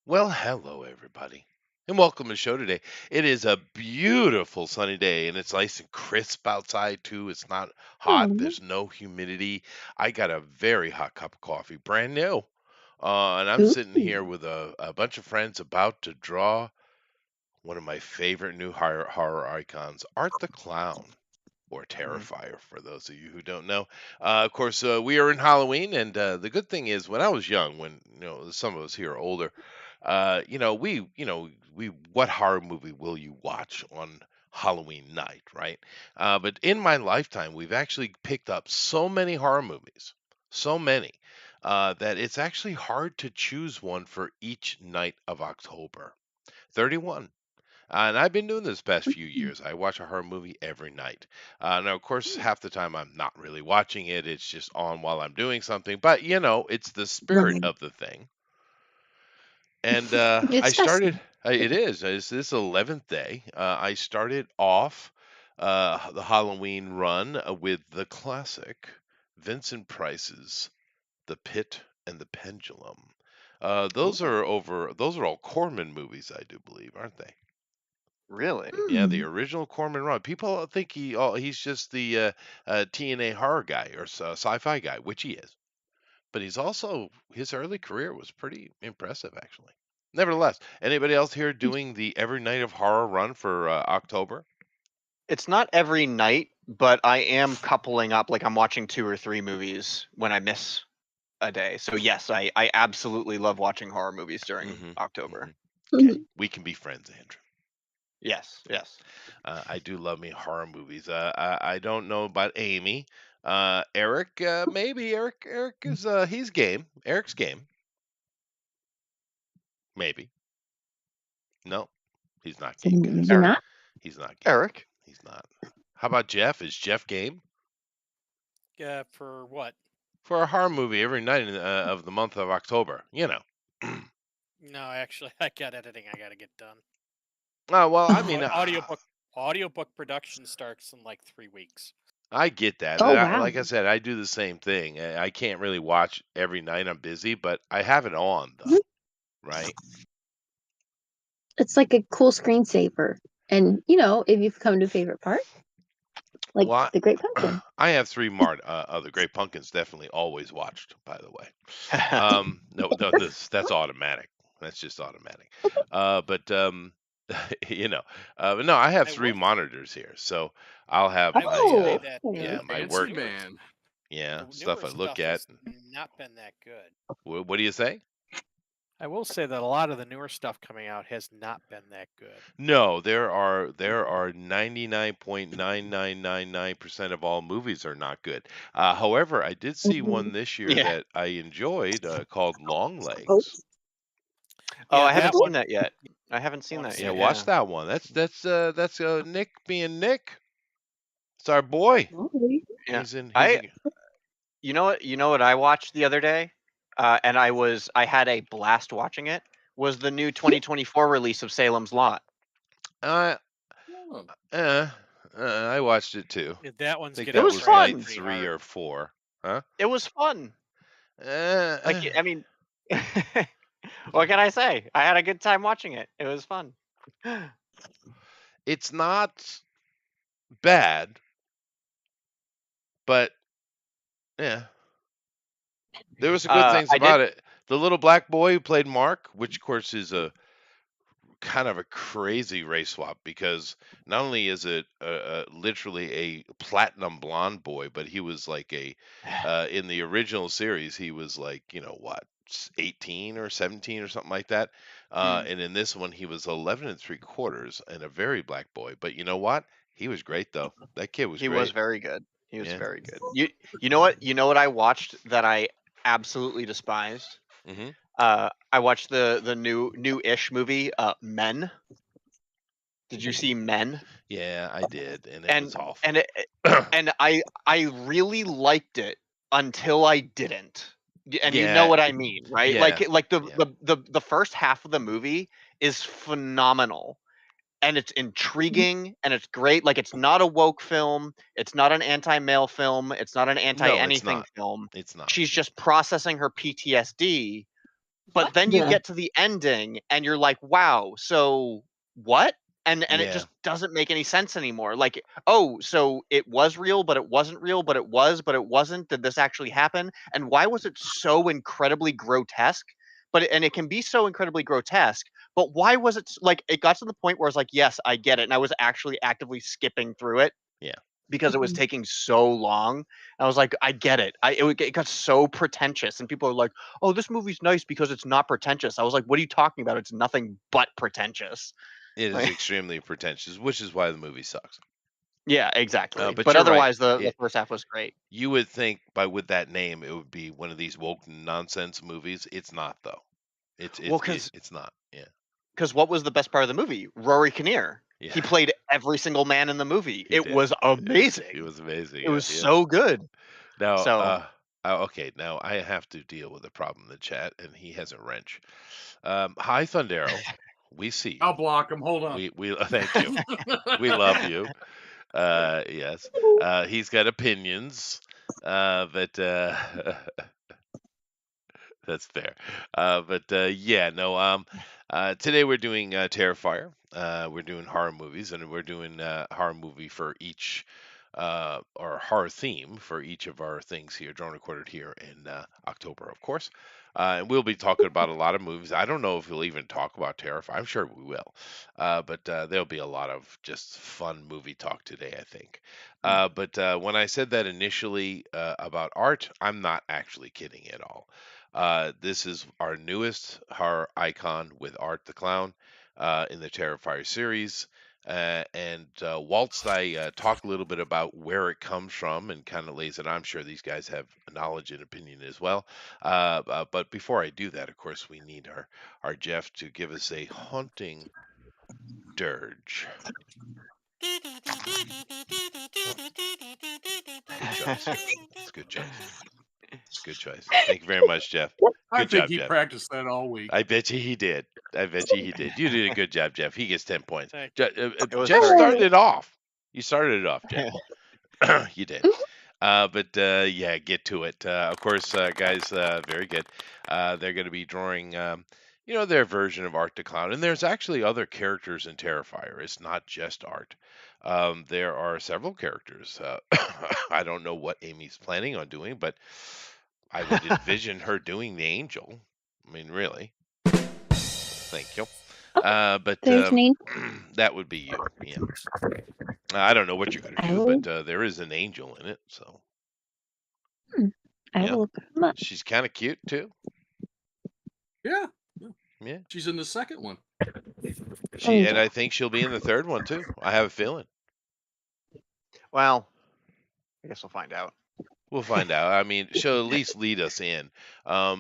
Well, hello everybody, and welcome to the show today. It is a beautiful sunny day, and it's nice and crisp outside too. It's not hot. Oh, There's no humidity. I got a very hot cup of coffee, brand new, and I'm ooh. sitting here with a bunch of friends about to draw one of my favorite new horror icons, Art the Clown. Or Mhm. Terrifier, for those of you who don't know. Of course, we are in Halloween, and the good thing is, when I was young, when some of us here are older, we what horror movie will you watch on Halloween night, right? But in my lifetime, we've actually picked up so many horror movies, so many, that it's actually hard to choose one for each night of October. 31. And I've been doing this past few years. I watch a horror movie every night. Now, of course, half the time I'm not really watching it. It's just on while I'm doing something. But, it's the spirit Right. of the thing. And I It's started, festive. it is, it's this 11th day. I started off the Halloween run with the classic Vincent Price's The Pit and the Pendulum. Those are all Corman movies, I do believe, aren't they? Really? Yeah, the Hmm. original Corman Run. People think he's just the TNA horror guy or sci-fi guy, which he is. But he's also his early career was pretty impressive, actually. Nevertheless, anybody else here doing the Every Night of Horror run for October? It's not every night, but I am coupling up. Like I'm watching 2 or 3 movies when I miss a day. So yes, I absolutely love watching horror movies during hmm October. hmm Okay, Mhm. we can be friends, Andrew. Yes, yes. I do love me horror movies. I don't know about Amy. Eric, maybe Eric is he's game. Eric's game, maybe. No, he's not So game, guys. maybe Eric. not. He's not game. Eric. He's not. How about Jeff? Is Jeff game For what? for a horror movie every night of the month of October? No, actually, I got editing I got to get done. Oh well, I mean, Audiobook production starts in like 3 weeks. I get that. Oh wow. Like I said, I do the same thing. I can't really watch every night. I'm busy, but I have it on Mhm. though, right? It's like a cool screensaver. And if you've come to a favorite part, like Well, the Great Pumpkin. I have three the Great Pumpkins definitely always watched. By the way, no, that's automatic. That's just automatic. But but no, I have I three will. monitors here, so I'll have I will my say Oh. that my Fancy work, man. yeah, the stuff newer I look stuff at. has not been that good. What do you say? I will say that a lot of the newer stuff coming out has not been that good. No, there are 99.9999% of all movies are not good. However, I did see Mhm. one this year Yeah. that I enjoyed called Long Oh. Legs. Oh, Yeah, I haven't that seen one. that yet. I haven't I seen want to that Yeah, see yet. that. watch Yeah. that one. That's Nick being Nick. It's our boy. Okay. Yeah. He's I in. You know what I watched the other day? And I had a blast watching it. Was the new 2024 release of Salem's Lot. Uh, Oh, uh, I watched it too. That I one's think It getting that was was trashed night fun. pretty three hard. or four. Huh? It was fun. Uh, Like uh, I mean, what can I say? I had a good time watching it. It was fun. it's not bad, but yeah, there was some good things I did. about it. The little black boy who played Mark, which of course is a kind of a crazy race swap because not only is it literally a platinum blonde boy, but he was like in the original series he was like 18 or 17 or something like that, Hmm. and in this one he was 11 and three quarters and a very black boy. But you know what? He was great though. That kid was He was great. very good. He was Yeah. very good. You know what? You know what I watched that I absolutely despised? hmm I watched the new-ish movie, Men. Did you see Men? Yeah, I did, and it And was awful. and it, and I really liked it until I didn't. And you know Yeah, what I mean, right? yeah, Like yeah. the first half of the movie is phenomenal, and it's intriguing and it's great. Like, it's not a woke film, it's not an anti-male film, it's not an No, it's anti-anything not. film. It's not. She's Yeah. just processing her PTSD, but then you Yeah. get to the ending and you're like, "Wow, so what?" And it Yeah. just doesn't make any sense anymore. Like, "Oh, so it was real, but it wasn't real, but it was, but it wasn't. Did this actually happen? And why was it so incredibly grotesque?" And it can be so incredibly grotesque, but why was it like it got to the point where it's like, "Yes, I get it." And I was actually actively skipping through it Yeah. because it was Mhm. taking so long. I was like, I get it. It got so pretentious, and people are like, "Oh, this movie's nice because it's not pretentious." I was like, "What are you talking about? It's nothing but pretentious." It is Like, extremely pretentious, which is why the movie sucks. yeah, exactly. But But you're right. otherwise, the first half was great. You would think with that name, it would be one of these woke nonsense movies. It's not though. Well, because It's not. Yeah. what was the best part of the movie? Rory Kinnear. Yeah. He played every single man in the movie. He It did. was It amazing. was amazing. It Yeah. was Yeah. so good. Now, So okay. Now I have to deal with a problem in the chat, and he has a wrench. Hi, Thundero. We see I'll you. block him. Hold on. We thank you. We love you. Yes. He's got opinions. But That's fair. Yeah, no. Today we're doing Terrifier. We're doing horror movies, and we're doing horror movie for each, or horror theme for each of our things here, drone recorded here in October, of course. And we'll be talking about a lot of movies. I don't know if we'll even talk about Terrifier. I'm sure we will. But There'll be a lot of just fun movie talk today, I think. When I said that initially about art, I'm not actually kidding at all. This is our newest horror icon with Art the Clown in the Terrifier series. Whilst I talk a little bit about where it comes from and kind of lays it, I'm sure these guys have knowledge and opinion as well. But before I do that, of course, we need our Jeff to give us a haunting dirge. Good choice. It's a good choice. It's a good choice. Thank you very much, Jeff. I Good think job, he Jeff. practiced that all week. I bet you he did. I bet you he did. You did a good job, Jeff. He gets 10 points. Thank it was Jeff very started good. it off. You started it off, Jeff. You did. Yeah, get to it. Of course, guys, very good. They're going to be drawing, their version of Art the Clown. And there's actually other characters in Terrifier. It's not just Art. There are several characters. I don't know what Amy's planning on doing, but I would envision her doing the angel. I mean, really. Thank you. There's an angel. That would be you. Yeah. I don't know what you're going to I do, will. but there is an angel in it. So, I yeah. will look him up. She's kind of cute, too. Yeah. Yeah. She's in the second one. And I think she'll be in the third one, too. I have a feeling. Well, I guess we'll find out. We'll find out. I mean, she'll at least lead us in. I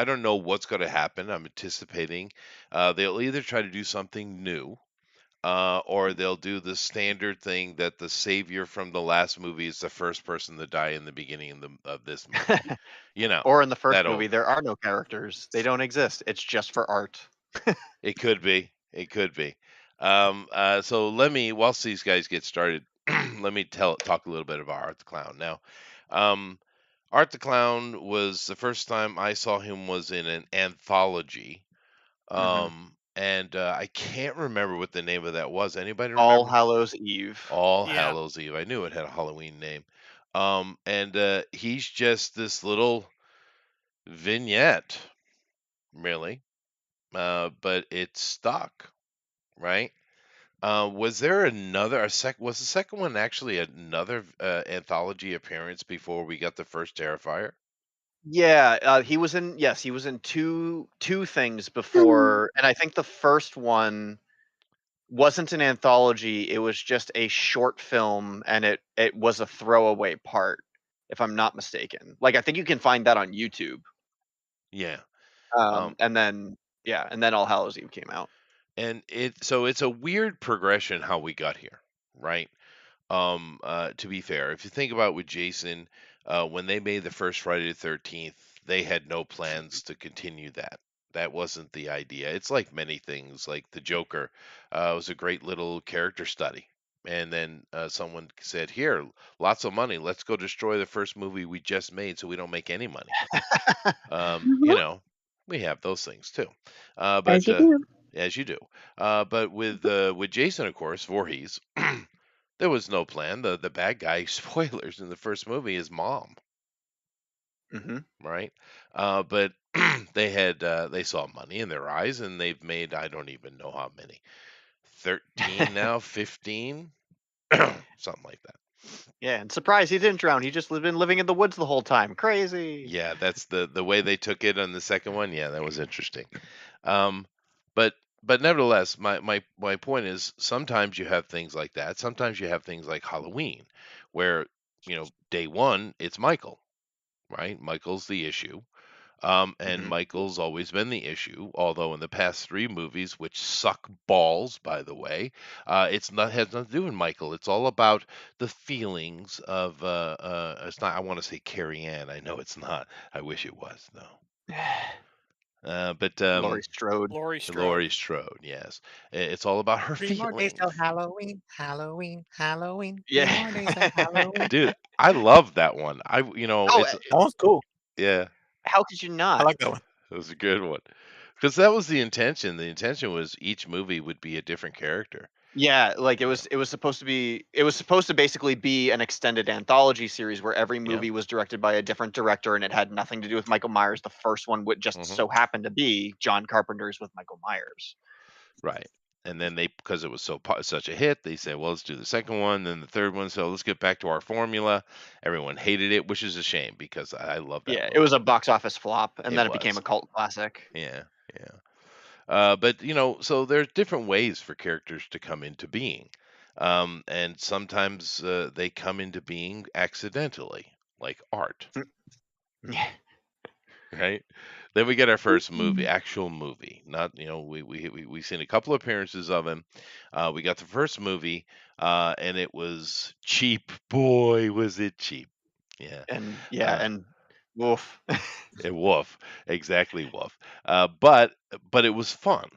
don't know what's going to happen. I'm anticipating they'll either try to do something new, or they'll do the standard thing that the savior from the last movie is the first person to die in the beginning of this movie. Or in the first That'll. movie, there are no characters. They don't exist. It's just for art. It could be. It could be. So whilst these guys get started, let me talk a little bit about Art the Clown. Now, Art the Clown was the first time I saw him was in an anthology. And I can't remember what the name of that was. Anybody remember? All Hallows Eve. All Yeah. Hallows Eve. I knew it had a Halloween name. He's just this little vignette, really. But it's stuck, right? Was there was the second one actually another anthology appearance before we got the first Terrifier? Yeah, he was in. Yes, he was in two things before, and I think the first one wasn't an anthology. It was just a short film, and it was a throwaway part, if I'm not mistaken. Like, I think you can find that on YouTube. Yeah. And then All Hallows Eve came out. And it's a weird progression how we got here, right? To be fair, if you think about with Jason, when they made the first Friday the 13th, they had no plans to continue that. That wasn't the idea. It's like many things, like the Joker was a great little character study. And then someone said, "Here, lots of money. Let's go destroy the first movie we just made so we don't make any money." You Mhm. know, we have those things too. But As you do. as you do. But with Jason, of course, Voorhees, there was no plan. The bad guy, spoilers in the first movie, is mom, Hmm. right? But they saw money in their eyes, and they've made I don't even know how many, 13 now, 15, something like that. Yeah, and surprise, he didn't drown. He just been living in the woods the whole time. Crazy. Yeah, that's the way they took it on the second one. Yeah, that was interesting. Um, but but nevertheless, my point is sometimes you have things like that. Sometimes you have things like Halloween, where day one it's Michael, right? Michael's the issue. And Hmm. Michael's always been the issue, although in the past three movies, which suck balls, by the way, it's not has nothing to do with Michael. It's all about the feelings of it's not. I want to say Carrie Ann. I know it's not. I wish it was though. But Laurie Strode. Laurie Strode. Laurie Strode, yes, it's all about her 3 more days till feelings. Halloween, Halloween, Halloween. 3 Yeah. more days till Halloween. Dude, I love that one. Oh, It's That one's cool. yeah, how could you I not? like that one. it was a good one. Because that was the intention. The intention was each movie would be a different character. Yeah, like Yeah. it was supposed to be it was supposed to basically be an extended anthology series where every Yeah. movie was directed by a different director and it had nothing to do with Michael Myers. The first one would just Hmm. so happen to be John Carpenter's with Michael Myers. Right. And then because it was such a hit, they said, well, let's do the second one, then the third one. So let's get back to our formula. Everyone hated it, which is a shame because I love that Yeah, it was movie. a box office flop and It then it became was. a cult classic. Yeah. Yeah. But so there's different ways for characters to come into being, and sometimes they come into being accidentally, like art, Yeah. right? Then we get our first movie, Mhm. actual movie. Not we've seen a couple appearances of him. We got the first movie, and it was cheap. Boy, was it cheap! Yeah, And yeah, uh, and woof. woof, exactly woof. But it was fun,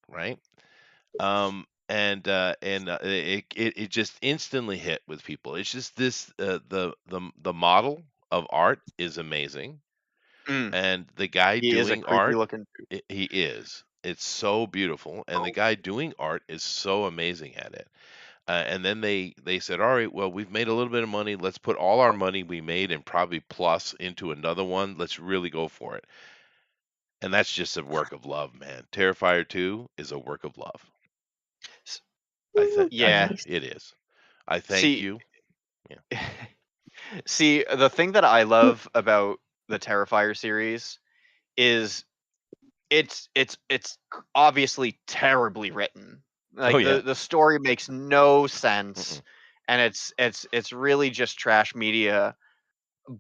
right? And it just instantly hit with people. It's just this the model of art is amazing, Mm, and the guy he is a doing creepy art, looking. he is. It's so beautiful, and the guy doing art is so amazing at it. And then they said, all right, well, we've made a little bit of money. Let's put all our money we made and probably plus into another one. Let's really go for it. And that's just a work of love, man. Terrifier 2 is a work of love. Ooh, Yeah. nice. It is. I thank See, you. Yeah. see, the thing that I love about the Terrifier series is it's obviously terribly written. Oh Like yeah. the story makes no sense, Mm-mm. and it's really just trash media.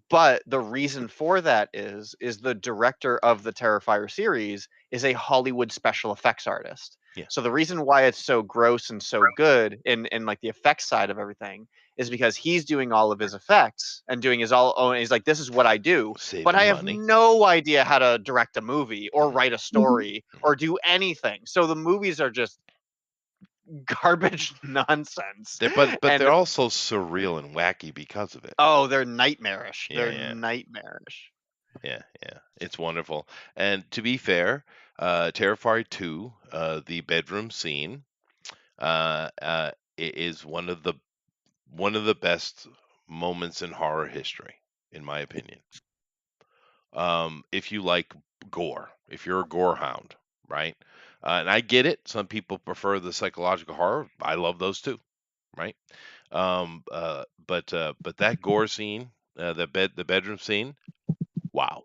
But the reason for that is the director of the Terrifier series is a Hollywood special effects artist. Yeah. So the reason why it's so gross and so good in like the effects side of everything is because he's doing all of his effects and doing his all own. He's like, this is what I do, but Saving I have money. no idea how to direct a movie or Mhm. write a Mhm. story or do anything. So the movies are just garbage nonsense, But and they're also surreal and wacky because of it. oh, they're nightmarish. Yeah, They're yeah, nightmarish. yeah, yeah. It's wonderful. And to be fair, Terrifier 2, the bedroom scene, is one of the best moments in horror history, in my opinion. If you like gore, if you're a gore hound, right? And I get it. Some people prefer the psychological horror. I love those too, right? But that gore scene, the bedroom scene, wow.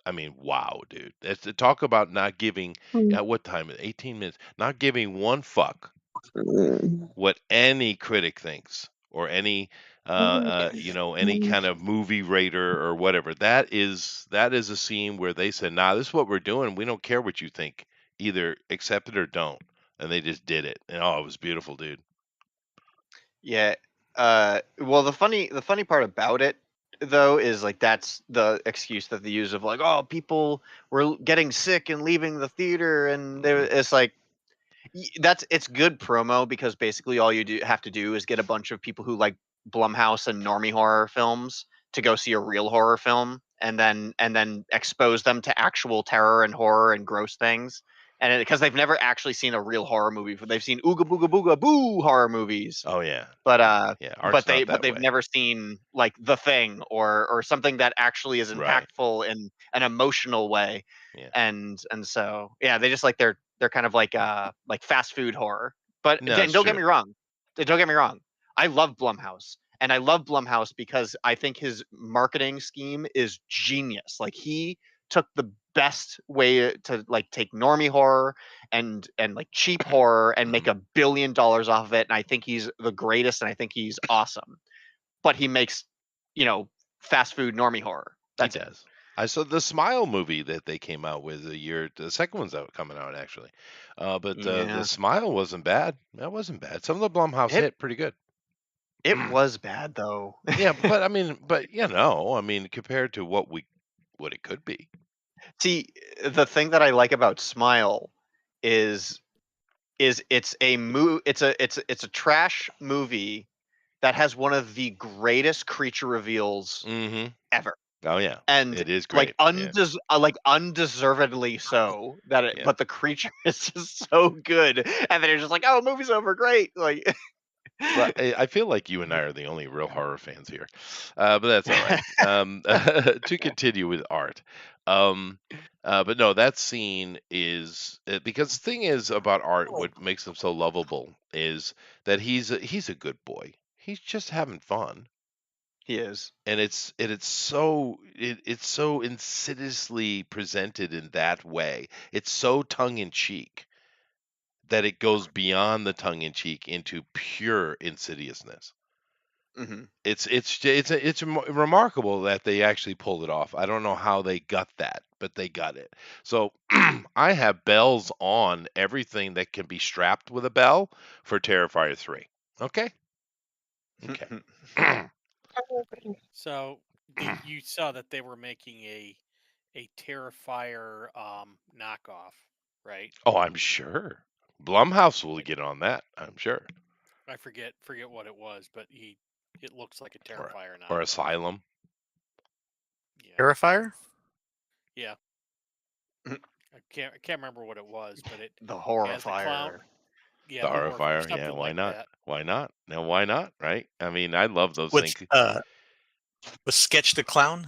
I mean, wow, dude. That's to talk about not giving. Mm. At what time? 18 minutes. Not giving one fuck Mm. what any critic thinks or any any kind of movie rater or whatever. That is a scene where they said, nah, this is what we're doing, we don't care what you think, either accept it or don't. And they just did it, and oh, it was beautiful, dude. Yeah, Well, the funny part about it though is like that's the excuse that they use of like, oh, people were getting sick and leaving the theater, and it's like it's good promo because basically all you have to do is get a bunch of people who like Blumhouse and normie horror films to go see a real horror film, and then expose them to actual terror and horror and gross things. And because they've never actually seen a real horror movie, they've seen ooga booga booga boo horror movies, Oh yeah, but yeah. Art's not that they've way. never seen like The Thing or something that actually is Right. impactful in an emotional way. Yeah. And so yeah, they just like they're kind of like fast food horror. But No, it's don't get true. me wrong. Don't get me wrong. I love Blumhouse. And I love Blumhouse because I think his marketing scheme is genius. Like he took the best way to like take normie horror and like cheap horror and make $1 billion off of it. And I think he's the greatest, and I think he's awesome. But he makes, fast food normie horror. That's He it. does. I saw the Smile movie that they came out with a year. The second one's out coming out actually, but the Yeah. Smile wasn't bad. That wasn't bad. Some of the Blumhouse It hit pretty good. it was bad though. Yeah, but I mean, compared to what it could be. See, the thing that I like about Smile is it's a trash movie that has one of the greatest creature reveals Mm-hmm. ever. Oh yeah, And it is like great. like undeservedly so that Yeah. but the creature is just so good, and then you're just like, oh, movie's over, great. Like Well, I feel like you and I are the only real horror fans here, but that's all right. To continue with art, but no, that scene is because the thing is about art. What makes him so lovable is that he's a good boy. He's just having fun, he is. and it's so insidiously presented in that way. It's so tongue in cheek that it goes beyond the tongue in cheek into pure insidiousness. Hmm. It's remarkable that they actually pulled it off. I don't know how they got that, but they got it. So I have bells on everything that can be strapped with a bell for Terrifier 3. Okay? Okay. So you saw that they were making a Terrifier knockoff, right? Oh, I'm sure. Blumhouse will get on that, I'm sure. I forget what it was, but it looks like a Or, Terrifier knockoff. or Asylum. Yeah. Terrifier? Yeah. I can't remember what it was, but it The has the clown. Horrifier. Yeah, The the Horrifier. something Yeah, why like not? that. Why not? Now, why not? Right? I mean, I love those With things. with Sketch the Clown?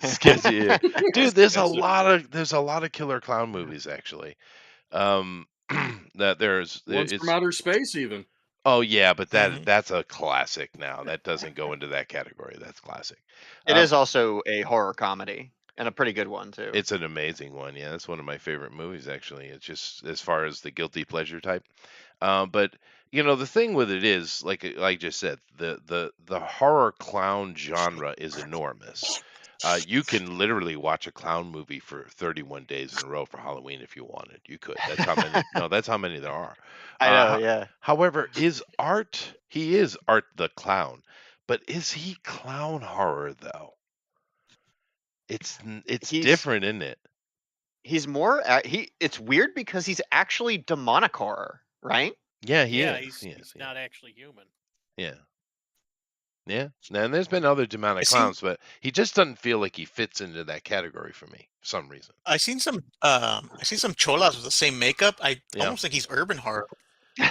Sketchy. Yeah. Dude, there's a Sketchy. lot of killer clown movies actually. That Ones it's from outer space, even. oh yeah, but Mhm. that's a classic now. That doesn't go into that category. That's classic. It is also a horror comedy, and a pretty good one too. It's an amazing one. Yeah, that's one of my favorite movies actually. It's just as far as the guilty pleasure type. But the thing with it is, like I just said, the horror clown genre is enormous. You can literally watch a clown movie for 31 days in a row for Halloween if you wanted. You could. That's how many. No, that's how many there are. I know, Ho- yeah. However, he is Art the Clown, but is he clown horror though? It's He's different, isn't it? he's more it's weird because he's actually demonic horror, right? Yeah, he Yeah, is. he's not actually human. Yeah. Yeah. Now, and there's been other demonic I seen clowns, but he just doesn't feel like he fits into that category for me for some reason. I seen some cholas with the same makeup. I Yeah. almost think he's urban horror.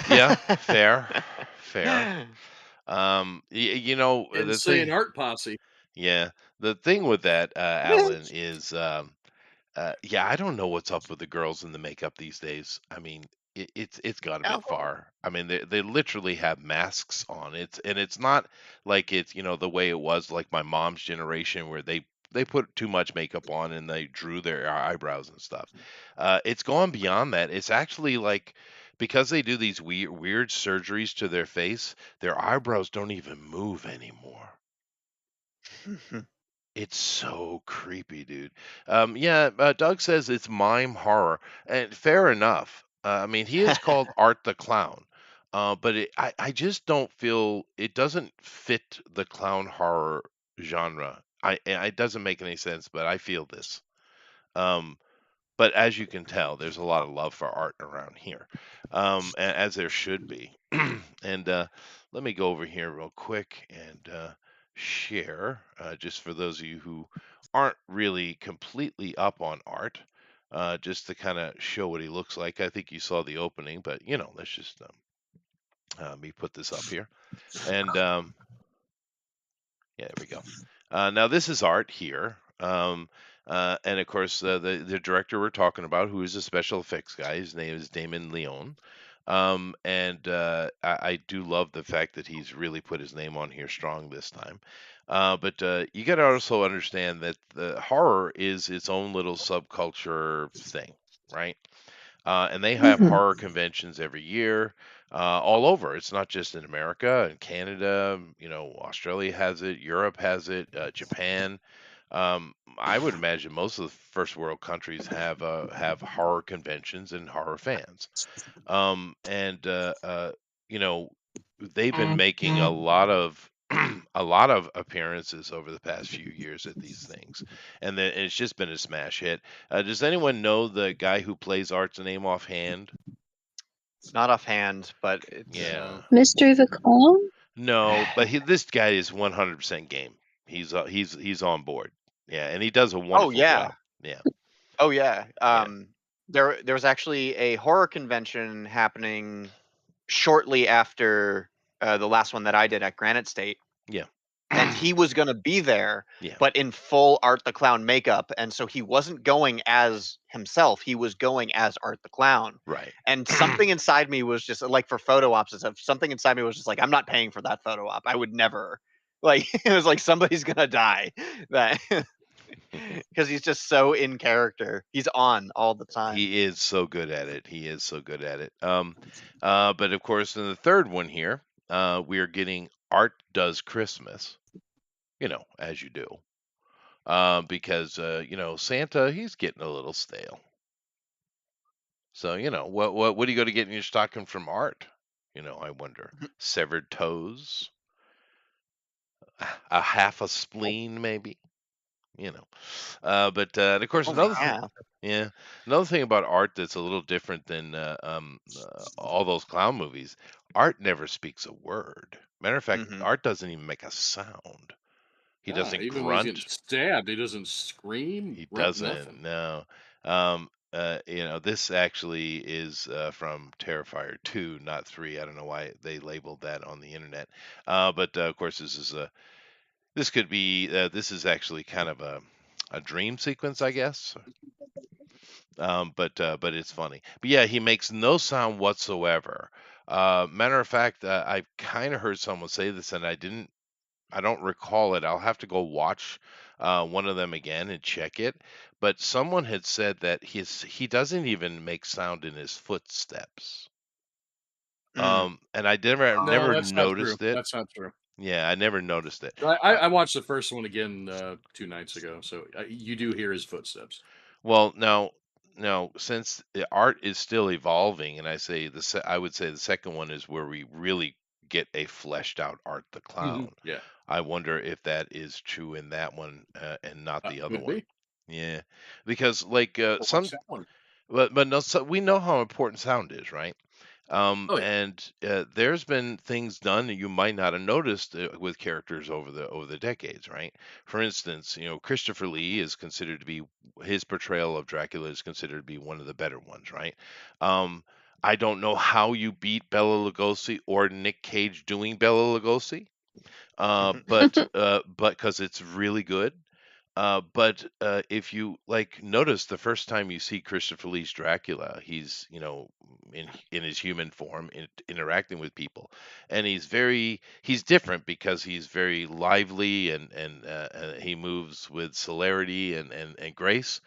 Yeah, fair. The Insane thing, art posse. yeah, the thing with that, Alan, is, I don't know what's up with the girls in the makeup these days. I mean, it's gone a bit far. I mean, they literally have masks on. It's not like it's the way it was like my mom's generation where they put too much makeup on and they drew their eyebrows and stuff. It's gone beyond that. It's actually like because they do these weird surgeries to their face, their eyebrows don't even move anymore. It's so creepy, dude. Doug says it's mime horror, and fair enough. I mean, he is called Art the Clown. But I just don't feel it doesn't fit the clown horror genre. It doesn't make any sense, but I feel this. Um, but as you can tell, there's a lot of love for art around here, as there should be. And let me go over here real quick and share, just for those of you who aren't really completely up on art, just to kind of show what he looks like. I think you saw the opening, but let's just me put this up here. And yeah, there we go. Now this is art here. And of course, the director we're talking about, who is a special effects guy, his name is Damon Leone. And I do love the fact that he's really put his name on here strong this time. But you got to also understand that the horror is its own little subculture thing, right? And they have Mhm. horror conventions every year, all over. It's not just in America and Canada. Australia has it, Europe has it, Japan. I would imagine most of the first world countries have horror conventions and horror fans. And you know, they've been making a lot of a lot of appearances over the past few years at these things, and it's just been a smash hit. Does anyone know the guy who plays Art's name offhand? Not offhand, but it's Yeah, No. Mystery of a Clown? no, but this guy is 100% game. He's on board. Yeah, and he does a oh wonderful yeah, job. Yeah, oh yeah. yeah, There was actually a horror convention happening shortly after the last one that I did at Granite State, yeah, and he was going to be there, yeah. but in full Art the Clown makeup, and so he wasn't going as himself. He was going as Art the Clown. Right. And something inside me was just like, for photo ops and stuff, something inside me was just like, I'm not paying for that photo op. I would never. Like, it was like somebody's gonna die. That because he's just so in character. He's on all the time. He is so good at it. He is so good at it. But of course, in the third one here, we are getting Art Does Christmas. As you do, because Santa, he's getting a little stale. So what do you go to get in your stocking from Art? I wonder. Severed toes, a half a spleen, maybe. You know. But and of course, Only another thing, half. yeah, another thing about Art that's a little different than all those clown movies. Art never speaks a word. Matter of fact, Hmm. Art doesn't even make a sound. He Yeah, doesn't even when he's getting grunt. stabbed, he doesn't scream, He grunt, doesn't. nothing. No. This actually is from Terrifier 2, not 3. I don't know why they labeled that on the internet. But of course, this could be this is actually kind of a dream sequence, I guess. But it's funny. But yeah, he makes no sound whatsoever. Matter of fact, I kind of heard someone say this, and I don't recall it. I'll have to go watch one of them again and check it. But someone had said that he doesn't even make sound in his footsteps. Mm. And I never No, never that's not true. noticed it. That's not true. Yeah, I never noticed it. I watched the first one again 2 nights ago, so you do hear his footsteps. Well, now, since the art is still evolving, and I would say the second one is where we really get a fleshed out Art the Clown. Yeah, I wonder if that is true in that one and not the other could one. be. Yeah, because like Well, watch that one. but no, so we know how important sound is, right? Oh yeah. And there's been things done that you might not have noticed with characters over the decades, right? For instance, Christopher Lee is considered to be his portrayal of Dracula is considered to be one of the better ones, right? Um, I don't know how you beat Bela Lugosi or Nick Cage doing Bela Lugosi, but because it's really good. But if you like notice the first time you see Christopher Lee's Dracula, he's in his human form, interacting with people, and he's different because he's very lively and he moves with celerity and grace.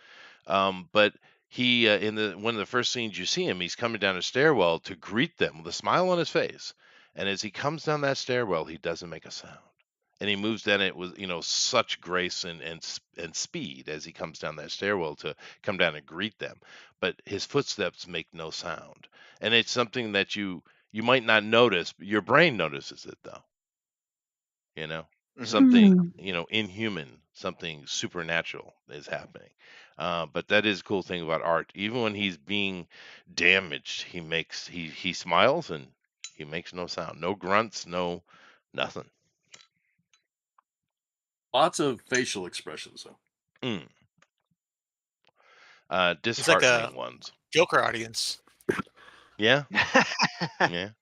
But he in the one of the first scenes you see him, he's coming down a stairwell to greet them with a smile on his face, and as he comes down that stairwell, he doesn't make a sound, and he moves down it with such grace and speed as he comes down that stairwell to come down and greet them, but his footsteps make no sound, and it's something that you You might not notice, but your brain notices it though. You know, Mhm. something inhuman, something supernatural is happening. But that is a cool thing about art. Even when he's being damaged, he smiles and he makes no sound, no grunts, no nothing. Lots of facial expressions, though. Mm. He's like a Disheartening ones. Joker audience. Yeah, yeah.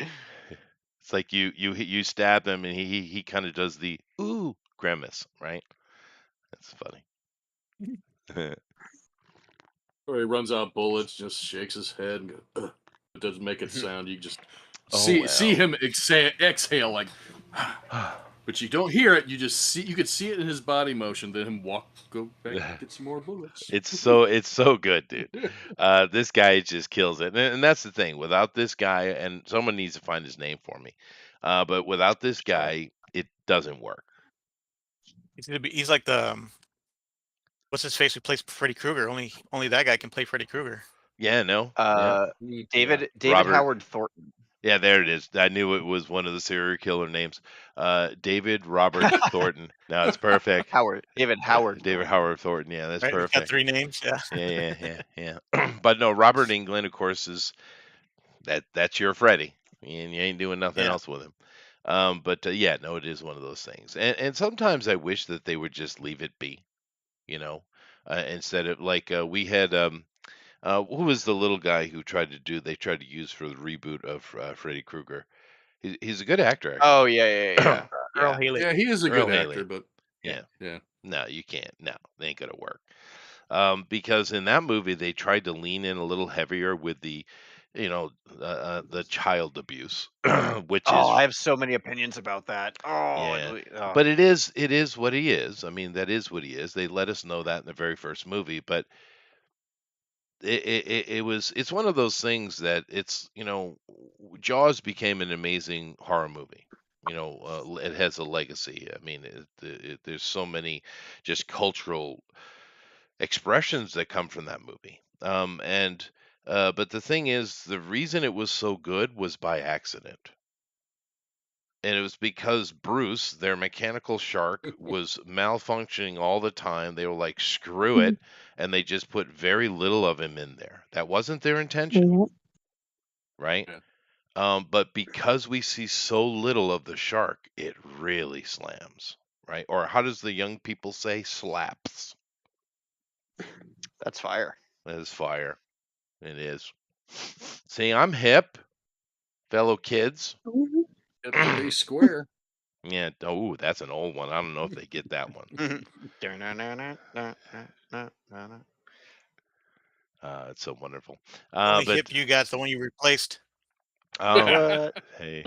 It's like you stab him and he kind of does the ooh grimace, right? That's funny. Or he runs out bullets, just shakes his head, and goes, "Ugh." It doesn't make it sound. You just Oh see well. him exhale like, but you don't hear it. You could see it in his body motion. Then him go back, get some more bullets. It's so good, dude. This guy just kills it, and that's the thing. Without this guy, and someone needs to find his name for me. But without this Sure. guy, it doesn't work. He's like the what's his face who plays Freddy Krueger. Only that guy can play Freddy Krueger. Yeah, no. Yeah. David Robert- Howard Thornton. Yeah, there it is. I knew it was one of the serial killer names. David Robert Thornton. No, it's perfect. David Howard. David Howard Thornton. Yeah, that's Right? He's got perfect. 3 names. Yeah. Yeah. But no, Robert Englund, of course, is that's your Freddy, and you ain't doing nothing Yeah. else with him. But yeah, no, it is one of those things, and sometimes I wish that they would just leave it be, instead of like we had who was the little guy who they tried to use for the reboot of Freddy Krueger. He's a good actor, actually. Oh yeah. Earl Haley. Yeah, he is a Earl good Haley. actor, but Yeah. yeah. No, you can't. No, they ain't gonna work. Because in that movie they tried to lean in a little heavier with the, the child abuse, which is I have so many opinions about that. yeah. But it is what he is. I mean, that is what he is. They let us know that in the very first movie, but it's one of those things that Jaws became an amazing horror movie. It has a legacy. I mean, there's so many just cultural expressions that come from that movie. But the thing is, the reason it was so good was by accident. And it was because Bruce, their mechanical shark, was malfunctioning all the time. They were like, screw it. And they just put very little of him in there. That wasn't their intention, Yeah. right? Yeah. But because we see so little of the shark, it really slams, right? Or how does the young people say? Slaps. That's fire. That is fire. It is. See, I'm hip, fellow kids. Mhm. At the base square. Yeah. Oh, that's an old one. I don't know if they get that one. It's so wonderful. Only But hip you got's the one you replaced. oh, What? hey.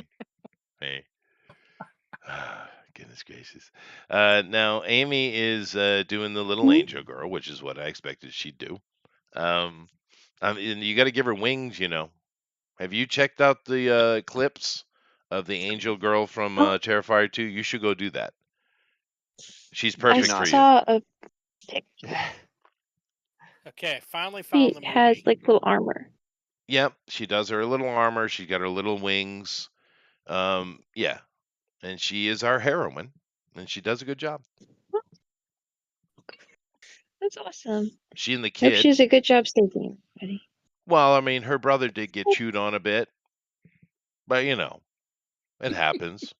Goodness gracious. Now Amy is doing the little angel girl, which is what I expected she'd do. And you got to give her wings, Have you checked out the clips of the angel girl from Terrifier 2? You should go do that. She's I perfect for you. saw a picture. Okay, finally She found the movie. has like little armor. Yep, she does her little armor. She got her little wings. Yeah, and she is our heroine, and she does a good job. That's awesome. She and the Hope kid. she does a good job saving everybody. Well, I mean, her brother did get chewed on a bit, but it happens.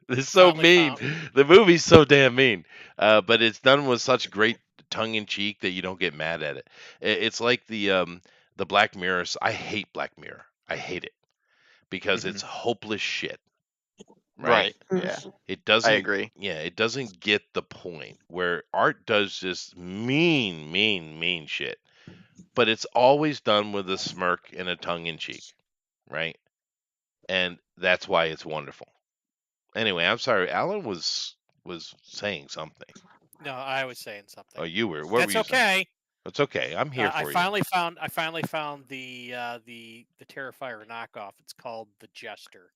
It's so Finally mean. The movie's so damn mean, but it's done with such great tongue in cheek that you don't get mad at it. It's like the Black Mirror. I hate Black Mirror. I hate it because it's hopeless shit. Right? Yeah. It doesn't. I agree. Yeah, it doesn't get the point where art does just mean shit, but it's always done with a smirk and a tongue in cheek, right? And that's why it's wonderful. Anyway, I'm sorry. Alan was saying something. No, I was saying something. Oh, you were. What That's were you saying? okay. It's okay. I'm here I for you. finally found the Terrifier knockoff. It's called The Jester.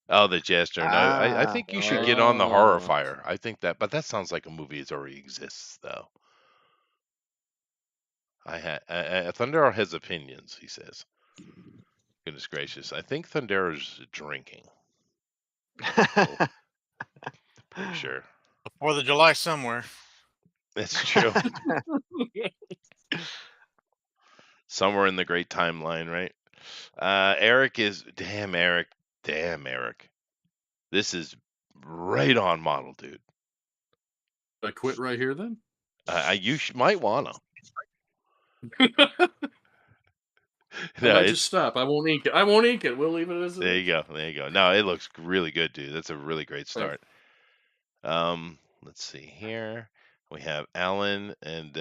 Oh, the Jester. No, I think you should get on the Oh. Horrifier. I think but that sounds like a movie that already exists, though. Thunder has opinions, he says. Goodness gracious. I think Thundera's drinking. Pretty sure. 4th of July somewhere. That's true. Somewhere in the great timeline, right? Eric is damn Eric. This is right on model, dude. I quit right here then. You might wanna. I might just stop. I won't ink it. We'll leave it as it There is. you go. No, it looks really good, dude. That's a really great start. Let's see here. We have Alan, and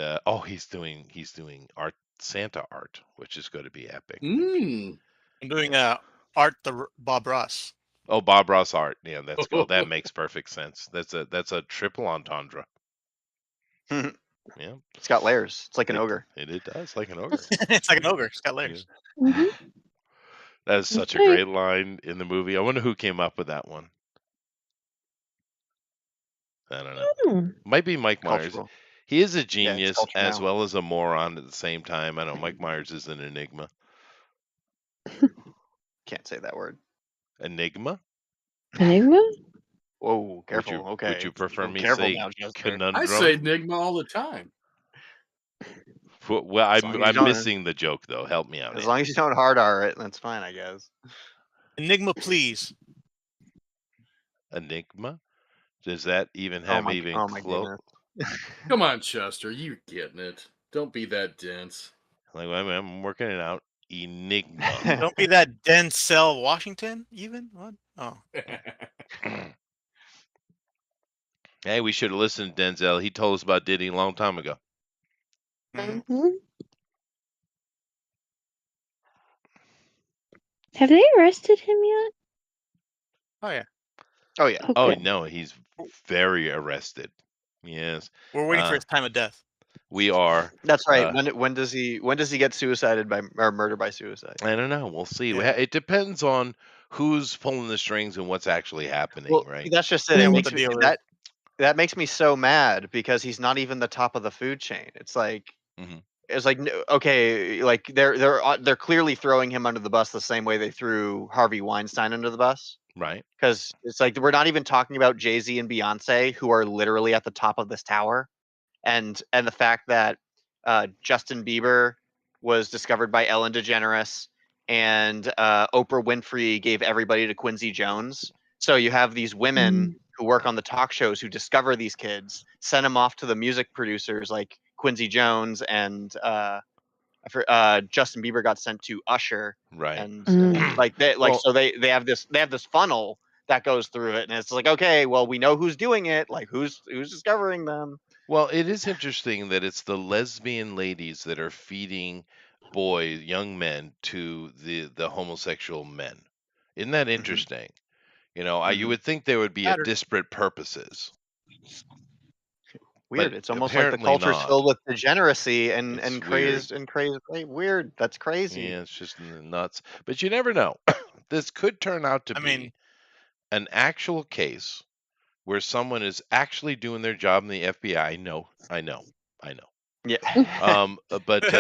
he's doing art, Santa art, which is going to be epic. Mm. I'm doing art the Bob Ross. Oh, Bob Ross art. Yeah, that's cool. That makes perfect sense. That's a triple entendre. Yeah, It's got layers. It's like an ogre. It does, like an ogre. It's like an ogre. It's got layers. Mhm. That is such a Okay. great line in the movie. I wonder who came up with that one. I don't know. Might be Mike Myers. Cultural. He is a genius culture as now. well as a moron at the same time. I know Mike Myers is an enigma. Can't say that word. Enigma? Enigma? Whoa, careful. Okay. Would you prefer me Careful say now, Jester. conundrum? I say Enigma all the time. Well, As long as you I'm don't- missing the joke though. Help me out. As Andy. long as you don't hard R it, that's fine, I guess. Enigma, please. Enigma? Does that even have even oh my close? goodness. Come on, Chester. You're getting it. Don't be that dense. Like I'm working it out. Enigma. Don't be that Denzel Washington, even? What? Oh. Hey, we should have listened to Denzel. He told us about Diddy a long time ago. Mhm. Have they arrested him yet? Oh, yeah. Oh yeah. Oh, Oh good. no, he's very arrested. Yes, We're waiting for his time of death. we are. That's right. When does he get suicided by or murder by suicide? I don't know. We'll see. Yeah. It depends on who's pulling the strings and what's actually happening, Well, right? that's just it. Yeah, It what makes the me deal is. that makes me so mad because he's not even the top of the food chain. It's like Mhm. it's like okay, like they're clearly throwing him under the bus the same way they threw Harvey Weinstein under the bus. Right. Because it's like we're not even talking about Jay-Z and Beyonce, who are literally at the top of this tower, and the fact that Justin Bieber was discovered by Ellen DeGeneres, and Oprah Winfrey gave everybody to Quincy Jones. So you have these women who work on the talk shows who discover these kids, send them off to the music producers like Quincy Jones, and Justin Bieber got sent to Usher, Right. and Mm. like they like Well- so they have this funnel that goes through it, and it's like, okay, well, we know who's doing it, like who's discovering them. Well, it is interesting that it's the lesbian ladies that are feeding young men to the homosexual men. Isn't that interesting? You know, you Mhm. would think there would be a Matter. disparate purposes. Weird. But It's almost like the apparently culture's not. filled with degeneracy and It's crazed and crazy. Weird. That's crazy. Yeah, it's just nuts. But you never know. This could turn out to I be mean- an actual case where someone is actually doing their job in the FBI. No, I know. Yeah. But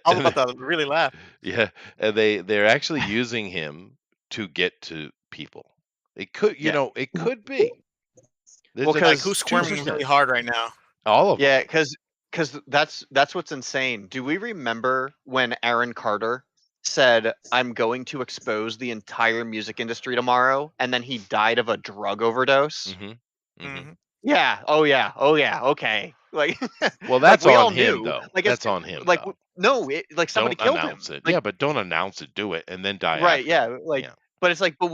All about to really laugh. yeah, and they're actually using him to get to people. It could, Yeah. it could be. There's Well, a- 'cause Like, who's squirming 2%. really hard right now? All of them. Yeah, because that's what's insane. Do we remember when Aaron Carter said, "I'm going to expose the entire music industry tomorrow," and then he died of a drug overdose? Mm-hmm. Mm-hmm. Mhm. Yeah. Oh yeah. Oh yeah. Okay. Like, Well, that's we on all him, knew. though. Like, That's on him, Like, though. no, like somebody Don't killed him. announce it. Like, Yeah, but don't announce it. Do it, and then die. right. after. Yeah. Like, Yeah. but it's like, but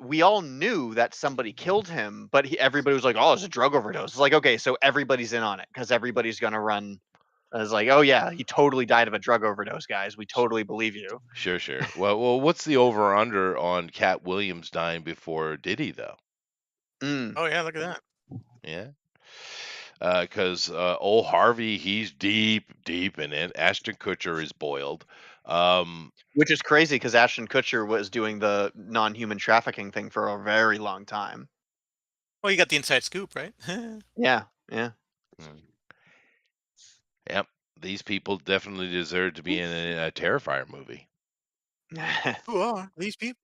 we all knew that somebody killed him. But everybody was like, "Oh, it's a drug overdose." It's like, okay, so everybody's in on it because everybody's gonna run. It's like, oh yeah, he totally died of a drug overdose, guys. We totally believe you. Sure. Well, what's the over under on Cat Williams dying before Diddy, though? Oh, yeah, look at that. Yeah. Because old Harvey, he's deep in it. Ashton Kutcher is boiled. Which is crazy because Ashton Kutcher was doing the non-human trafficking thing for a very long time. Well, you got the inside scoop, right? Yeah. Yep. These people definitely deserve to be in a Terrifier movie. Who are these people?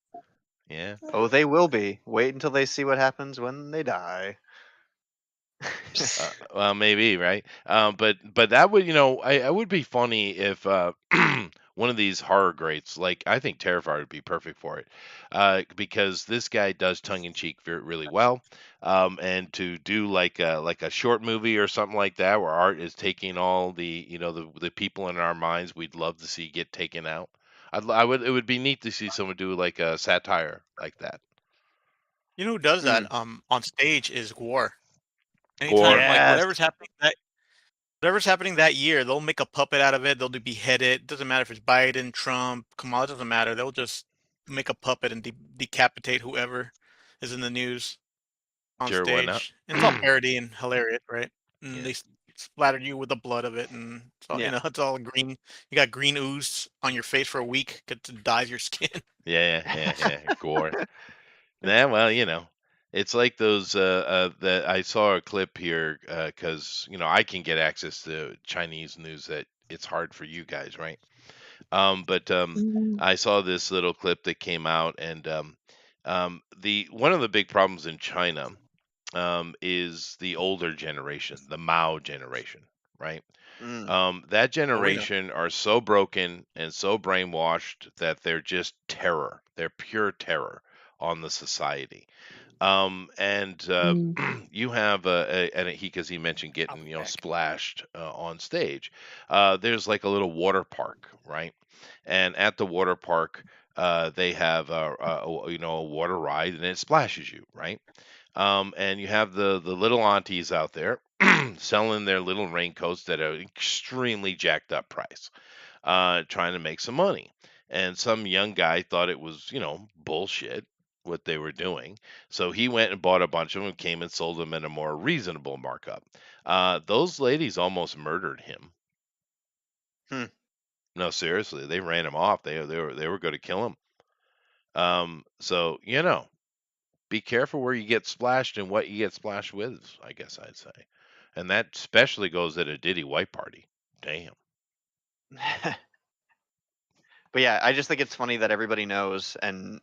Yeah. Oh, they will be. Wait until they see what happens when they die. Well, maybe, right? But that would, I would be funny if one of these horror greats, like I think Terrifier would be perfect for it, because this guy does tongue in cheek really well, and to do like a short movie or something like that, where art is taking all the the people in our minds we'd love to see get taken out. I would, it would be neat to see someone do like a satire like that. You know who does that? Mm. On stage is Gore. Gore, Anytime, like Yes. whatever's happening that year, they'll make a puppet out of it. They'll do beheaded. Doesn't matter if it's Biden, Trump, Kamala. Doesn't matter. They'll just make a puppet and decapitate whoever is in the news on sure, why not? stage. And it's all parody and hilarious, right? And Yeah. they splattered you with the blood of it, and it's all, Yeah. it's all green. You got green ooze on your face for a week because it dyes your skin. Yeah. Gore. Yeah, well, it's like those that I saw a clip here, because I can get access to Chinese news that it's hard for you guys, right? But Mm. I saw this little clip that came out, and the one of the big problems in China is the older generation, the Mao generation, right? Mm. That Oh, we know. generation are so broken and so brainwashed that they're just terror. They're pure terror on the society. And Mm. you have and because he mentioned I'll getting be back. splashed on stage. There's like a little water park, right? And at the water park, they have a water ride, and it splashes you, right? And you have the little aunties out there selling their little raincoats at an extremely jacked up price, trying to make some money. And some young guy thought it was, bullshit what they were doing. So he went and bought a bunch of them, came and sold them at a more reasonable markup. Those ladies almost murdered him. Hmm. No, seriously, they ran him off. They were going to kill him. So be careful where you get splashed and what you get splashed with, I guess I'd say. And that especially goes at a Diddy white party. Damn. But yeah, I just think it's funny that everybody knows, and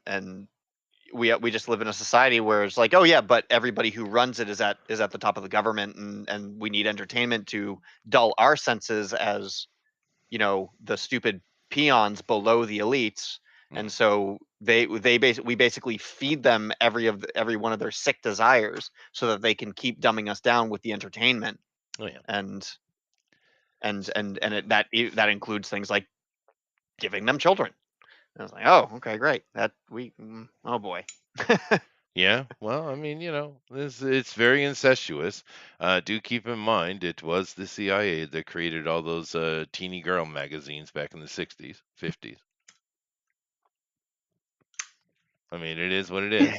we just live in a society where it's like, oh yeah, but everybody who runs it is at the top of the government, and we need entertainment to dull our senses as the stupid peons below the elites. Mm. And so we basically feed them every one of their sick desires so that they can keep dumbing us down with the entertainment. Oh yeah. And that includes things like giving them children. I was like, oh, okay, great. Oh boy. Yeah, well, I mean, it's very incestuous. Do keep in mind it was the CIA that created all those teeny girl magazines back in the 60s, 50s. I mean, it is what it is.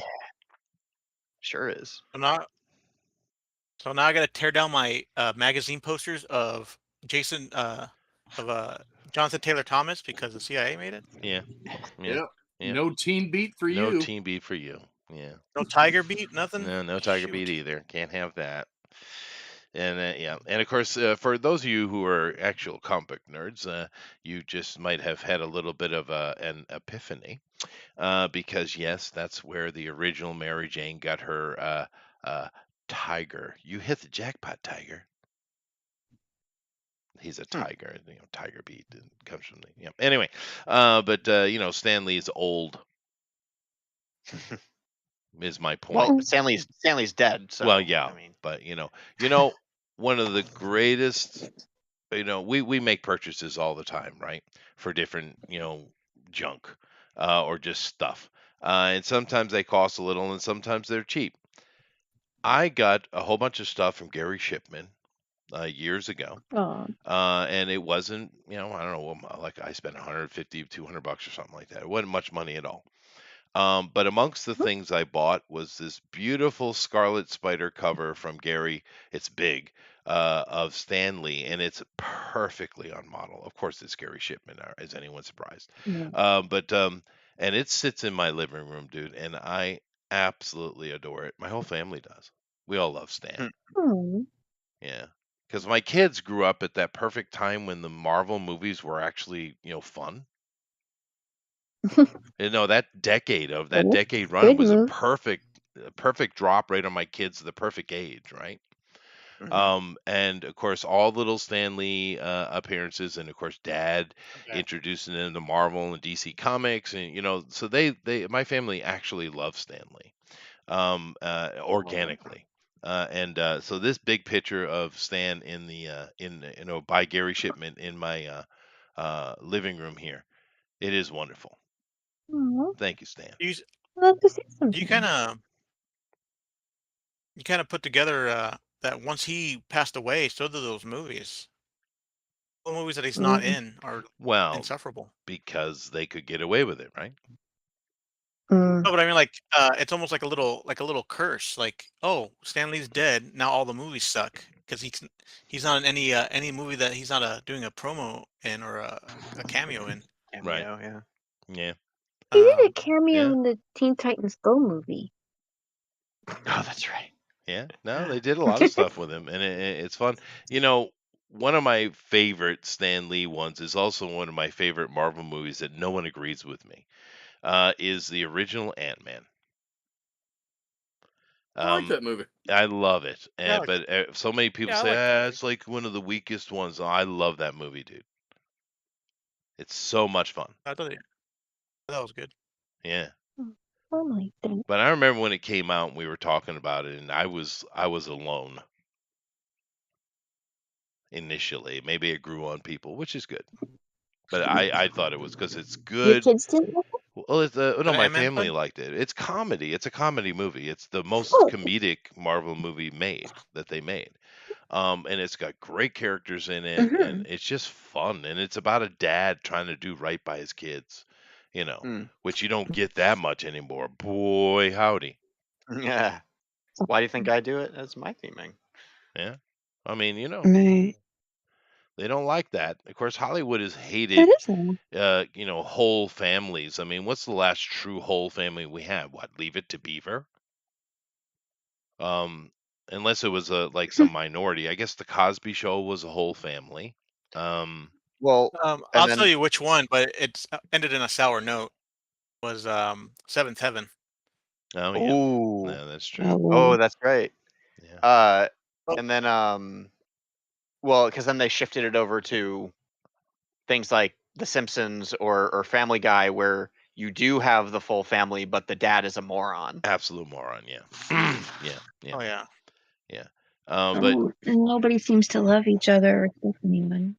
Sure is. So now I gotta tear down my magazine posters of Jason Jonathan Taylor Thomas because the CIA made it. Yeah. Yeah. Yep. Yeah. No teen beat for No you. team beat for you. Yeah. No Tiger Beat, nothing. No Tiger beat Shoot. either. Can't have that. And yeah, and of course, for those of you who are actual comic book nerds, you just might have had a little bit of an epiphany, because yes, that's where the original Mary Jane got her tiger. You hit the jackpot, Tiger. He's a tiger. Tiger beat comes from the yeah. Anyway, but Stan Lee's old is my point. Well, Stanley's dead. So Well, yeah, I mean, but one of the greatest. We make purchases all the time, right? For different junk, or just stuff, and sometimes they cost a little, and sometimes they're cheap. I got a whole bunch of stuff from Gary Shipman years ago. Oh, And it wasn't, I don't know, like I spent 150, 200 bucks or something like that. It wasn't much money at all. But amongst the things I bought was this beautiful Scarlet Spider cover from Gary. It's big, of Stan Lee, and it's perfectly on model. Of course, it's Gary Shipman. Is anyone surprised? yeah. But and it sits in my living room, dude, and I absolutely adore it. My whole family does. We all love Stan. Oh, Yeah. Because my kids grew up at that perfect time when the Marvel movies were actually, fun. No, that decade Good run was a move. perfect drop right on my kids, the perfect age, right? And of course, all little Stan Lee appearances, and of course, Dad Okay. introducing them to Marvel and DC Comics, and so my family actually loves Stan Lee, organically. So this big picture of Stan in by Gary Shipman in my living room here, it is wonderful. Aw, Thank you, Stan. You, I'd love to see you something. kind of put together that once he passed away, so did those movies. The movies that he's not Mm, in are Well, insufferable. because they could get away with it, right? mm. No, but I mean, like, it's almost like a little curse. Like, oh, Stan Lee's dead. Now all the movies suck because he's not in any movie that he's not doing a promo in or a cameo in. Right. Cameo, yeah. Yeah. He did a Um, cameo Yeah. in the Teen Titans Go movie. Oh, that's right. Yeah. No, they did a lot of stuff with him, and it's fun. One of my favorite Stan Lee ones is also one of my favorite Marvel movies that no one agrees with me. Is the original Ant-Man. I like that movie. I love it, yeah, I like but so many people Yeah, I say, like that movie. it's like one of the weakest ones. I love that movie, dude. It's so much fun. I thought that was good. Yeah. Oh my goodness. But I remember when it came out and we were talking about it, and I was alone initially. Maybe it grew on people, which is good. But I thought it was because it's Your good. kids didn't like it? Well, no, Did my Ant-Man family fun? liked it. It's comedy. It's a comedy movie. It's the most Oh, comedic Marvel movie that they made. And it's got great characters in it, and mhm. it's just fun. And it's about a dad trying to do right by his kids, Mm. which you don't get that much anymore. Boy, howdy. Yeah. Why do you think I do it? That's my theming. Yeah. I mean, Right. they don't like that. Of course, Hollywood has That hated, is all. whole families. I mean, what's the last true whole family we had? What, Leave It to Beaver? Um, unless it was like some minority. I guess the Cosby Show was a whole family. Um, Well, I'll and tell then you which one, but it's ended in a sour note. Was Seventh Heaven. oh yeah, oh, no, that's true. oh, Oh, that's right. Yeah, Uh, Oh, and then well, because then they shifted it over to things like The Simpsons or Family Guy, where you do have the full family, but the dad is a moron. absolute moron. Yeah, yeah, yeah, oh yeah. yeah. But oh, and nobody seems to love each other or trust anyone.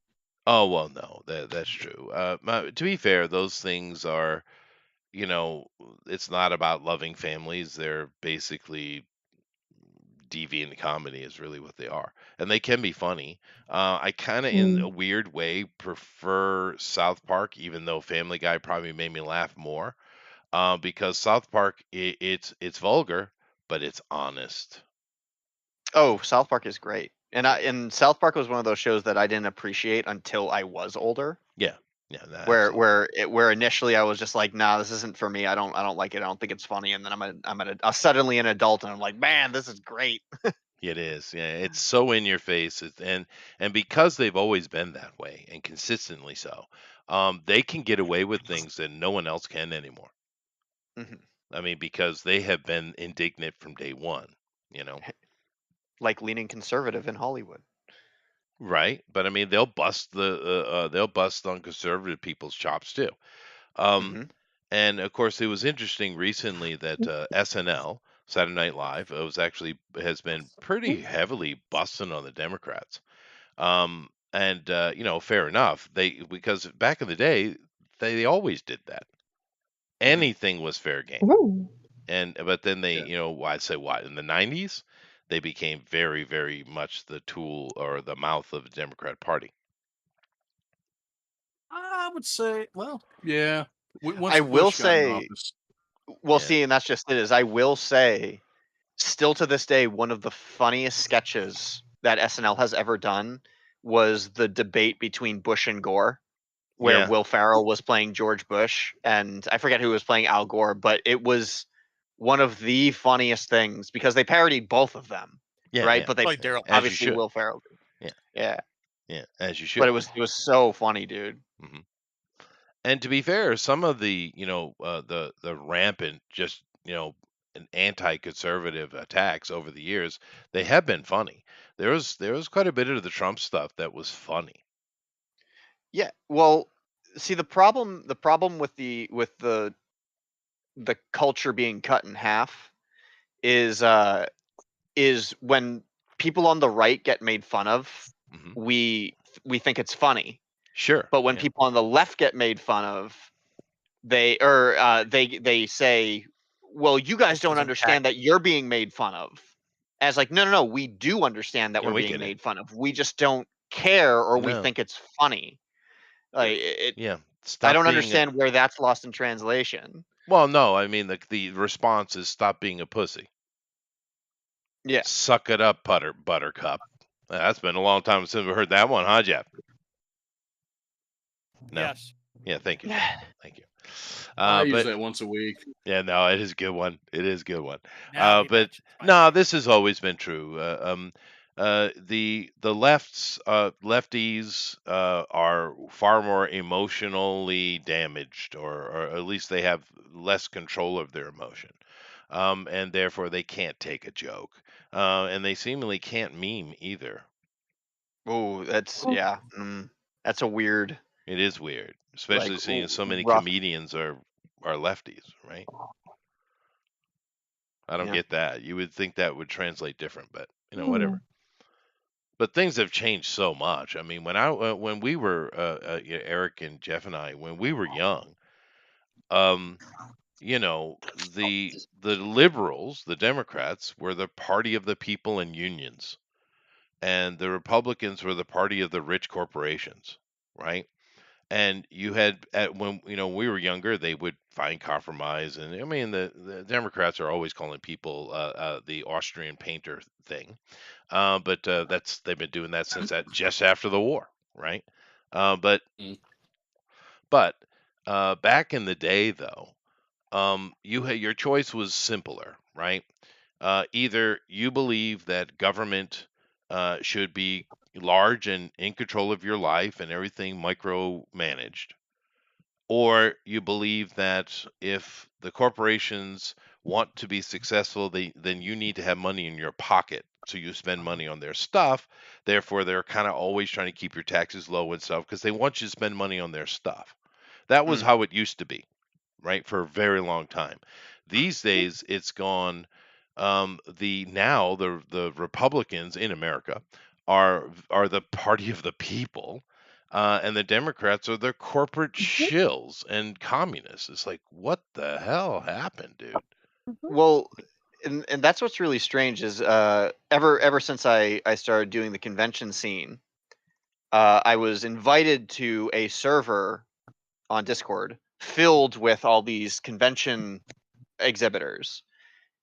oh well, no, that's true. To be fair, those things are, you know, it's not about loving families. They're basically deviant comedy is really what they are, and they can be funny. I kind of, in a Mm. weird way, prefer South Park, even though Family Guy probably made me laugh more. Because South Park, it's vulgar, but it's honest. Oh, South Park is great, and South Park was one of those shows that I didn't appreciate until I was older. Yeah, yeah, absolutely. Where initially I was just like, nah, this isn't for me. I don't like it. I don't think it's funny. And then I'm suddenly an adult, and I'm like, man, this is great. It is. Yeah, it's so in your face, and because they've always been that way and consistently so, they can get away with things that no one else can anymore. Mhm. I mean, because they have been indignant from day one. You know. Like leaning conservative in Hollywood. Right, but I mean, they'll bust on conservative people's chops too. Um, Hmm. and of course, it was interesting recently that SNL, Saturday Night Live, has been pretty heavily busting on the Democrats. And fair enough. Because back in the day, they always did that. Hmm. Anything was fair game. Ooh. But then they, Yeah. I'd say what, in the 90s, they became very, very much the tool or the mouth of the Democrat Party. I would say, well, yeah. Once I will Bush got in say, office, well, Yeah. see, and that's just it. Is I will say, still to this day, one of the funniest sketches that SNL has ever done was the debate between Bush and Gore, where Yeah. Will Ferrell was playing George Bush, and I forget who was playing Al Gore, but it was one of the funniest things because they parodied both of them, Yeah, right? yeah. But they Like Daryl As you obviously should. Will Ferrell did. Yeah. Yeah, Yeah, as you but should. it was so funny, dude. Mhm. And to be fair, some of the the rampant just an anti-conservative attacks over the years, they have been funny. There was quite a bit of the Trump stuff that was funny. Yeah. Well, see, the problem with the culture being cut in half is when people on the right get made fun of, Hmm. we think it's funny. Sure. But when Yeah. people on the left get made fun of, they say, well, you guys don't Doesn't pack. understand that you're being made fun of. As like, no, no, no, we do understand that Yeah, we're we being get it. made fun of. We just don't care, or we No. think it's funny. Like Yeah. I Stop don't being understand where that's lost in translation. well, no, I mean the response is stop being a pussy. Yeah. Suck it up, buttercup. That's been a long time since we heard that one, huh, Jeff? No. Yes. Yeah, thank you, Jeff. Thank you. I use But that once a week. yeah, no, it is a good one. It is a good one. Now he But mentions my no, name. this has always been true. The lefties are far more emotionally damaged, or at least they have less control of their emotion, and therefore they can't take a joke, and they seemingly can't meme either. Oh, that's Oh, yeah. That's a weird, It is weird, like especially seeing so many rough. comedians are lefties, right? I don't Yeah. get that. You would think that would translate different, but yeah. whatever. But things have changed so much. I mean, when we were Eric and Jeff and I, when we were young, um, the liberals, the Democrats, were the party of the people and unions, and the Republicans were the party of the rich corporations, right? And you had when we were younger, they would find compromise, and I mean the Democrats are always calling people the Austrian painter thing, but they've been doing that since just after the war, right? Uh, but Mm. but back in the day, though, your choice was simpler, right? Either you believe that government should be large and in control of your life and everything micromanaged, or you believe that if the corporations want to be successful, then you need to have money in your pocket. So you spend money on their stuff. Therefore, they're kind of always trying to keep your taxes low and stuff because they want you to spend money on their stuff. That was Mm. how it used to be, right? For a very long time. These days, it's gone. The Republicans in America are the party of the people, and the Democrats are the corporate Mhm, shills and communists. It's like, what the hell happened, dude? mhm. Well, and that's what's really strange is ever since I started doing the convention scene, I was invited to a server on Discord filled with all these convention exhibitors,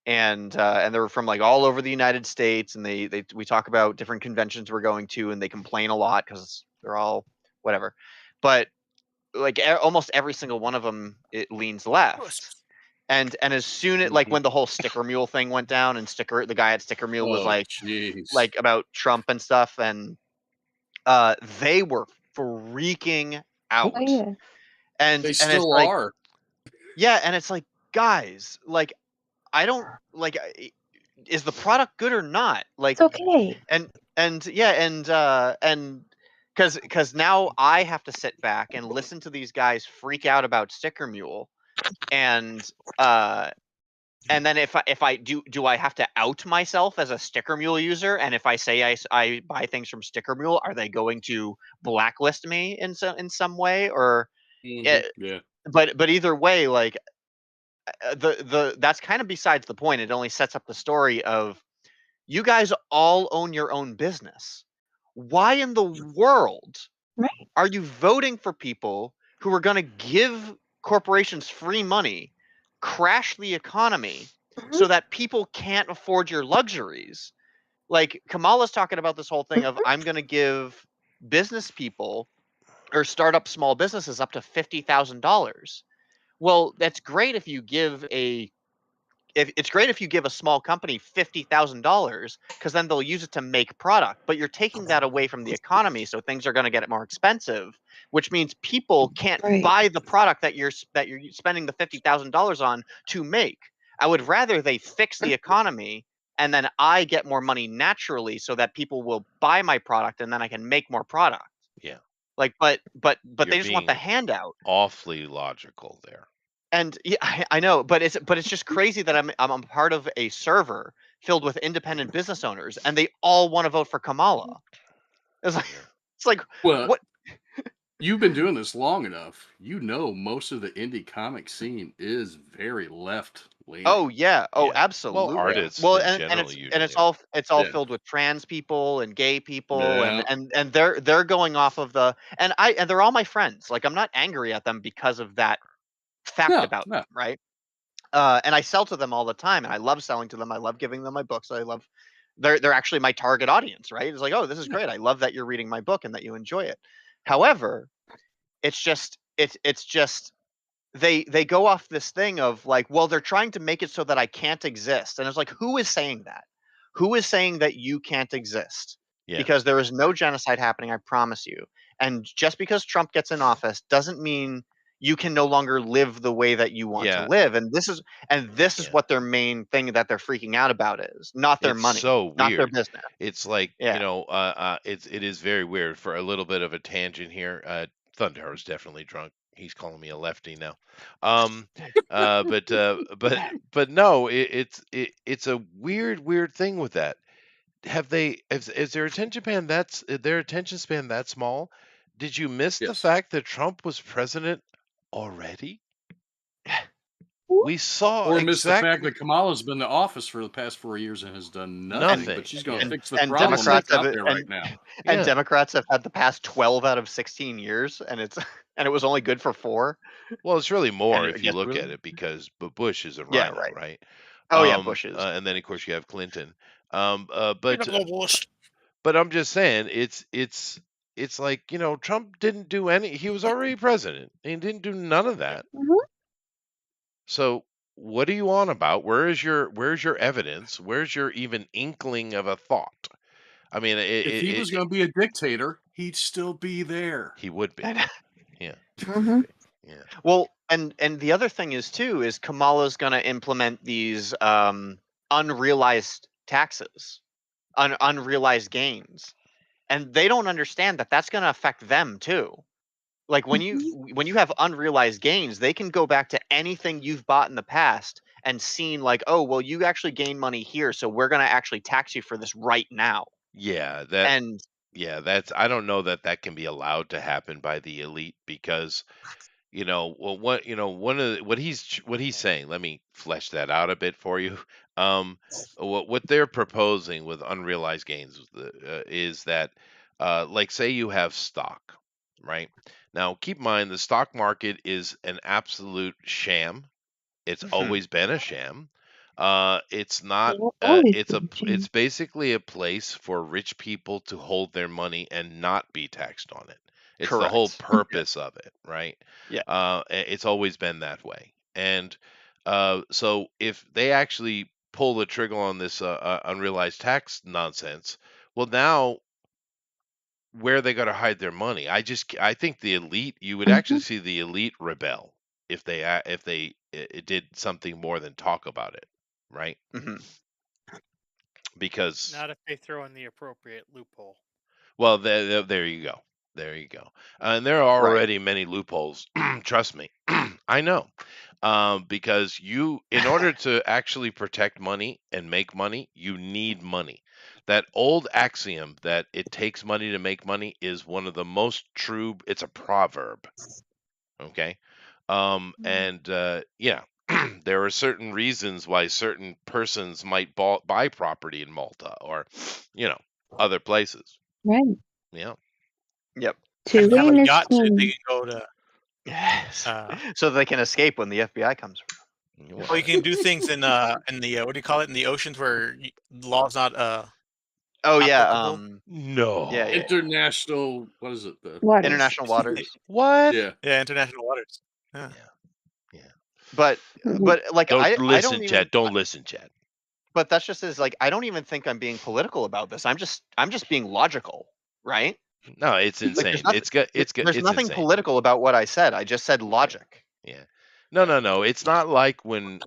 and they were from like all over the United States, and they we talk about different conventions we're going to, and they complain a lot because they're all whatever, but like almost every single one of them it leans left. And as soon as like Mhm. when the whole sticker mule thing went down, and sticker the guy at sticker mule was Oh, jeez. like about Trump and stuff, and they were freaking Oh, out. yeah. They And it's still like, are. yeah, and it's like, guys, like I don't like is the product good or not? Like It's okay. and yeah, and because now I have to sit back and listen to these guys freak out about sticker mule, and uh and then if I do I have to out myself as a sticker mule user? And if I say I buy things from sticker mule, are they going to blacklist me in some way? Or Mhm. eh, Yeah. but either way, like the that's kind of besides the point. It only sets up the story of you guys all own your own business. Why in the world Right. are you voting for people who are going to give corporations free money, crash the economy, Mhm, so that people can't afford your luxuries? Like Kamala's talking about this whole thing of mhm. I'm going to give business people or start up small businesses up to $50,000. Well, that's great if you give it's great if you give a small company $50,000 because then they'll use it to make product, but you're taking that away from the economy, so things are going to get more expensive, which means people can't Right. buy the product that you're spending the $50,000 on to make. I would rather they fix the economy and then I get more money naturally so that people will buy my product and then I can make more product. Yeah. Like, but You're they just want the being handout. awfully logical there. And yeah, I know, but it's just crazy that I'm a part of a server filled with independent business owners, and they all want to vote for Kamala. It's like Yeah. it's like Well, what? you've been doing this long enough. You know, most of the indie comic scene is very left leaning. Oh yeah, oh Yeah. Well, absolutely. artists Well, in and general it's usually all Yeah. filled with trans people and gay people, Yeah. and they're going off of the and they're all my friends. Like I'm not angry at them because of that fact No, about no. them, right? And I sell to them all the time, and I love selling to them. I love giving them my books. I love they're actually my target audience, right? It's like, oh, this is Yeah. great. I love that you're reading my book and that you enjoy it. However, it's just they go off this thing of like, well, they're trying to make it so that I can't exist, and it's like, who is saying that? Who is saying that you can't exist? Yeah. Because there is no genocide happening, I promise you. And just because Trump gets in office doesn't mean you can no longer live the way that you want to Yeah. live. And this is Yeah. what their main thing that they're freaking out about is, not their It's money, so not their weird. business. It's like, Yeah. you know, it is very weird. For a little bit of a tangent here, Thunder is definitely drunk. He's calling me a lefty now. But no, it's a weird thing with that. Is their attention span that small? Did you miss the Yes. fact that Trump was president already? We saw Or miss the fact exactly that Kamala's been in office for the past 4 years and has done nothing, nothing. but she's going to Yeah. fix the And problem Democrats that's have out there right now. and Yeah. Democrats have had the past 12 out of 16 years, and it's and it was only good for 4. Well, it's really more And I if you guess look at really, it because Bush is a yeah, rhino, right. right? Oh yeah, Bush is. And then of course you have Clinton. You're the globalist. But I'm just saying it's like, you know, Trump didn't do any. He was already president. He didn't do none of that. Mhm. So what are you on about? Where's your evidence? Where's your even inkling of a thought? I mean, If he was going to be a dictator, he'd still be there. he would be. And- Yeah. Mhm. Yeah. well, and the other thing is too is Kamala's going to implement these unrealized taxes, unrealized gains, and they don't understand that that's going to affect them too. Like when you have unrealized gains, they can go back to anything you've bought in the past and seen like, oh, well, you actually gained money here, so we're going to actually tax you for this right now. Yeah, And that's I don't know that that can be allowed to happen by the elite because what he's saying, let me flesh that out a bit for you. What they're proposing with unrealized gains is that like say you have stock, right? Now keep in mind the stock market is an absolute sham. It's always been a sham. It's not. It'll always It's be a. a sham. It's basically a place for rich people to hold their money and not be taxed on it. It's the whole correct. purpose of it, right? Yeah. It's always been that way. And so if they actually pull the trigger on this unrealized tax nonsense, well, now where are they going to hide their money? I think the elite. You would actually Mhm. see the elite rebel if they did something more than talk about it, right? hmm Because Not if they throw in the appropriate loophole. well, there you go, there you go. And there are Right. already many loopholes. Trust me, I know. Because in order to actually protect money and make money, you need money. That old axiom that it takes money to make money is one of the most true. It's a proverb. Okay. And yeah, there are certain reasons why certain persons might buy property in Malta or, you know, other places. Right. Yeah. Yep. To Have to have win a is yacht so they king. can go to. So they can escape when the FBI comes. Or you can do things in the what do you call it, in the oceans where law's not Oh yeah. applicable. No. Yeah. International, what is it? Waters. International waters. What? Yeah. Yeah, international waters. Yeah. Yeah. But like Don't I listen, don't even. Chad. Don't listen, Chad. But that's just is like I don't even think I'm being political about this. I'm just being logical, right? No, it's Like insane. It's there's nothing insane. political about what I said. I just said logic. Yeah. No. It's not like when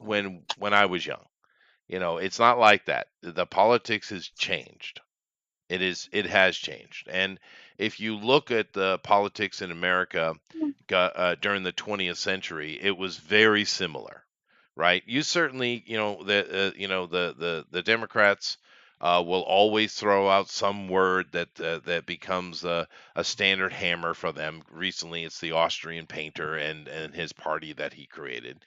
I was young. It's not like that. The politics has changed. It has changed. And if you look at the politics in America during the 20th century, it was very similar, right? You certainly, the Democrats will always throw out some word that becomes a standard hammer for them. Recently, it's the Austrian painter and his party that he created.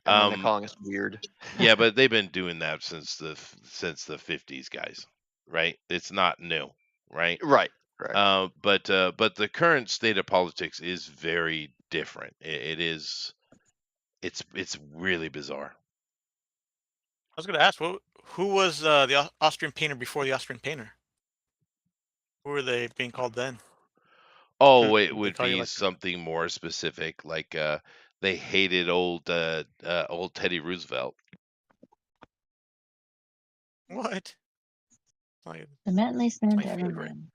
And then they're calling us weird. Yeah, but they've been doing that since the 50s, guys. Right? It's not new, right? Right. But the current state of politics is very different. It's really bizarre. I was going to ask, who was the Austrian painter before the Austrian painter? Who were they being called then? Oh, it They would call you be like something more specific, like they hated old Teddy Roosevelt. what? Like, The man they stand my to favorite. everyone.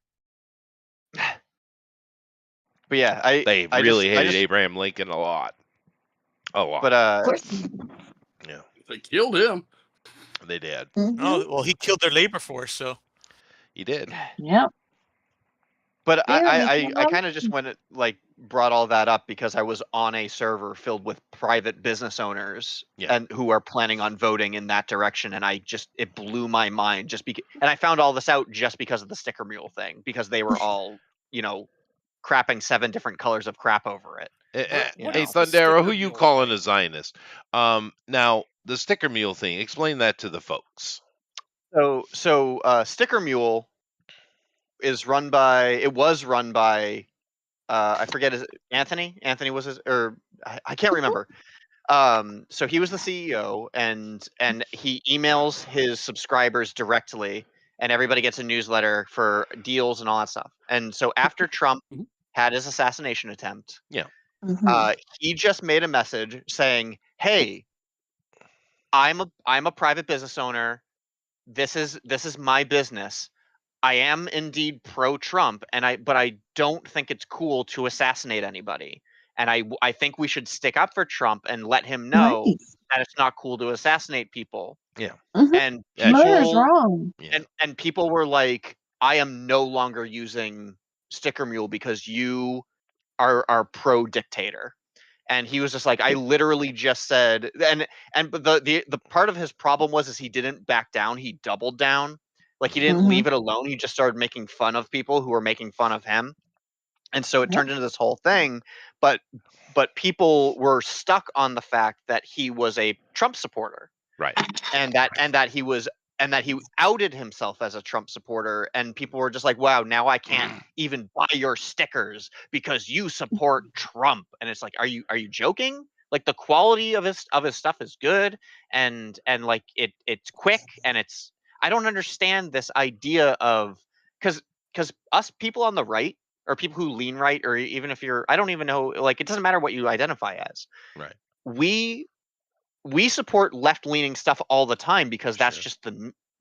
But yeah, They I really just, hated Abraham Lincoln a lot. A lot. But Of course. Yeah, They killed him. they did. Oh, well, he killed their labor force, so He did. Yep. But Barely I kind of just went brought all that up because I was on a server filled with private business owners Yeah. and who are planning on voting in that direction, and it blew my mind just because. And I found all this out just because of the sticker mule thing, because they were all crapping 7 different colors of crap over it. What Hey, is the Thundera, sticker who you mule calling thing? a Zionist? Now the sticker mule thing. Explain that to the folks. So sticker mule is run by. It was run by. I forget his Anthony. Anthony was his, or I can't remember. So he was the CEO, and he emails his subscribers directly, and everybody gets a newsletter for deals and all that stuff. And so after Trump Mhm. had his assassination attempt, Mhm. he just made a message saying, "Hey, I'm a private business owner. This is my business. I am indeed pro-Trump, but I don't think it's cool to assassinate anybody. And I think we should stick up for Trump and let him know Right. that it's not cool to assassinate people." Yeah. Mhm. And Murder's people wrong. Yeah. and people were like, "I am no longer using Sticker Mule because you are pro-dictator." And he was just like, I literally just said, but the part of his problem was is he didn't back down. He doubled down. Like he didn't Mhm. leave it alone. He just started making fun of people who were making fun of him. And so it Yep. turned into this whole thing. But people were stuck on the fact that he was a Trump supporter, Right. and that he outed himself as a Trump supporter, and people were just like, "Wow, now I can't even buy your stickers because you support Trump." And it's like, are you joking? Like the quality of his stuff is good, and like it's quick, and it's I don't understand this idea of because us people on the right, or people who lean right, or even if you're, I don't even know, like it doesn't matter what you identify as. Right. We support left-leaning stuff all the time because that's Sure. just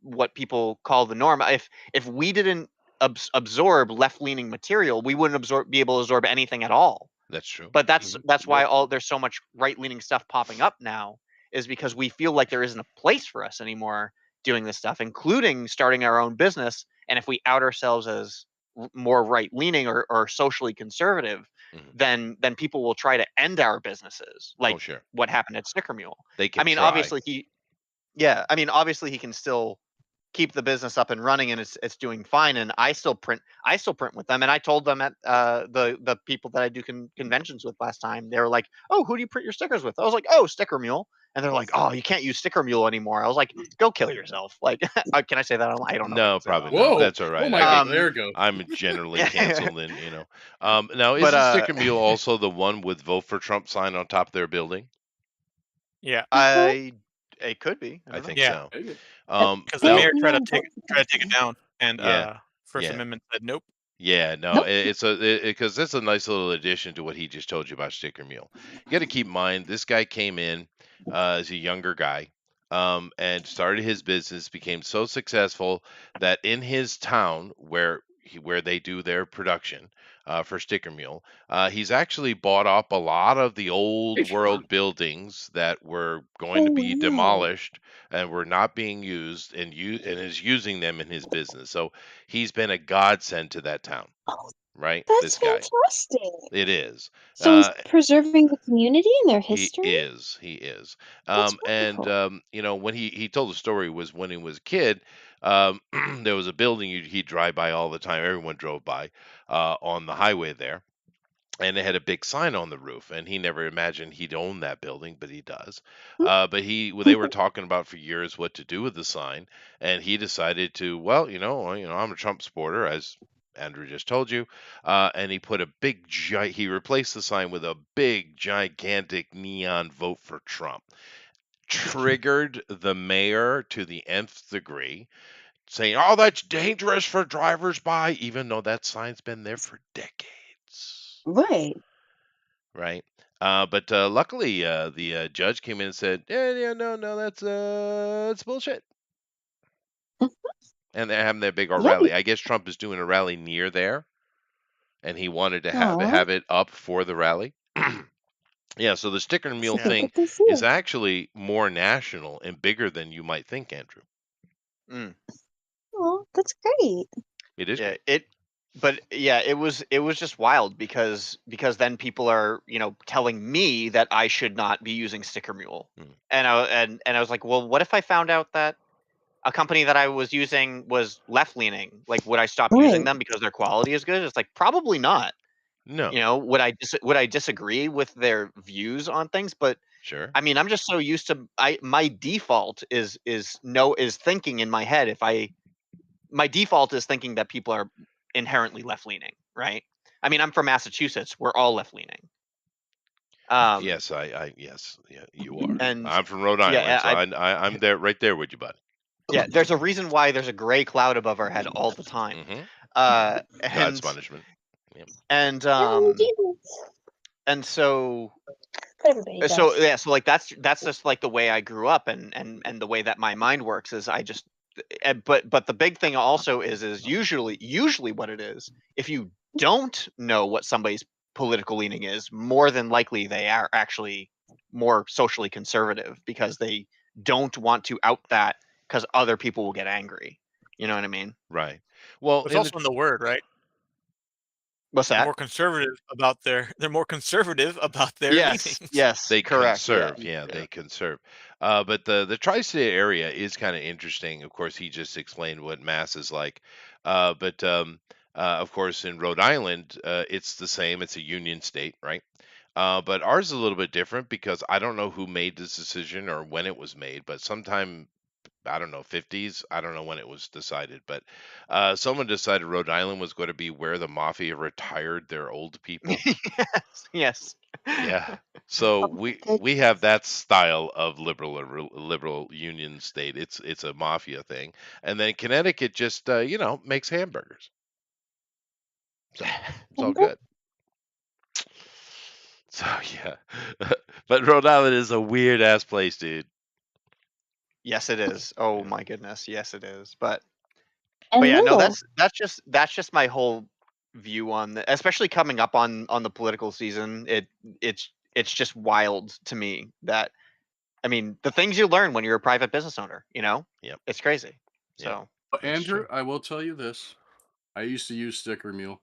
what people call the norm. If we didn't absorb left-leaning material, we wouldn't be able to absorb anything at all. That's true. But that's Mm-hmm. why there's so much right-leaning stuff popping up now, is because we feel like there isn't a place for us anymore doing this stuff, including starting our own business. And if we out ourselves as more right-leaning or socially conservative, Mm-hmm. then people will try to end our businesses, like sure. what happened at Sticker Mule. They can I mean, try. obviously obviously he can still keep the business up and running, and it's doing fine. And I still print with them. And I told them at the people that I do conventions with last time, they were like, "Oh, who do you print your stickers with?" I was like, "Oh, Sticker Mule." And they're like, "Oh, you can't use Sticker Mule anymore." I was like, "Go kill yourself." Like, can I say that? I don't know. No, probably Whoa. not. That's all right. Oh my I God, mean, there it goes. I'm generally canceled, and now But, isn't Sticker Mule also the one with "Vote for Trump" sign on top of their building? Yeah, it could be. I I don't know. think Yeah. so. Maybe. because the now- mayor tried to take it down, and Yeah. First Yeah. Amendment said nope. Yeah, no, Nope. it's because it's a nice little addition to what he just told you about Sticker Mule. You got to keep in mind, this guy came in as a younger guy, and started his business. Became so successful that in his town where they do their production for Sticker Mule, he's actually bought up a lot of the old world buildings that were going to Oh, be wow. demolished and were not being used, and is using them in his business. So he's been a godsend to that town, Oh, right? that's This guy. fantastic. It is. So he's Uh, preserving the community and their he history? is. He is. That's And wonderful. when he told the story was when he was a kid. There was a building he'd drive by all the time. Everyone drove by on the highway there, and it had a big sign on the roof, and he never imagined he'd own that building, but he does. But they were talking about for years what to do with the sign, and he decided to, well, I'm a Trump supporter, as Andrew just told you, and he put a he replaced the sign with a big, gigantic neon "Vote for Trump." Triggered the mayor to the nth degree, saying, "Oh, that's dangerous for drivers by," even though that sign's been there for decades. Right. Right. But luckily, the judge came in and said, "Yeah, yeah, no, that's bullshit." And they're having their big Yeah. rally. I guess Trump is doing a rally near there, and he wanted to Aw, have it up for the rally. Yeah. So the sticker that's meal super thing good to see. is actually more national and bigger than you might think, Andrew. Mm. Oh, that's great. It is Yeah, great. but yeah, it was just wild because then people are telling me that I should not be using Sticker Mule, Mm. and I was like, well, what if I found out that a company that I was using was left leaning? Like, would I stop using Right. them because their quality is good? It's like probably not. No. Would I disagree with their views on things? But Sure. I mean, I'm just so used to my default is thinking in my head my default is thinking that people are inherently left leaning, right? I mean, I'm from Massachusetts. We're all left leaning. Yes, yes, yeah, you are. And I'm from Rhode yeah, Island, so I'm there, right there with you, buddy. yeah, there's a reason why there's a gray cloud above our head all the time. Hmm. God's And punishment. Yeah. and Oh, um Jesus. and so But everybody so does. yeah, so like that's just like the way I grew up, and the way that my mind works is I just but the big thing also is usually what it is, if you don't know what somebody's political leaning is, more than likely they are actually more socially conservative because they don't want to out that because other people will get angry. You know what I mean? Right. Well, It's in the also in the word, right? What's They're that? more conservative about their Yes, leanings. yes, they correct. Yeah, conserve, yeah, yeah. they conserve. But the tri-state area is kind of interesting. Of course, he just explained what Mass is like. But of course, in Rhode Island, it's the same. It's a union state, right? But ours is a little bit different because I don't know who made this decision or when it was made, but sometime, I don't know, 50s. I don't know when it was decided, but someone decided Rhode Island was going to be where the mafia retired their old people. Yes, yes. Yeah. So Oh, we have that style of liberal union state. It's a mafia thing, and then Connecticut just makes hamburgers. So it's all good. So yeah, but Rhode Island is a weird ass place, dude. Yes, it is. Oh Yeah. my goodness, yes, it is. But and yeah, no, little. that's just my whole view on especially coming up on the political season. It's just wild to me that, I mean, the things you learn when you're a private business owner, Yep. it's crazy. Yep. So That's Andrew, true. I will tell you this. I used to use Sticker Mule.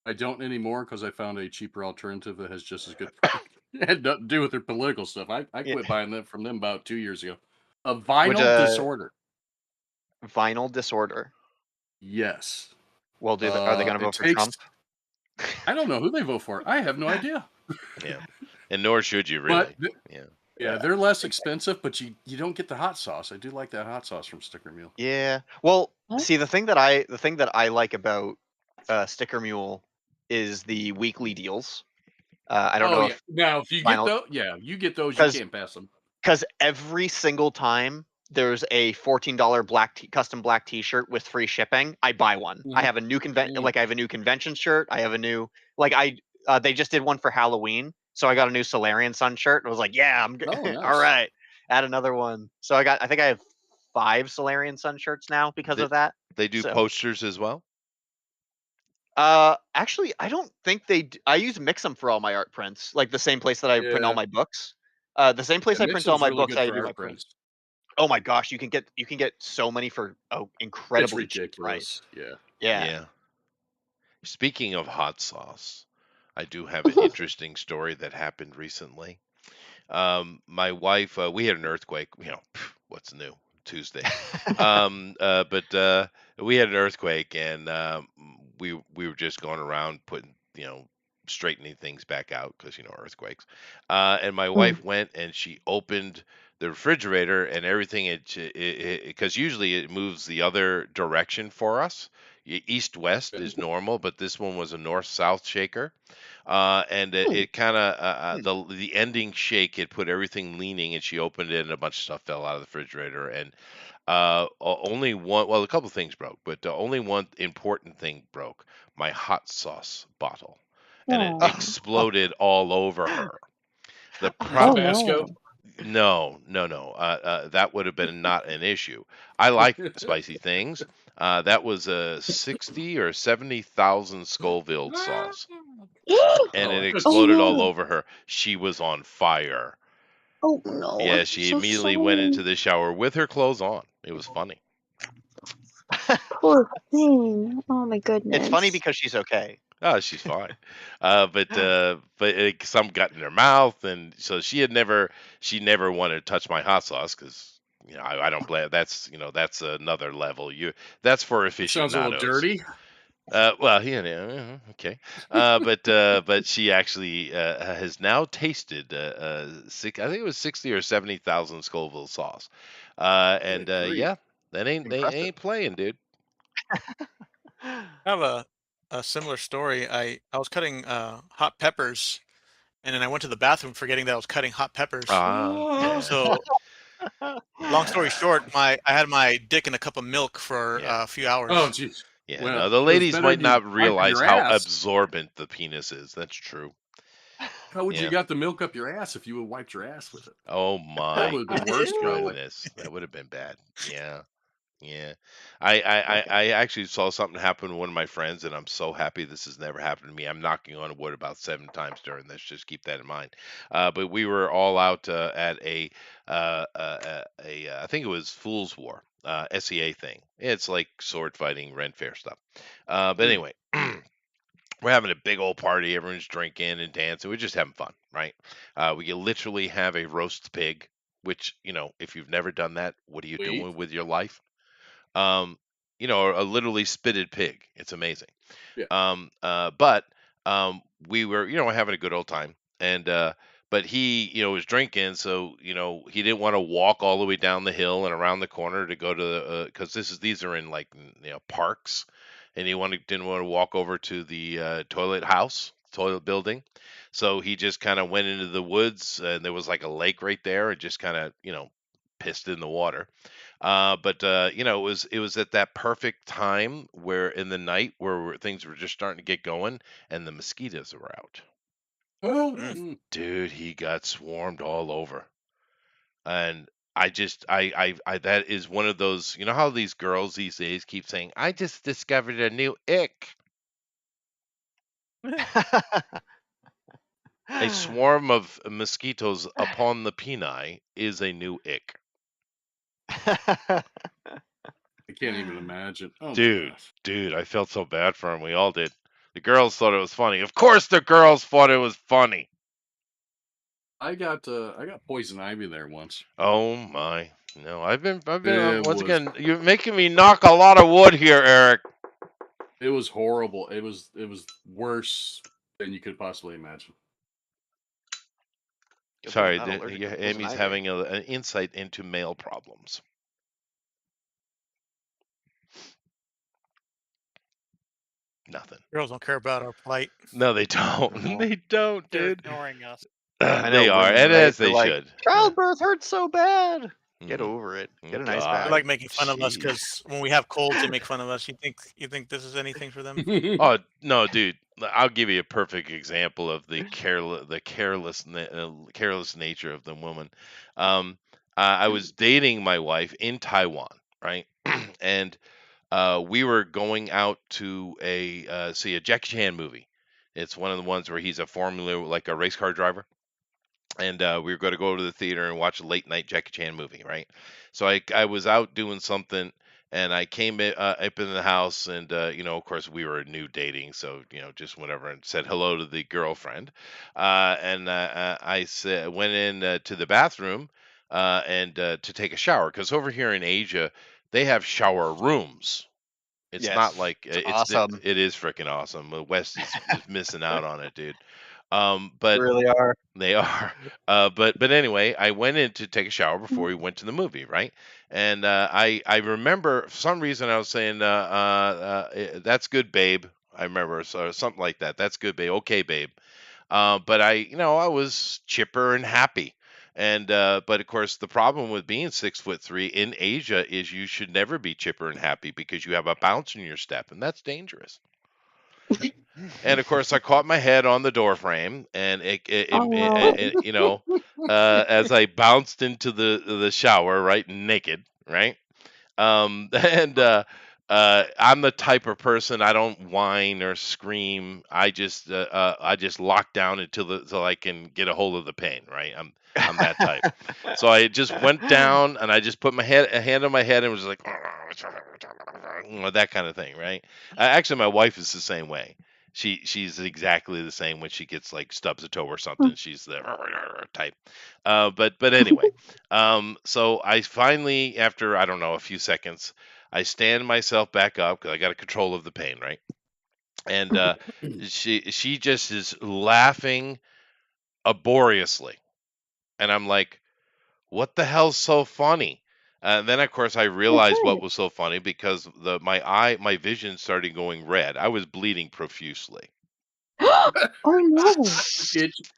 I don't anymore because I found a cheaper alternative that has just as good product. It had nothing to do with their political stuff. I yeah, quit buying them from them about 2 years ago. A which vinyl disorder. vinyl disorder. Yes. Well, are they going to It vote for takes. Trump? I don't know who they vote for. I have no idea. Yeah. And nor should you But really. Yeah. yeah, they're less expensive, but you don't get the hot sauce. I do like that hot sauce from Sticker Mule. Yeah. Well, Huh? see, the thing that I like about Sticker Mule is the weekly deals. I don't Oh know yeah. if Now if you get vinyl, those, you get those. You because can't pass them. every single time there's a $14 custom black T-shirt with free shipping, I buy one. I Mhm. have a new Mm. I have a new convention shirt. I have a new, like, they just did one for Halloween, So I got a new Solarian Sun shirt and was like, yeah, I'm good. Oh, nice. All right, add another one. So I think I have 5 Solarian Sun shirts now because of that. They do So- posters as well. Actually, I don't think they. I use Mix'em for all my art prints, like the same place that I print all Yeah. my books. The same place Yeah, I print all Mixem's my really books, good I for do my art prints. prints. Oh my gosh, you can get so many for It's incredibly cheap price. ridiculous. Yeah. Yeah. Speaking of hot sauce, I do have an interesting story that happened recently. My wife, we had an earthquake. What's new? Tuesday. But we had an earthquake, and we were just going around putting, straightening things back out because earthquakes. And my wife went and she opened the refrigerator and everything. Because usually it moves the other direction for us. East west is normal, but this one was a north south shaker. And it kind of the ending shake, it put everything leaning, and she opened it and a bunch of stuff fell out of the refrigerator. And only one, well, a couple things broke, but only one important thing broke: my hot sauce bottle, and it Aw. exploded all over her. The Oh problem, Tabasco. no. no. That would have been not an issue. I like spicy things. That was a 60 or 70,000 Scoville sauce, and it Oh, exploded all no. over her. She was on fire. Oh no. Yeah, I'm she so immediately went sorry. into the shower with her clothes on. It was funny. Poor thing. Oh my goodness. It's funny because she's okay. Oh, she's fine. But some got in her mouth, and so she never wanted to touch my hot sauce because I don't blame. That's another level. That's for sounds a little aficionados. dirty. Well, okay. But she actually has now tasted I think it was 60 or 70,000 Scoville sauce. And Good grief. yeah, they Impressive. ain't playing, dude. I have a similar story. I was cutting hot peppers, and then I went to the bathroom forgetting that I was cutting hot peppers. Yeah. So, long story short, I had my dick in a cup of milk for Yeah. a few hours. Oh, jeez. Yeah, Well, no, the it was ladies better might if you not wiped realize your how ass. absorbent the penis is. That's true. How would Yeah. you got the milk up your ass if you would wiped your ass with it? Oh That my would have been worse, probably. goodness, that would have been bad. Yeah. Yeah, I actually saw something happen to one of my friends, and I'm so happy this has never happened to me. I'm knocking on wood about 7 times during this. Just keep that in mind. But we were all out at I think it was Fool's War, SEA thing. It's like sword fighting, Ren Fair stuff. But anyway, we're having a big old party. Everyone's drinking and dancing. We're just having fun, right? We can literally have a roast pig, which if you've never done that, what are you Sweet. doing with your life? A literally spitted pig. It's amazing. Yeah. But we were, having a good old time, and but he, was drinking, so he didn't want to walk all the way down the hill and around the corner to go to the because these are in like parks, and he didn't want to walk over to the toilet building, so he just kind of went into the woods, and there was like a lake right there, and just kind of pissed in the water. It was at that perfect time where in the night where things were just starting to get going and the mosquitoes were out. Dude, he got swarmed all over. And I that is one of those, how these girls these days keep saying, I just discovered a new ick. A swarm of mosquitoes upon the peni is a new ick. I can't even imagine. Oh my Dude, gosh. I felt so bad for him. We all did. The girls thought it was funny. Of course, the girls thought it was funny. I got poison ivy there once. Oh my! No, I've been. It Once was again, you're making me knock a lot of wood here, Eric. it was horrible. It was worse than you could possibly imagine. Good thing Sorry, I'm not allergic to poison Amy's ivy. having an insight into male problems. Nothing. Girls don't care about our plight. No, they don't. No. They don't, They're dude. ignoring us. I know They are, women, and right? as They're they like, should. childbirth hurts so bad. Get Mhm. over it. Get a God. nice They bath. like making fun of us Jeez. because when we have colds, they make fun of us. You think this is anything for them? Oh no, dude. I'll give you a perfect example of the careless nature of the woman. Um, I was dating my wife in Taiwan, right? And we were going out to see a Jackie Chan movie. It's one of the ones where he's a like a race car driver, and we were going to go to the theater and watch a late night Jackie Chan movie, right? So I was out doing something, and I came up in the house, and of course we were new dating, so just whatever, and said hello to the girlfriend, and I went in to the bathroom, and to take a shower, because over here in Asia they have shower rooms. It's not Yes, like it's awesome. it is freaking awesome. The West is missing out on it, dude. They But really are. they are. But anyway, I went in to take a shower before we went to the movie, right? And I remember for some reason I was saying, "That's good, babe." I remember, so something like that. That's good, babe. Okay, babe. But I was chipper and happy. And but of course, the problem with being 6'3" in Asia is you should never be chipper and happy because you have a bounce in your step, and that's dangerous. And of course, I caught my head on the door frame, and Oh no. as I bounced into the shower, right, naked, right, and I'm the type of person, I don't whine or scream. I just lock down until I can get a hold of the pain, right? I'm that type. So I just went down and I just put a hand on my head and was like, that kind of thing, right? Actually, my wife is the same way. She's exactly the same when she gets like stubs a toe or something. She's the type. But anyway, so I finally, after I don't know a few seconds, I stand myself back up because I got a control of the pain, right? And she just is laughing uproariously, and I'm like, "What the hell's so funny?" And then of course I Oh, realized what good. was so funny because my vision started going red. I was bleeding profusely. Oh no.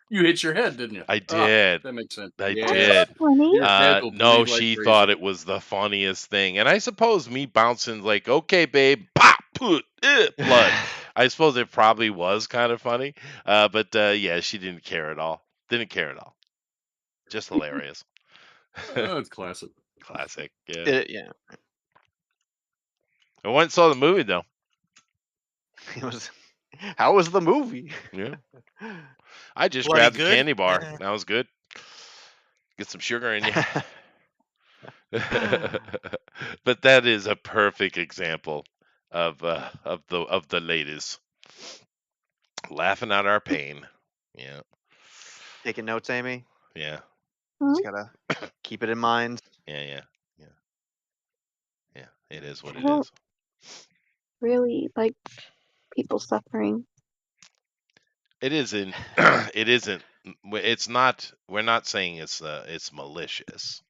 You hit your head, didn't you? I Ah, did. that makes sense. I That's Yeah, so did. funny. your head will No, bleed like she thought crazy. it was the funniest thing, and I suppose me bouncing like, "Okay, babe," pop, put, blood. I suppose it probably was kind of funny, but yeah, she didn't care at all. Didn't care at all. Just hilarious. Oh, it's classic. Classic. Yeah. Yeah, I went and saw the movie though. it was. How was the movie? Yeah. I just Bloody grabbed the good. candy bar. That was good. Get some sugar in you. But that is a perfect example of the ladies laughing at our pain. Yeah, Taking notes, Amy. yeah, Just gotta keep it in mind. yeah. Yeah, it is what I it don't is. really like people suffering. It isn't. It isn't. It's not. We're not saying it's malicious.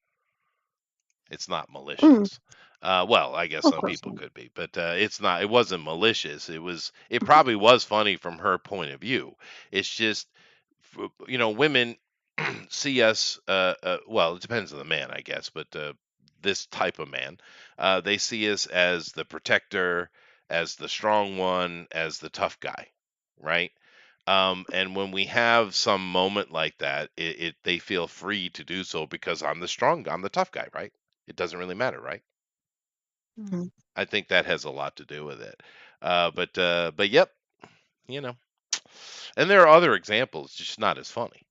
It's not Mm, malicious. Well, I guess of some course people not. could be, but it's not. It wasn't malicious. It was. It probably was funny from her point of view. It's just, women see us. Well, it depends on the man, I guess, but this type of man, they see us as the protector, as the strong one, as the tough guy, right? And when we have some moment like that, they feel free to do so because I'm the tough guy, right? It doesn't really matter, right? Mhm. I think that has a lot to do with it. But yep, you know. And there are other examples, just not as funny.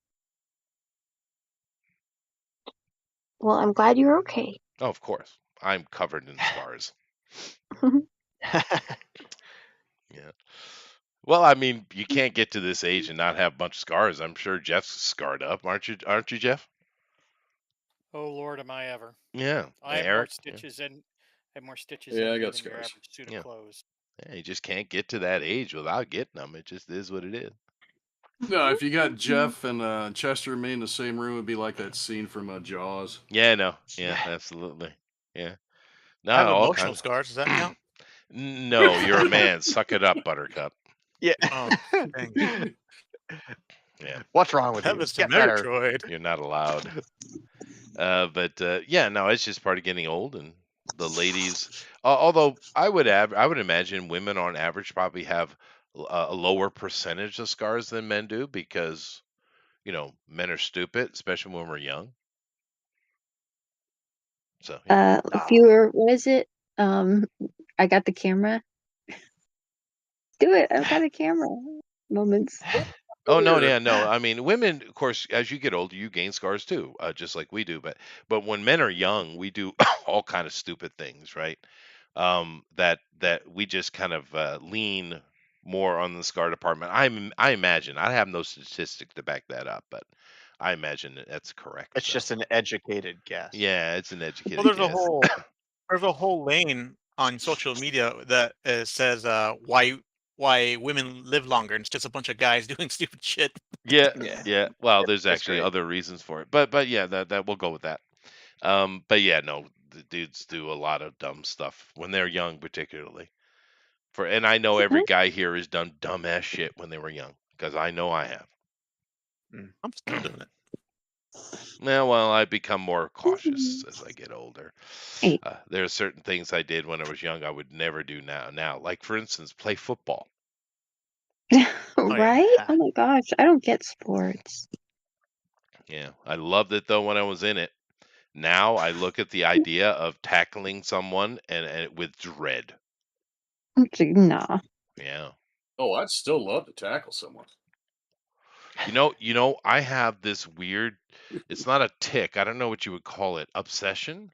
Well, I'm glad you're okay. Oh, of course. I'm covered in scars. Yeah. Well, I mean, you can't get to this age and not have a bunch of scars. I'm sure Jeff's scarred up, aren't you? Aren't you, Jeff? Oh Lord, am I ever? Yeah. I Hey, have more Eric. Yeah. stitches in. I have more stitches Yeah, in I me got than your scars. average suit of Yeah. clothes. Yeah, you just can't get to that age without getting them. It just is what it is. No, if you got Jeff and Chester and me in the same room, it'd be like that scene from Jaws. Yeah, no. Yeah, absolutely. Yeah. No, I have all emotional kinds. scars. Does that count? No, you're a man. Suck it up, Buttercup. Yeah. Oh, dang. Yeah, What's wrong with That you? was to Get better. Murgatroyd. you're not allowed. But yeah, no, it's just part of getting old, and the ladies. Although I would imagine women on average probably have a lower percentage of scars than men do because men are stupid, especially when we're young. So yeah. Fewer, what is it? I got the camera. Do it. I've got a camera. Moments. Oh no, Here. yeah, no. I mean, women, of course, as you get older, you gain scars too, just like we do. But when men are young, we do all kind of stupid things, right? That we just kind of lean more on the scar department. I imagine. I have no statistic to back that up, but I imagine that's correct. It's So just an educated guess. yeah, it's an Well, educated guess. there's a whole lane on social media that says why women live longer, and it's just a bunch of guys doing stupid shit. Yeah, Yeah. yeah. Well, there's That's actually great. other reasons for it, but yeah, that we'll go with that. But yeah, no, the dudes do a lot of dumb stuff when they're young, particularly. And I know every guy here has done dumbass shit when they were young, because I know I have. I'm still doing it. Yeah, well, I become more cautious as I get older. Hey. There are certain things I did when I was young I would never do now. Now, like for instance, play football. Right? Yeah. Oh my gosh, I don't get sports. Yeah, I loved it though when I was in it. Now I look at the idea of tackling someone and with dread. Nah. Yeah. Oh, I'd still love to tackle someone. I have this weird, it's not a tick, I don't know what you would call it, obsession.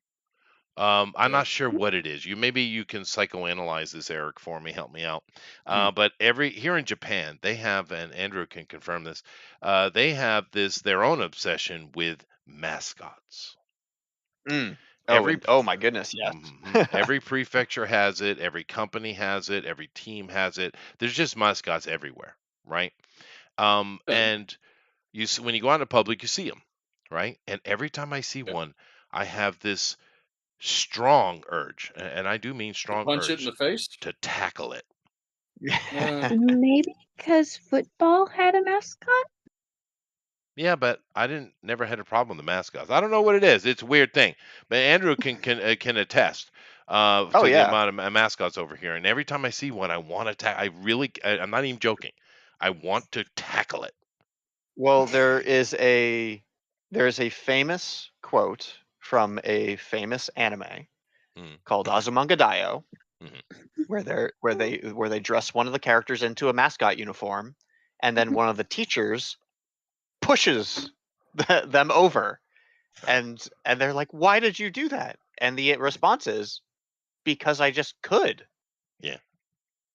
I'm Yeah. not sure what it is. Maybe you can psychoanalyze this, Eric, for me, help me out. Hmm. But here in Japan, they have, and Andrew can confirm this, they have their own obsession with mascots. Oh, Every oh my goodness, yes. every prefecture has it, every company has it, every team has it. There's just mascots everywhere, right? Yeah. And when you go out in public, you see them, right? And every time I see Yeah. one, I have this strong urge, and I do mean strong Punch it in urge, the face. to tackle it. Maybe because football had a mascot? Yeah, but I never had a problem with the mascots. I don't know what it is. It's a weird thing, but Andrew can attest Oh to the yeah. amount of mascots over here. And every time I see one, I want to I'm not even joking. I want to tackle it. Well, there's a famous quote from a famous anime Mm. called Azumanga Daioh, Mhm. where they dress one of the characters into a mascot uniform, and then one of the teachers pushes them over, and they're like, "Why did you do that?" And the response is, "Because I just could." Yeah,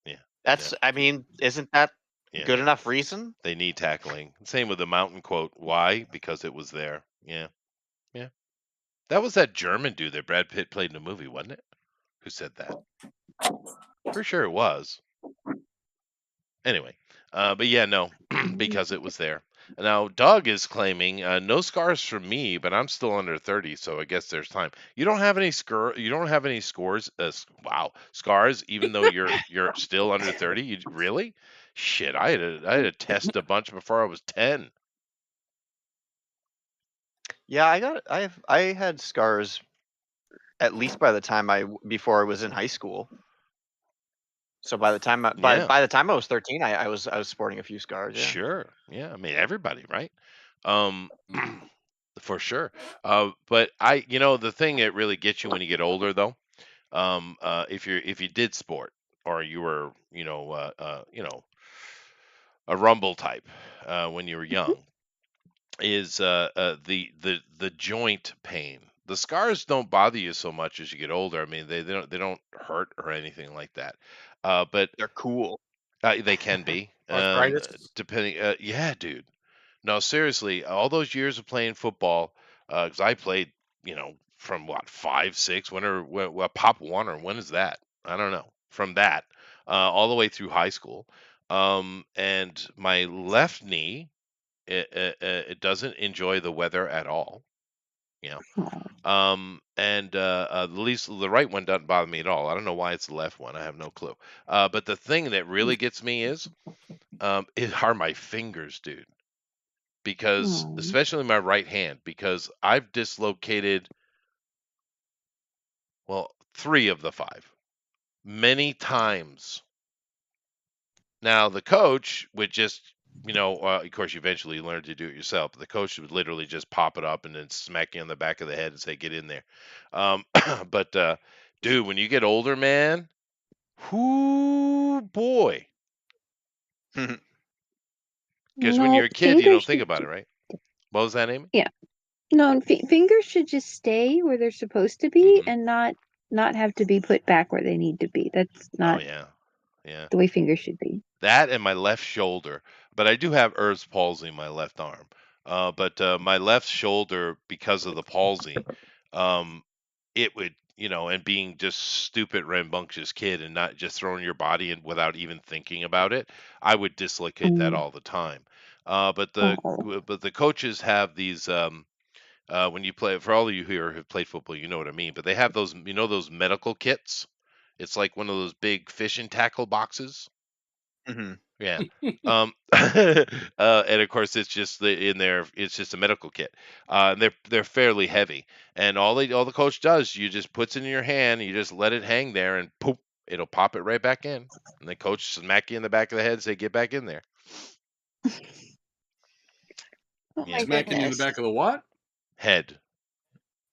yeah, That's, I mean, isn't that yeah. good enough reason? They need tackling. Same with the mountain quote. Why? Because it was there. Yeah, yeah. That was that German dude that Brad Pitt played in the movie, wasn't it? Who said that? Pretty sure it was. Anyway, but yeah, no, because it was there. Now, Doug is claiming no scars from me, but I'm still under 30, so I guess there's time. You don't have any You don't have any scores. Wow, scars, even though you're still under 30. You really? Shit, I had to test a bunch before I was 10. Yeah, I had scars at least by the time before I was in high school. So by the time Yeah, by the time I was 13, I was sporting a few scars. Yeah. sure. Yeah, I mean everybody, right? Um, for sure. But the thing that really gets you when you get older, though, if you did sport or you were a rumble type when you were young, is the joint pain. The scars don't bother you so much as you get older. I mean, they don't hurt or anything like that. But They're cool. they can be, Arthritis. depending. Yeah, dude. No, seriously, all those years of playing football, because I played, from what, 5, 6, when Pop Warner, when is that? I don't know. From that, all the way through high school, and my left knee, it doesn't enjoy the weather at all. Yeah. And at least the right one doesn't bother me at all. I don't know why it's the left one. I have no clue. But the thing that really gets me are my fingers, dude. Because especially my right hand, because I've dislocated, well, 3 of the 5 many times. Now the coach would just, of course, you eventually learn to do it yourself. But the coach would literally just pop it up and then smack you on the back of the head and say, "Get in there." But dude, when you get older, man, whoo boy, because when No, you're a kid, you don't fingers think should. about it, right? What was that, Amy? Yeah. No, and fingers should just stay where they're supposed to be Hmm. and not have to be put back where they need to be. That's Oh not yeah, yeah. the way fingers should be. That and my left shoulder, but I do have Erb's palsy in my left arm. But my left shoulder, because of the palsy, um, it would, and being just stupid, rambunctious kid and not just throwing your body in without even thinking about it, I would dislocate that Mm. all the time. Oh. But the coaches have these. When you play, for all of you here who've played football, you know what I mean. But they have those, those medical kits. It's like one of those big fishing tackle boxes. Hmm. Yeah. And of course, it's just in there. It's just a medical kit. And they're fairly heavy. And all the coach does, you just puts it in your hand. You just let it hang there, and poof, it'll pop it right back in. And the coach smack you in the back of the head and say, "Get back in there." Oh Yeah. my Smacking you in the goodness. back of the what? Head.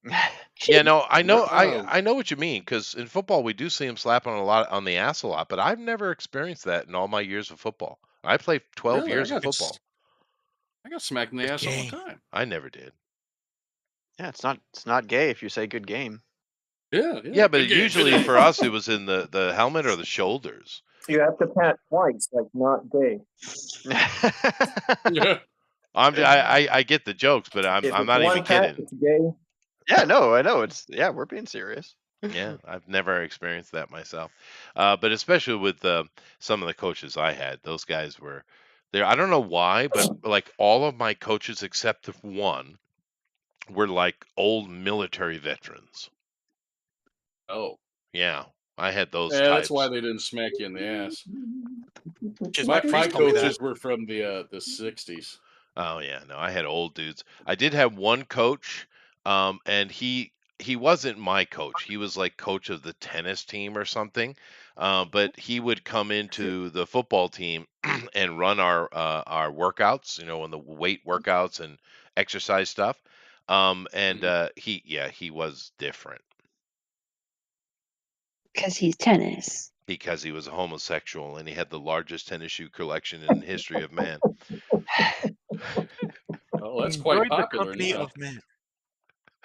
Yeah, Should no, I know, Oh. I know what you mean. Because in football we do see him slap on the ass a lot, but I've never experienced that in all my years of football. I played 12 Really? years of football. I got smacked in the Good ass all the game. time. I never did. Yeah, it's not gay if you say good game. Yeah, Yeah, but good game, good usually game. for us it was in the helmet or the shoulders. You have to pat twice, like not gay. Yeah. I get the jokes, but I'm If it's not even one pat, kidding. it's gay. Yeah, no, I know. We're being serious. Yeah, I've never experienced that myself. But especially with some of the coaches I had, those guys were there. I don't know why, but like all of my coaches except the one were like old military veterans. Oh. Yeah, I had those Yeah, that's why types. they didn't smack you in the ass. Just my My priest told me that. coaches were from the 60s. Oh yeah, no, I had old dudes. I did have one coach, and he wasn't my coach. He was like coach of the tennis team or something. But he would come into the football team and run our workouts, and the weight workouts and exercise stuff. And Mhm. he was different because he's tennis. because he was a homosexual and he had the largest tennis shoe collection in the history of man. Oh, that's Enjoy quite the popular company now. of man.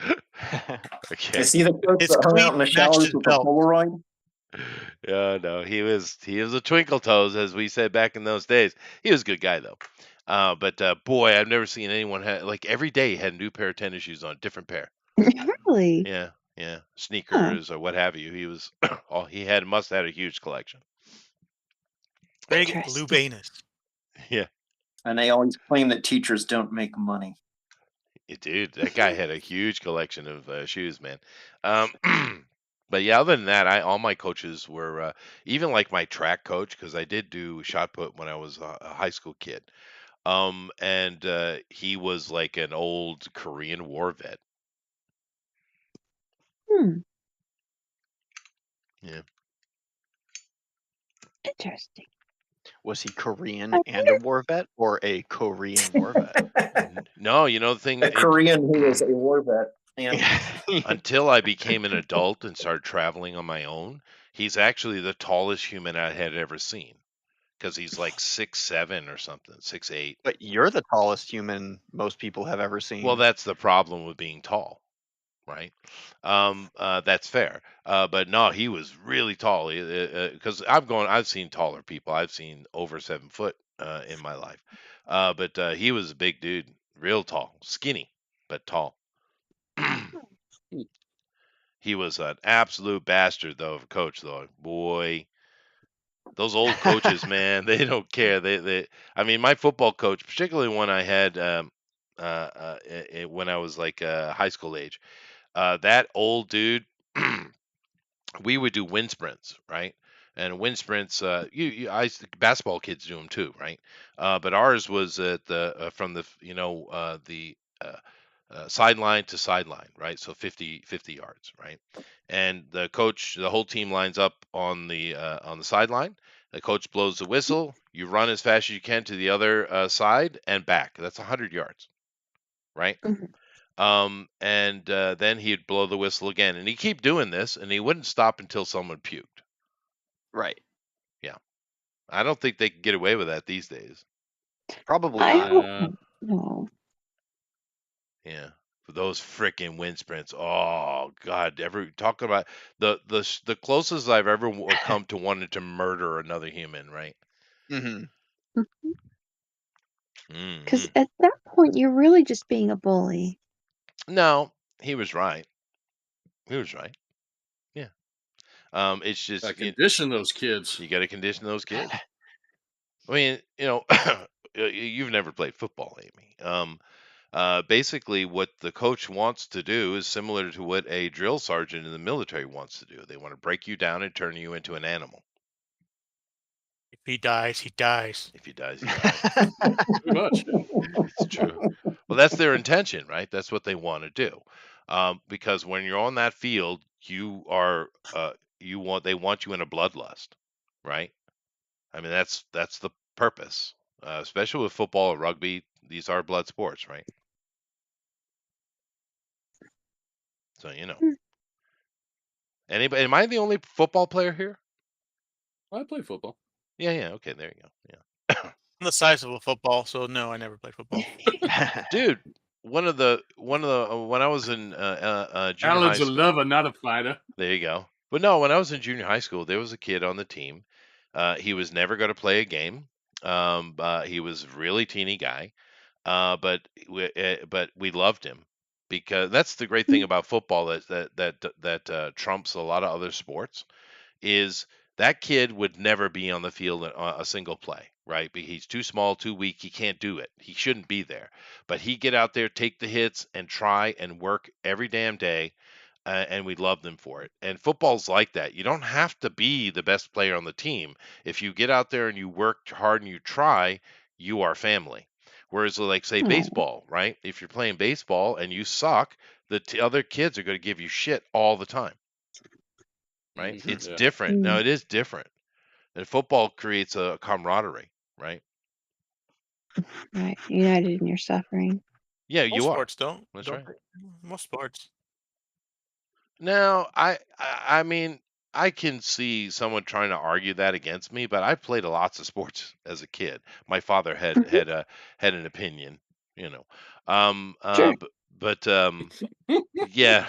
I Okay. see the coach His that hung out cleat in the matched showers his with a belt. Polaroid. Yeah, no, he was a twinkle toes, as we said back in those days. He was a good guy though. But boy, I've never seen anyone like every day he had a new pair of tennis shoes on, different pair. Really? Yeah, yeah, Huh. sneakers or what have you. He was must have had a huge collection. Big Interesting. Lubanus. Yeah, And they always claim that teachers don't make money. dude, that guy had a huge collection of shoes, man. Um, but yeah, other than that, all my coaches were even like my track coach because I did do shot put when I was a high school kid. And he was like an old Korean War vet. Hmm. Yeah. Interesting. Was he Korean I and a war vet or a Korean war vet? No, the thing A Korean who was a war vet. And until I became an adult and started traveling on my own, he's actually the tallest human I had ever seen because he's like 6'7" or something, 6'8". But you're the tallest human most people have ever Well, seen. that's the problem with being tall, right? That's fair. But no, he was really tall because I've seen taller people. I've seen over 7 foot in my life. But he was a big dude, real tall, skinny, but tall. He was an absolute bastard though of a coach though. Boy, those old coaches, man, they don't care. I mean, my football coach, particularly one I had when I was like high school age, that old dude, we would do wind sprints, right? And wind sprints, basketball kids do them too, right? But ours was at from the sideline to sideline, right? So 50 yards, right? And the whole team lines up on the sideline. The coach blows the whistle. You run as fast as you can to the other side and back. That's 100 yards, right? Mhm. And then he'd blow the whistle again, and he'd keep doing this, and he wouldn't stop until someone puked. Right. Yeah, I don't think they can get away with that these days. Probably I not. hope Yeah. no. Yeah, for those frickin' wind sprints. Oh God, talking about the closest I've ever come to wanting to murder another human, right? Hmm. Because Hmm. at that point, you're really just being a bully. No, he was right. He was right. Yeah. It's I just condition those kids. you got to condition those kids. I mean, you've never played football, Amy. Basically, what the coach wants to do is similar to what a drill sergeant in the military wants to do. They want to break you down and turn you into an animal. If he dies, he dies. If he dies, he dies. Pretty much. It's true. Well, that's their intention, right? That's what they want to do. Because when you're on that field, you are they want you in a bloodlust, right? I mean, that's the purpose. Especially with football or rugby, these are blood sports, right? So Hmm. anybody? Am I the only football player here? I play football. Yeah. Okay, there you go. Yeah. I'm the size of a football, so no, I never played football. Dude, when I was in junior high Alan's a school. lover, not a fighter. There you go. But no, when I was in junior high school, there was a kid on the team. He was never going to play a game. He was a really teeny guy. But we loved him because that's the great thing about football that trumps a lot of other sports is that kid would never be on the field in a single play, right? He's too small, too weak. He can't do it. He shouldn't be there. But he get out there, take the hits, and try and work every damn day. And we love them for it. And football's like that. You don't have to be the best player on the team. If you get out there and you work hard and you try, you are family. Whereas, like, say, Oh, baseball, right? If you're playing baseball and you suck, the other kids are going to give you shit all the time, right? Mhm, It's yeah. different. No, mm, it is different. And football creates a camaraderie, right? right. United in your suffering. Yeah, Most you are. sports don't. That's Don't right. they? Most sports. Now, I mean, I can see someone trying to argue that against me, but I played lots of sports as a kid. My father had Mhm. had an opinion, you know. Um, uh, Sure. but, yeah,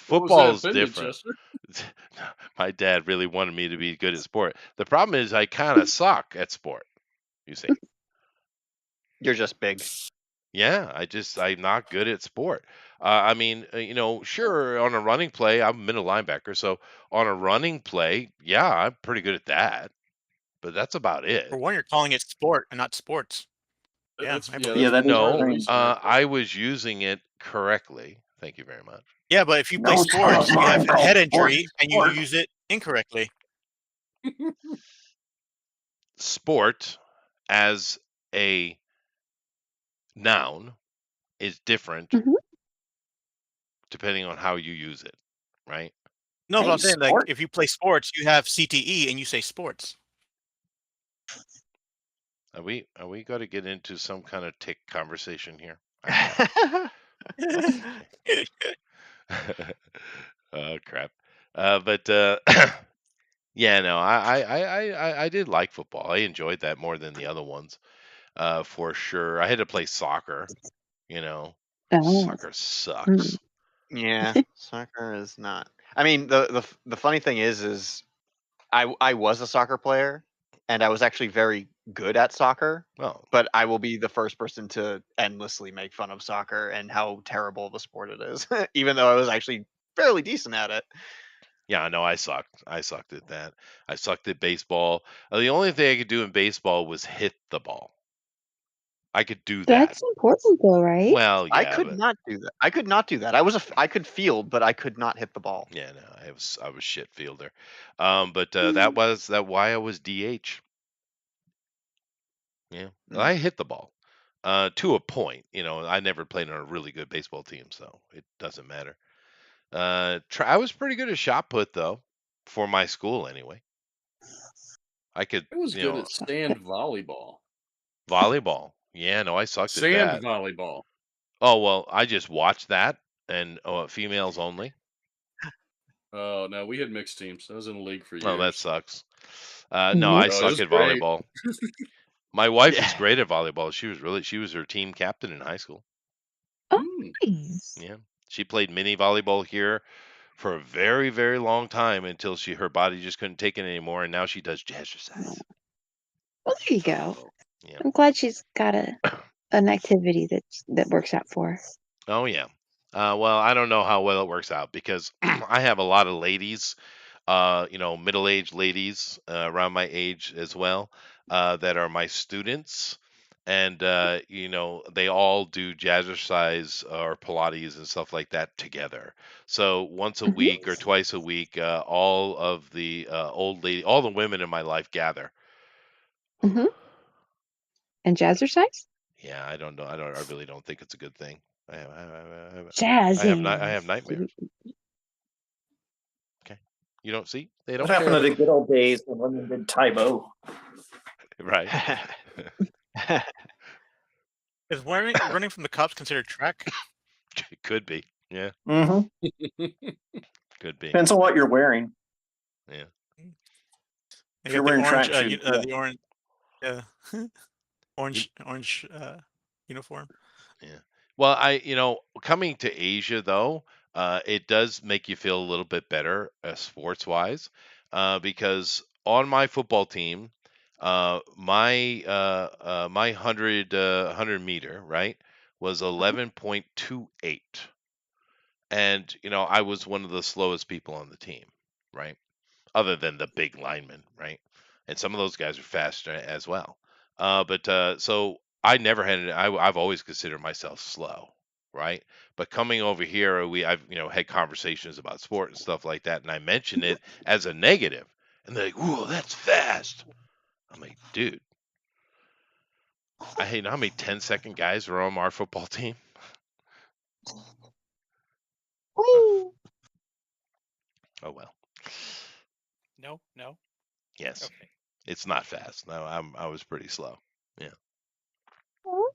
What was that football is opinion, different. Chester? My dad really wanted me to be good at sport. The problem is I kind of suck at sport, you see. You're just big. Yeah, I'm not good at sport. I mean, sure, on a running play, I'm a middle linebacker, so on a running play, yeah, I'm pretty good at that, but that's about For it. one, you're calling it sport and not sports. Yeah, I Yeah, believe Yeah, that's you. that is part of the No, strange. reason I quit. I was using it correctly. Thank you very much. Yeah, but if you play No sport of sports, you have mine a called head sport. injury and you use it incorrectly. Sport as a noun is different Mhm. depending on how you use it, right? No, but Hey, I'm saying like sport. if you play sports, you have CTE and you say sports. Are we going to get into some kind of tick conversation here? I Oh crap. But yeah, no, I did like football. I enjoyed that more than the other ones, for sure. I had to play soccer, you know. Oh. Soccer Mm. sucks. Yeah, soccer is not. I mean, the funny thing is I was a soccer player, and I was actually very good at soccer. Well, But I will be the first person to endlessly make fun of soccer and how terrible of a sport it is, even though I was actually fairly decent at it. yeah, I know I sucked. I sucked at that. I sucked at baseball. The only thing I could do in baseball was hit the ball. I could do that. That's important, though, right? Well, I yeah, could but not do that. I could not do that. I could field, but I could not hit the ball. yeah, no, I was shit fielder. But that why I was DH. Yeah, Mm. I hit the ball to a point. I never played on a really good baseball team, so it doesn't matter. I was pretty good at shot put though, for my school anyway. I could, I was you good know, at sand volleyball. volleyball. Yeah, no, I sucked at Sand that. volleyball. Oh well, I just watched that, and females only. Oh no, we had mixed teams. I was in a league for Oh, that years. sucks. No, I Oh, it suck was at great. volleyball. My wife is Yeah. great at volleyball. She was her team captain in high school. Oh, Mm. nice. Yeah, she played mini volleyball here for a very, very long time until her body just couldn't take it anymore, and now she does jazzercise. Well, there you go. Oh, Yeah. I'm glad she's got an activity that works out for her. Oh yeah. Well, I don't know how well it works out because I have a lot of ladies, middle-aged ladies around my age as well, that are my students, and they all do jazzercise or Pilates and stuff like that together. So once a Hmm. week or twice a week, all of the all the women in my life gather. Hmm. And jazzercise? Yeah, I don't know. I really don't think it's a good thing. I have, I have, I have, I have Jazzing. nightmares. Okay. You don't see? They What don't happened care. to the good old days when women did Taibo? Right. Is running from the cops considered track? It could be. Yeah, Mm-hmm. could be. Depends on what you're wearing. Yeah. You If got you're the wearing orange, tracksuits, yeah. the orange, yeah, You, orange uniform. yeah. Well, coming to Asia though, it does make you feel a little bit better sports wise, because on my football team, my 100 meter, right, was 11.28. And, I was one of the slowest people on the team, right? Other than the big linemen, right? And some of those guys are faster as well. But so I never had I've always considered myself slow, right? But coming over here, I've had conversations about sport and stuff like that, and I mention it as a negative, and they're like, "Ooh, that's fast." I'm like, dude, I hate how many 10-second guys are on our football team. Whee! Oh well. No, no. Yes, Okay. it's not fast. No, I was pretty slow. Yeah. Well,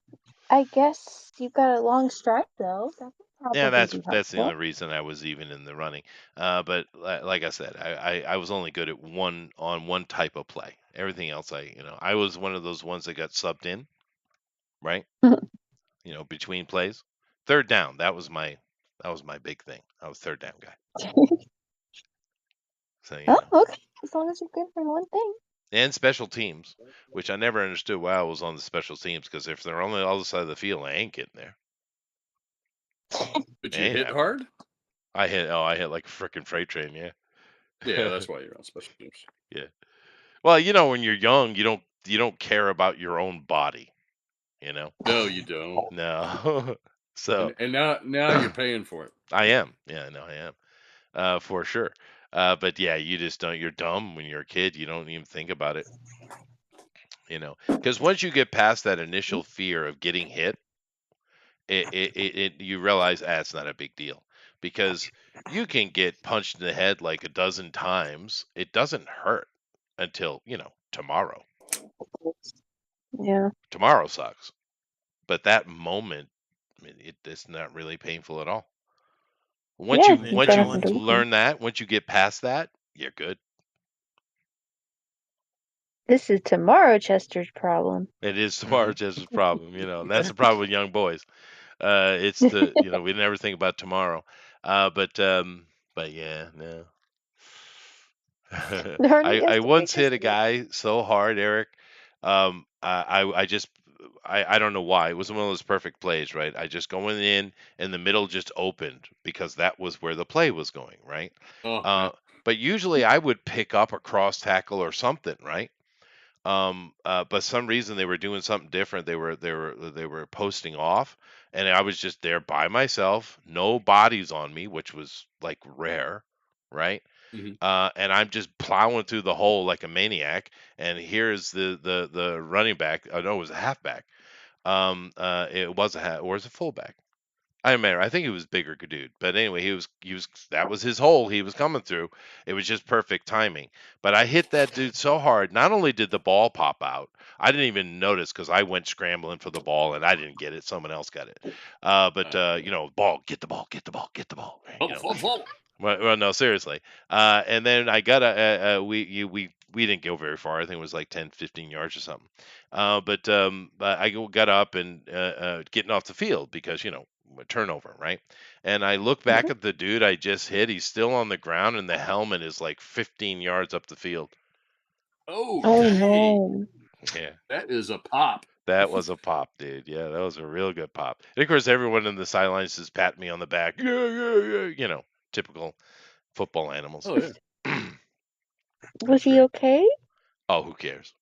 I guess you got a long stride though. That would Yeah, probably be that's the only helpful. reason I was even in the running. But like I said, I was only good at one type of play. Everything else, I was one of those ones that got subbed in, right? Between plays. Third down, that was my big thing. I was third down guy. So Oh, okay. As long as you're good for one thing. and special teams, which I never understood why I was on the special teams because if they're on the other side of the field, I ain't getting there. Did It you ain't hit happening. hard? I hit like a freaking freight train, yeah. Yeah, that's why you're on special teams. Yeah. Well, when you're young, you don't care about your own body, you know? No, you don't. No. So And now you're paying for it. I am. Yeah, no, I am. For sure. But yeah, you just don't. You're dumb when you're a kid. You don't even think about it, because once you get past that initial fear of getting hit, you realize it's not a big deal because you can get punched in the head like a dozen times. It doesn't hurt until tomorrow. Yeah. Tomorrow sucks. But that moment, I mean, it's not really painful at all. Once Yeah, you The you've once got you nothing to adrenaline. lose. learn that, once you get past that, you're good. This is tomorrow Chester's problem. It is tomorrow just a problem, and that's the problem with young boys. It's we never think about tomorrow. But yeah, no. Learning is I the once biggest hit a one. guy so hard, Eric. I just I don't know why. It was one of those perfect plays, right? I just going in and the middle just opened because that was where the play was going, right? Oh, Uh, yeah. but usually I would pick up a cross tackle or something, right? But some reason they were doing something different. They were posting off, and I was just there by myself, no bodies on me, which was like rare, right? Mhm. And I'm just plowing through the hole like a maniac. And here's the running back. Oh no, it was a halfback. It was a or was a fullback. I remember. I think he was bigger dude, but anyway, he was that was his hole he was coming through. It was just perfect timing. But I hit that dude so hard. Not only did the ball pop out, I didn't even notice because I went scrambling for the ball and I didn't get it. Someone else got it. But ball, get the ball, get the ball, get the ball. Right? Well, no, seriously. And then I got we didn't go very far. I think it was like 10, 15 yards or something. But I got up and getting off the field because a turnover, right? And I look back at the dude I just hit. He's still on the ground, and the helmet is like 15 yards up the field. Oh, Oh dang. no. Yeah, That is a pop. that was a pop, dude. Yeah, that was a real good pop. And of course, everyone in the sidelines just pat me on the back. Yeah. Typical football animals. Oh, yeah. Was he okay? Oh, who cares?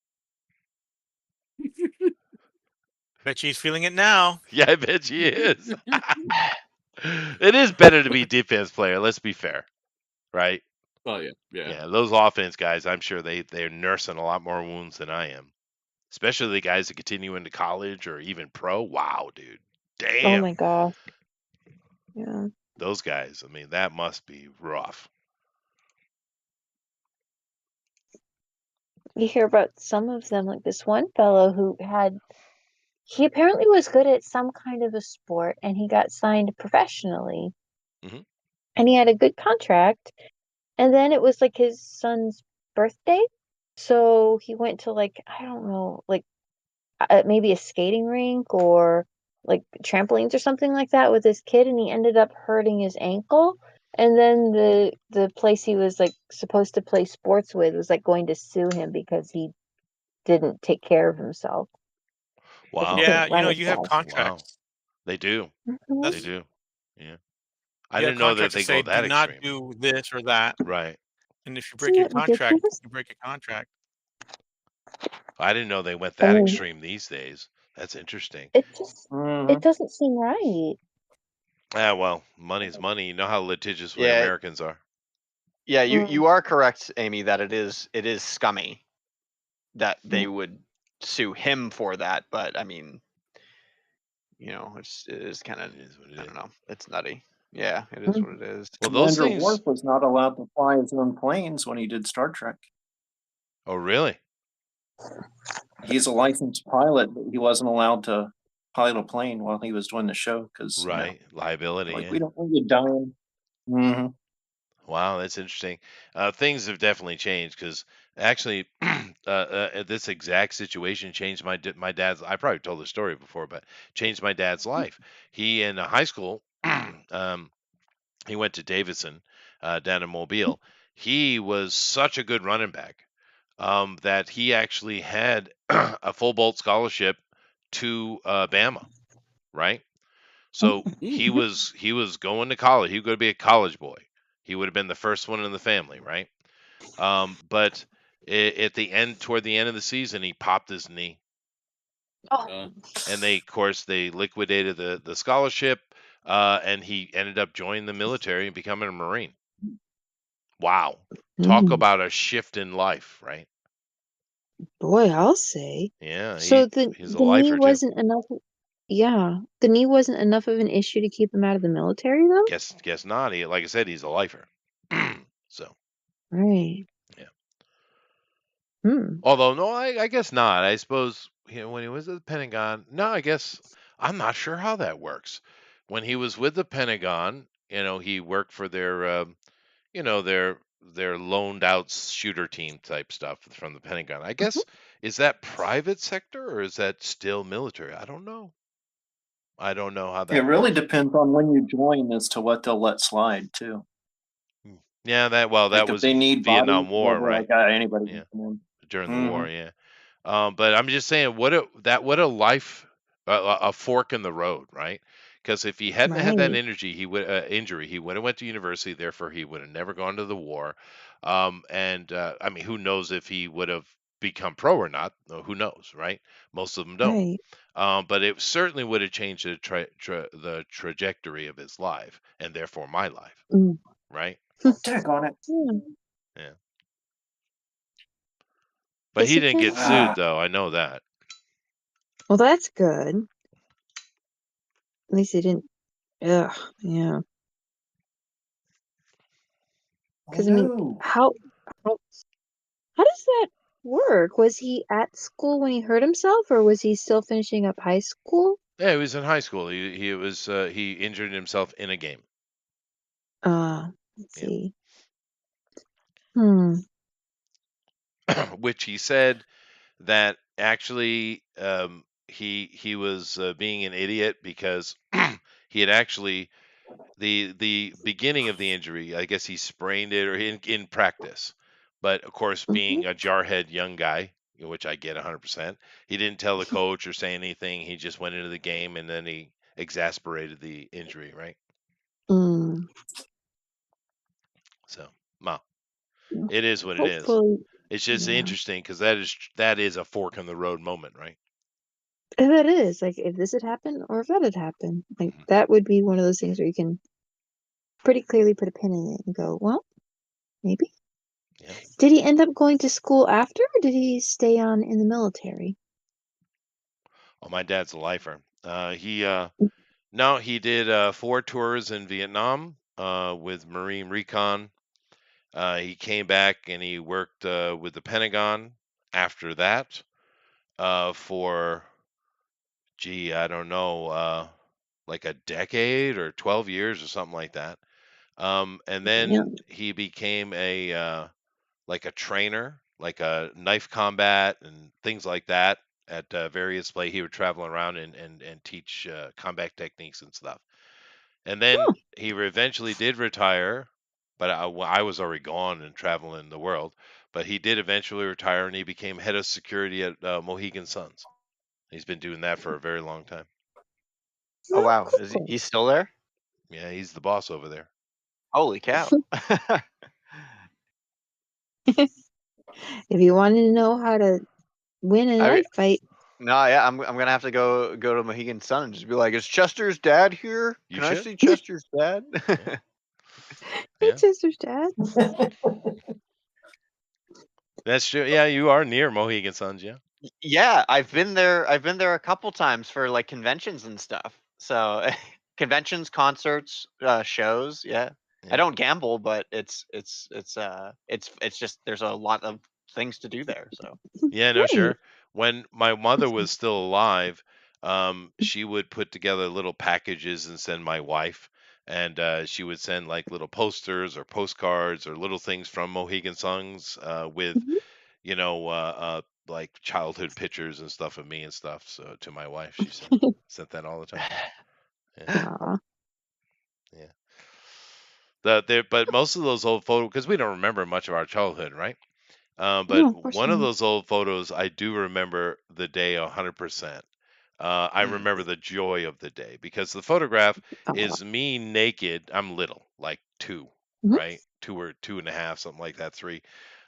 Bet she's feeling it now. Yeah, I bet she is. It is better to be defense player. Let's be fair, right? Oh, yeah. Yeah. Yeah, those offense guys, I'm sure they're nursing a lot more wounds than I am. Especially the guys that continue into college or even pro. Wow, dude. Oh Damn. my gosh. Yeah. Those guys, I mean, that must be rough. You hear about some of them, like this one fellow he apparently was good at some kind of a sport and he got signed professionally. Mhm. And he had a good contract. And then it was like his son's birthday. So he went to like, I don't know, like maybe a skating rink or like trampolines or something like that with his kid, and he ended up hurting his ankle. And then the place he was like supposed to play sports with was like going to sue him because he didn't take care of himself. Like he Wow. Yeah, couldn't run you have himself. Wow. contracts. They do. Mhm. They That's do. Yeah. I You have didn't know that contracts that they say go do that not extreme. do this or that, Right. and if you break Isn't your it contract, ridiculous? you break a contract. I didn't know they went I that mean, extreme these days. That's interesting. it Mhm. doesn't seem right. Ah, well, money's money. You know how litigious we Yeah, Americans are. yeah, Mm. you are correct, Amy, that it is scummy that they Mm. would sue him for that, but I mean, it is kind of, It is what it I is. don't know, it's nutty. Yeah, it is what it is. Well, those Commander things. Worf was not allowed to fly his own planes when he did Star Trek. Oh, really? He's a licensed pilot, but he wasn't allowed to pilot a plane while he was doing the show because Right. Liability. like Yeah. we don't want you dying. Mm-hmm. Wow, that's interesting. Things have definitely changed because actually, this exact situation changed my dad's. I probably told the story before, but changed my dad's life. He in high school, he went to Davidson down in Mobile. He was such a good running back that he actually had a full bolt scholarship to Bama, right? So he was going to college. He was going to be a college boy. He would have been the first one in the family, right? But at the end, toward the end of the season, he popped his knee, Oh. and of course, they liquidated the scholarship, and he ended up joining the military and becoming a Marine. Wow, talk Mm. about a shift in life, right? Boy, I'll say. Yeah, So the he's a knee lifer too. wasn't enough. Yeah, the knee wasn't enough of an issue to keep him out of the military, though. Guess not. Like I said, he's a lifer. So Right. yeah. Hmm. Although no, I guess not. I suppose when he was at the Pentagon. No, I guess I'm not sure how that works. When he was with the Pentagon, he worked for their their loaned out shooter team type stuff from the Pentagon. I guess is that private sector or is that still military? I don't know. I don't know how It that really works. depends on when you join as to what they'll let slide too. Yeah, that Like if was they need bodies, Vietnam they'll War, be right? like, anybody Yeah, can come in. during the Mm-hmm. war, yeah. But I'm just saying, what a life, a fork in the road, right? Because if he hadn't had that Right. injury, he would have went to university. Therefore, he would have never gone to the war. And I mean, who knows if he would have become pro or not? Who knows, right? Most of them don't. Right. But it certainly would have changed the trajectory of his life, and therefore my life, Mm. right? Tag on it. Yeah. Yeah. But he didn't Discipline. get sued, though. I know that. Well, that's good. At least he didn't Yeah, yeah. Oh Because I mean, no. how does that work? Was he at school when he hurt himself, or was he still finishing up high school? Yeah, he was in high school. He injured himself in a game. Let's Yeah. see. Hmm. Which he said that actually he was being an idiot because he had actually the beginning of the injury. I guess he sprained it or in practice, but of course, Mm-hmm. being a jarhead young guy, which I get 100%, he didn't tell the coach or say anything. He just went into the game and then he exasperated the injury, right? Mm. So, well, it is what it is. Hopefully, It's just yeah. interesting because that is a fork in the road moment, right? If it is, like, if this had happened or if that had happened, like, Mhm. that would be one of those things where you can pretty clearly put a pin in it and go, well, maybe. Yeah. Did he end up going to school after, or did he stay on in the military? Oh, my dad's a lifer. He did 4 tours in Vietnam with Marine Recon. He came back and he worked with the Pentagon after that for, I don't know, like a decade or 12 years or something like that. And then Damn. he became like a trainer, like a knife combat and things like that at various places. He would travel around and teach combat techniques and stuff. And then Huh. he eventually did retire, but I was already gone and traveling the world. But he did eventually retire, and he became head of security at Mohegan Suns. He's been doing that for a very long time. Oh Oh, wow, is cool. he still there? Yeah, he's the boss over there. Holy cow! If you wanted to know how to win a I mean, knife fight, no, yeah, I'm gonna have to go to Mohegan Sun and just be like, "Is Chester's dad here? You Can I should. see Chester's dad?" Yeah, hey, yeah, sister's dad. that's true. Yeah, you are near Mohegan Suns. Yeah, Yeah, I've been there. I've been there a couple times for like conventions and stuff. So conventions, concerts, shows. Yeah, I yeah, don't gamble, but it's just there's a lot of things to do there. So yeah. No, Right. sure. When my mother was still alive, she would put together little packages and send my wife, and she would send like little posters or postcards or little things from Mohegan Suns with Mhm. like childhood pictures and stuff of me and stuff. So to my wife, she sent that all the time. Yeah, Aw. yeah. But most of those old photos, because we don't remember much of our childhood, right? But No, of course one of not. those old photos, I do remember the day 100%. I mm, remember the joy of the day because the photograph Aw. is me naked. I'm little, like 2, Mhm. right? 2 or 2.5, something like that, 3.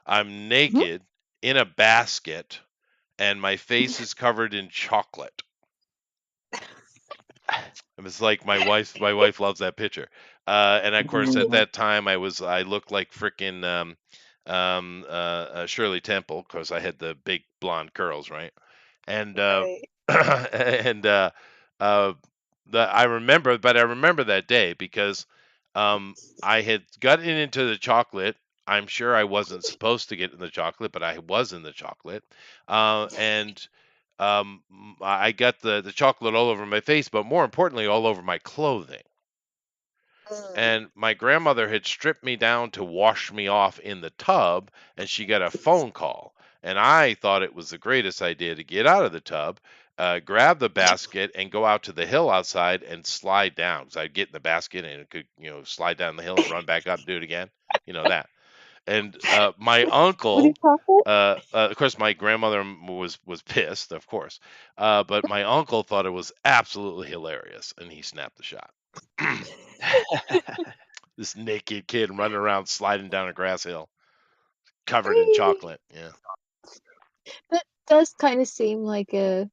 I'm Mhm. naked in a basket, and my face is covered in chocolate. It was like my wife loves that picture. And of course, at that time, I looked like frickin' Shirley Temple because I had the big blonde curls, right? And Right. and uh, I remember that day because I had gotten into the chocolate. I'm sure I wasn't supposed to get in the chocolate, but I was in the chocolate, and I got the chocolate all over my face, but more importantly, all over my clothing. Mm. And my grandmother had stripped me down to wash me off in the tub, and she got a phone call. And I thought it was the greatest idea to get out of the tub, grab the basket, and go out to the hill outside and slide down. Because I'd get in the basket and it could, slide down the hill and run back up and do it again. You know that. And my Was he uncle, chocolate? of course, my grandmother was pissed, of course, but my uncle thought it was absolutely hilarious, and he snapped the shot. This naked kid running around sliding down a grass hill, covered in chocolate. Yeah, That does kind of seem like a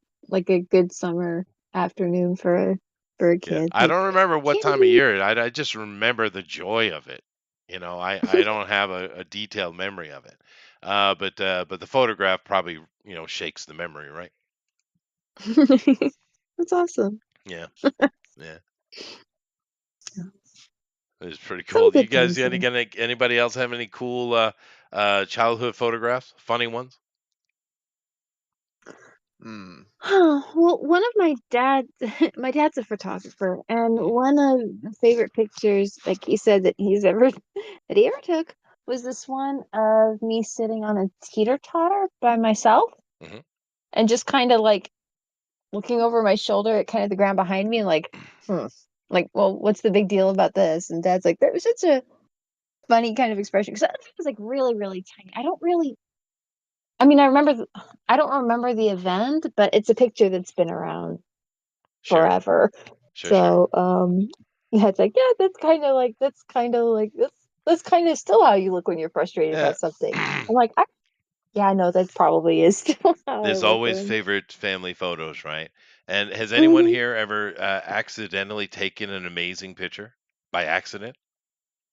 good summer afternoon for a yeah. kid. I Like don't remember what time of candy. year. I just remember the joy of it. I don't have a detailed memory of it. But the photograph probably shakes the memory, right? That's awesome. Yeah, yeah. It's pretty Some cool. Do you good guys times there. anybody else have any cool childhood photographs? Funny ones? Hmm. Well, one of my dad's my dad's a photographer, and Mhm. one of the favorite pictures, like he said that he ever took, was this one of me sitting on a teeter-totter by myself, Mhm. and just kind of like looking over my shoulder at kind of the ground behind me, and like, well, what's the big deal about this? And Dad's like, that was such a funny kind of expression because it was like really, really tiny. I mean, I don't remember the event, but it's a picture that's been around Sure. forever. Sure. So, yeah, it's like, yeah, that's kind of still how you look when you're frustrated Yeah. about something. I'm like, yeah, no, that probably is still how I There's look always when. favorite family photos, right? And has anyone Hmm. here ever accidentally taken an amazing picture by accident?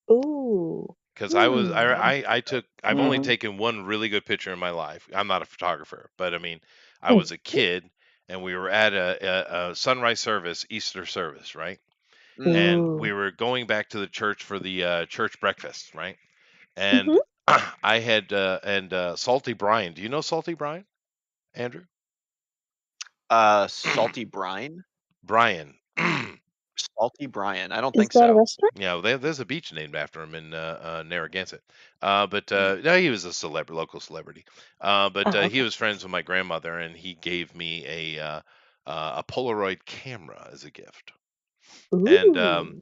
Ooh. Because Hmm. I've only Mhm. taken one really good picture in my life. I'm not a photographer, but I mean, I Hmm. was a kid and we were at a sunrise service, Easter service, right? Mm. And Ooh. we were going back to the church for the church breakfast, right? Hmm. And I had Salty Brian. Do you know Salty Brian, Andrew? Salty brine? Brian. Salty Brian. I don't Is think that a so. restaurant? Yeah, there's a beach named after him in Narragansett. But Hmm. no, he was a local celebrity. But Oh, he okay. was friends with my grandmother, and he gave me a Polaroid camera as a gift. And Ooh.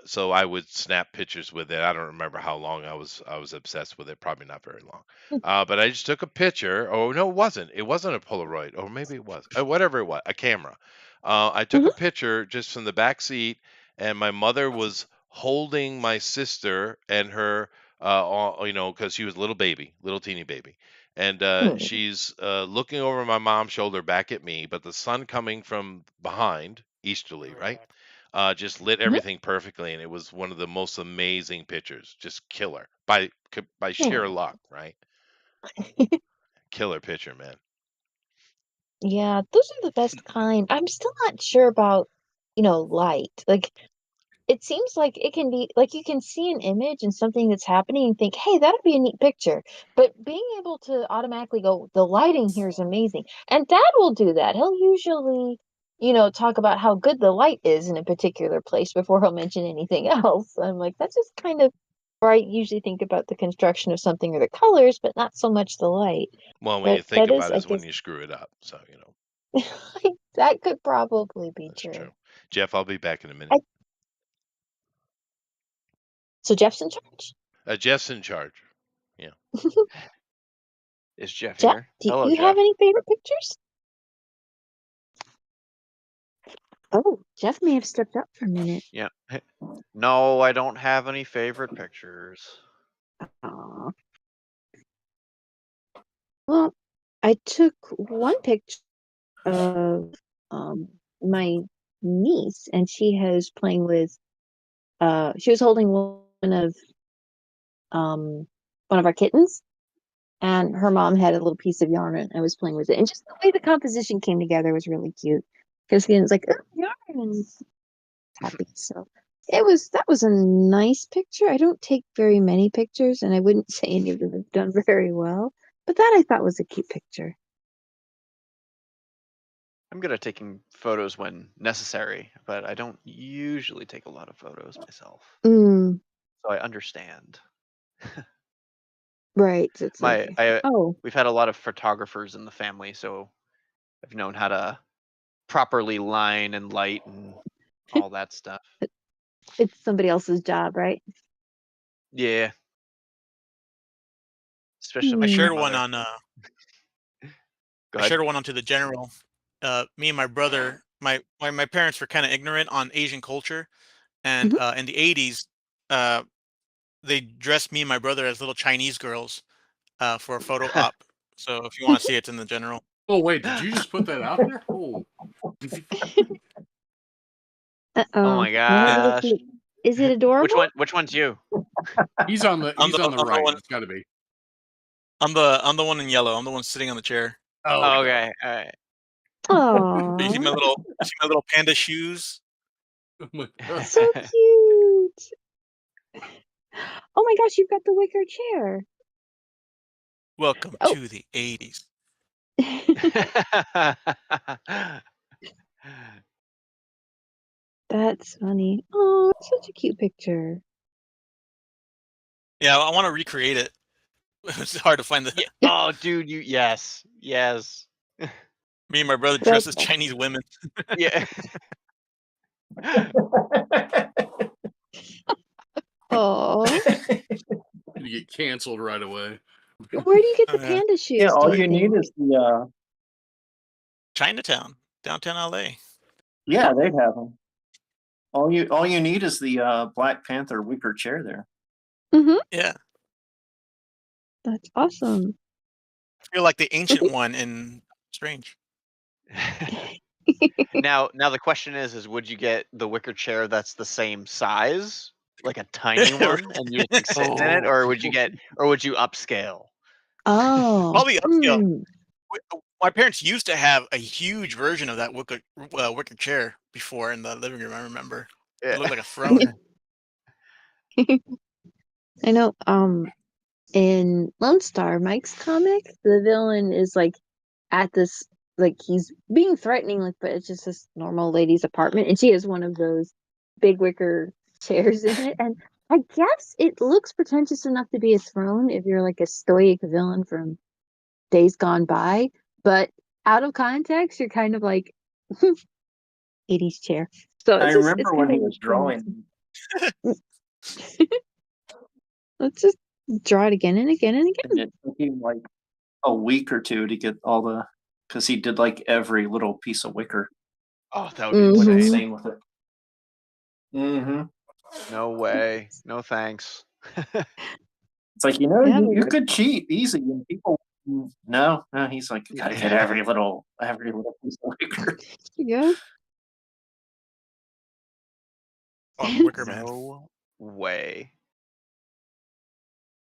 so I would snap pictures with it. I don't remember how long I was obsessed with it. Probably not very long. But I just took a picture. Oh no, it wasn't. It wasn't a Polaroid, or maybe it was. Whatever it was, a camera. I took a Hmm. picture just from the back seat, and my mother was holding my sister and her. Because she was a little baby, little teeny baby, and Hmm. she's looking over my mom's shoulder back at me, but the sun coming from behind, easterly, Oh right? yeah. Just lit everything perfectly, and it was one of the most amazing pictures. Just killer by sheer Hmm. luck, right? Killer picture, man. Yeah, those are the best kind. I'm still not sure about, light. Like, it seems like it can be like you can see an image and something that's happening and think, hey, that'd be a neat picture. But being able to automatically go, the lighting here is amazing. And Dad will do that. He'll usually, talk about how good the light is in a particular place before he'll mention anything else. I'm like, that's just kind of where I usually think about the construction of something or the colors, but not so much the light. Well, when you But think that is, about it, I is when guess, you screw it up. So that could probably be that's true. true. Jeff, I'll be back in a I, minute. so Jeff's in charge? Jeff's in charge. Yeah. Is Jeff Jeff, here? do Hello, you have Jeff. any favorite pictures? Oh, Jeff may have stepped up for a minute. Yeah. No, I don't have any favorite pictures. Aw. Well, I took one picture of my niece, and she was holding um one of our kittens, and her mom had a little piece of yarn, and I was playing with it. And just the way the composition came together was really cute. Because again, it's like, oh, yarn, and happy. So that was a nice picture. I don't take very many pictures, and I wouldn't say any of them have done very well. But that I thought was a cute picture. I'm good at taking photos when necessary, but I don't usually take a lot of photos myself. Mm, So I understand. right. So it's like, oh, We've had a lot of photographers in the family, so I've known how to properly line and light and all that stuff. it's somebody else's job, right? Yeah, especially I my Hmm. shared one grandmother. on Go I ahead. shared one onto the general. Me and my brother, my parents were kind of ignorant on Asian culture, and Mhm. in the 80s, uh, they dressed me and my brother as little Chinese girls for a photo op. So if you want to see it, it's in the general. Oh wait, did you just put that out there? Oh, Oh Uh-oh. my Let me look at gosh. it. Is it adorable? Which one's you? he's on the I'm the right. one It's got to be. I'm the one in yellow. I'm the one sitting on the chair. Oh, Oh, okay. okay, all right. But Aw, you see my little panda shoes. Oh my God. so cute. Oh my gosh, you've got the wicker chair. Welcome Oh. to the 80s. That's funny. Oh, it's such a cute picture. Yeah, I want to recreate it. It's hard to find the. Yeah. Oh, dude, yes. Me and my brother That's dressed as awesome. Chinese women. Yeah. Oh, You get canceled right away. where do you get the Yeah. panda shoes? Yeah, do all you you need think? is the Chinatown, downtown LA. yeah, they'd have them. All you need is the Black Panther wicker chair there. Mm-hmm. Yeah. That's awesome. I feel like the ancient one in Strange. Now the question is would you get the wicker chair that's the same size, like a tiny one, and you just like sitting in it, or would you upscale? Oh. Probably upscale. My parents used to have a huge version of that wicker chair before in the living room. I remember it looked like a throne. I know. In Lone Star, Mike's comic, the villain is like at this, like he's being threatening, like, but it's just this normal lady's apartment, and she has one of those big wicker chairs in it, and I guess it looks pretentious enough to be a throne if you're like a stoic villain from days gone by, but out of context, you're kind of like 80s chair. So I it's remember when kind he of was drawing. let's just draw it again and again and And again. it took him like a week or two to get all because he did like every little piece of wicker. Oh, that would be Went insane. insane with it. Mm-hmm. No way. No thanks. It's like, Yeah. you could cheat easy, and people no, he's like, you gotta get every little piece of wicker. Yeah. Oh, Wicker Man. No way.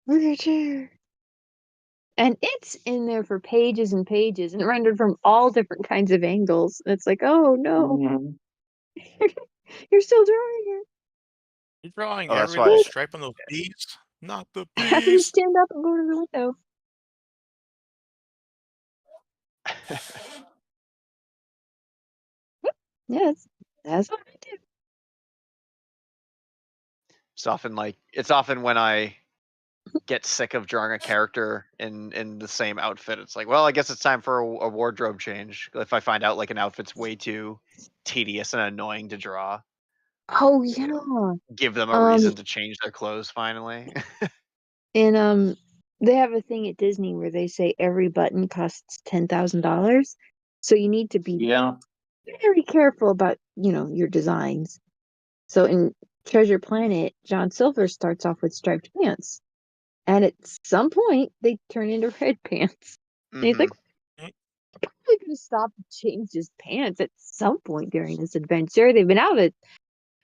Wicker chair. And it's in there for pages and pages and rendered from all different kinds of angles. It's like, oh no, Mhm. you're still drawing it. You're drawing Oh, that's every why little I- stripe on those bees. Not the Have him bees. stand up and go to the window. Yes, that's what I do. It's often when I get sick of drawing a character in the same outfit. It's like, well, I guess it's time for a wardrobe change. If I find out like an outfit's way too tedious and annoying to draw, Oh yeah. give them a reason to change their clothes finally. And they have a thing at Disney where they say every button costs $10,000. So you need to be Yeah. very careful about, your designs. So in Treasure Planet, John Silver starts off with striped pants. And at some point they turn into red pants. And he's like, Mhm. I'm probably gonna stop and change his pants at some point during this adventure. They've been out at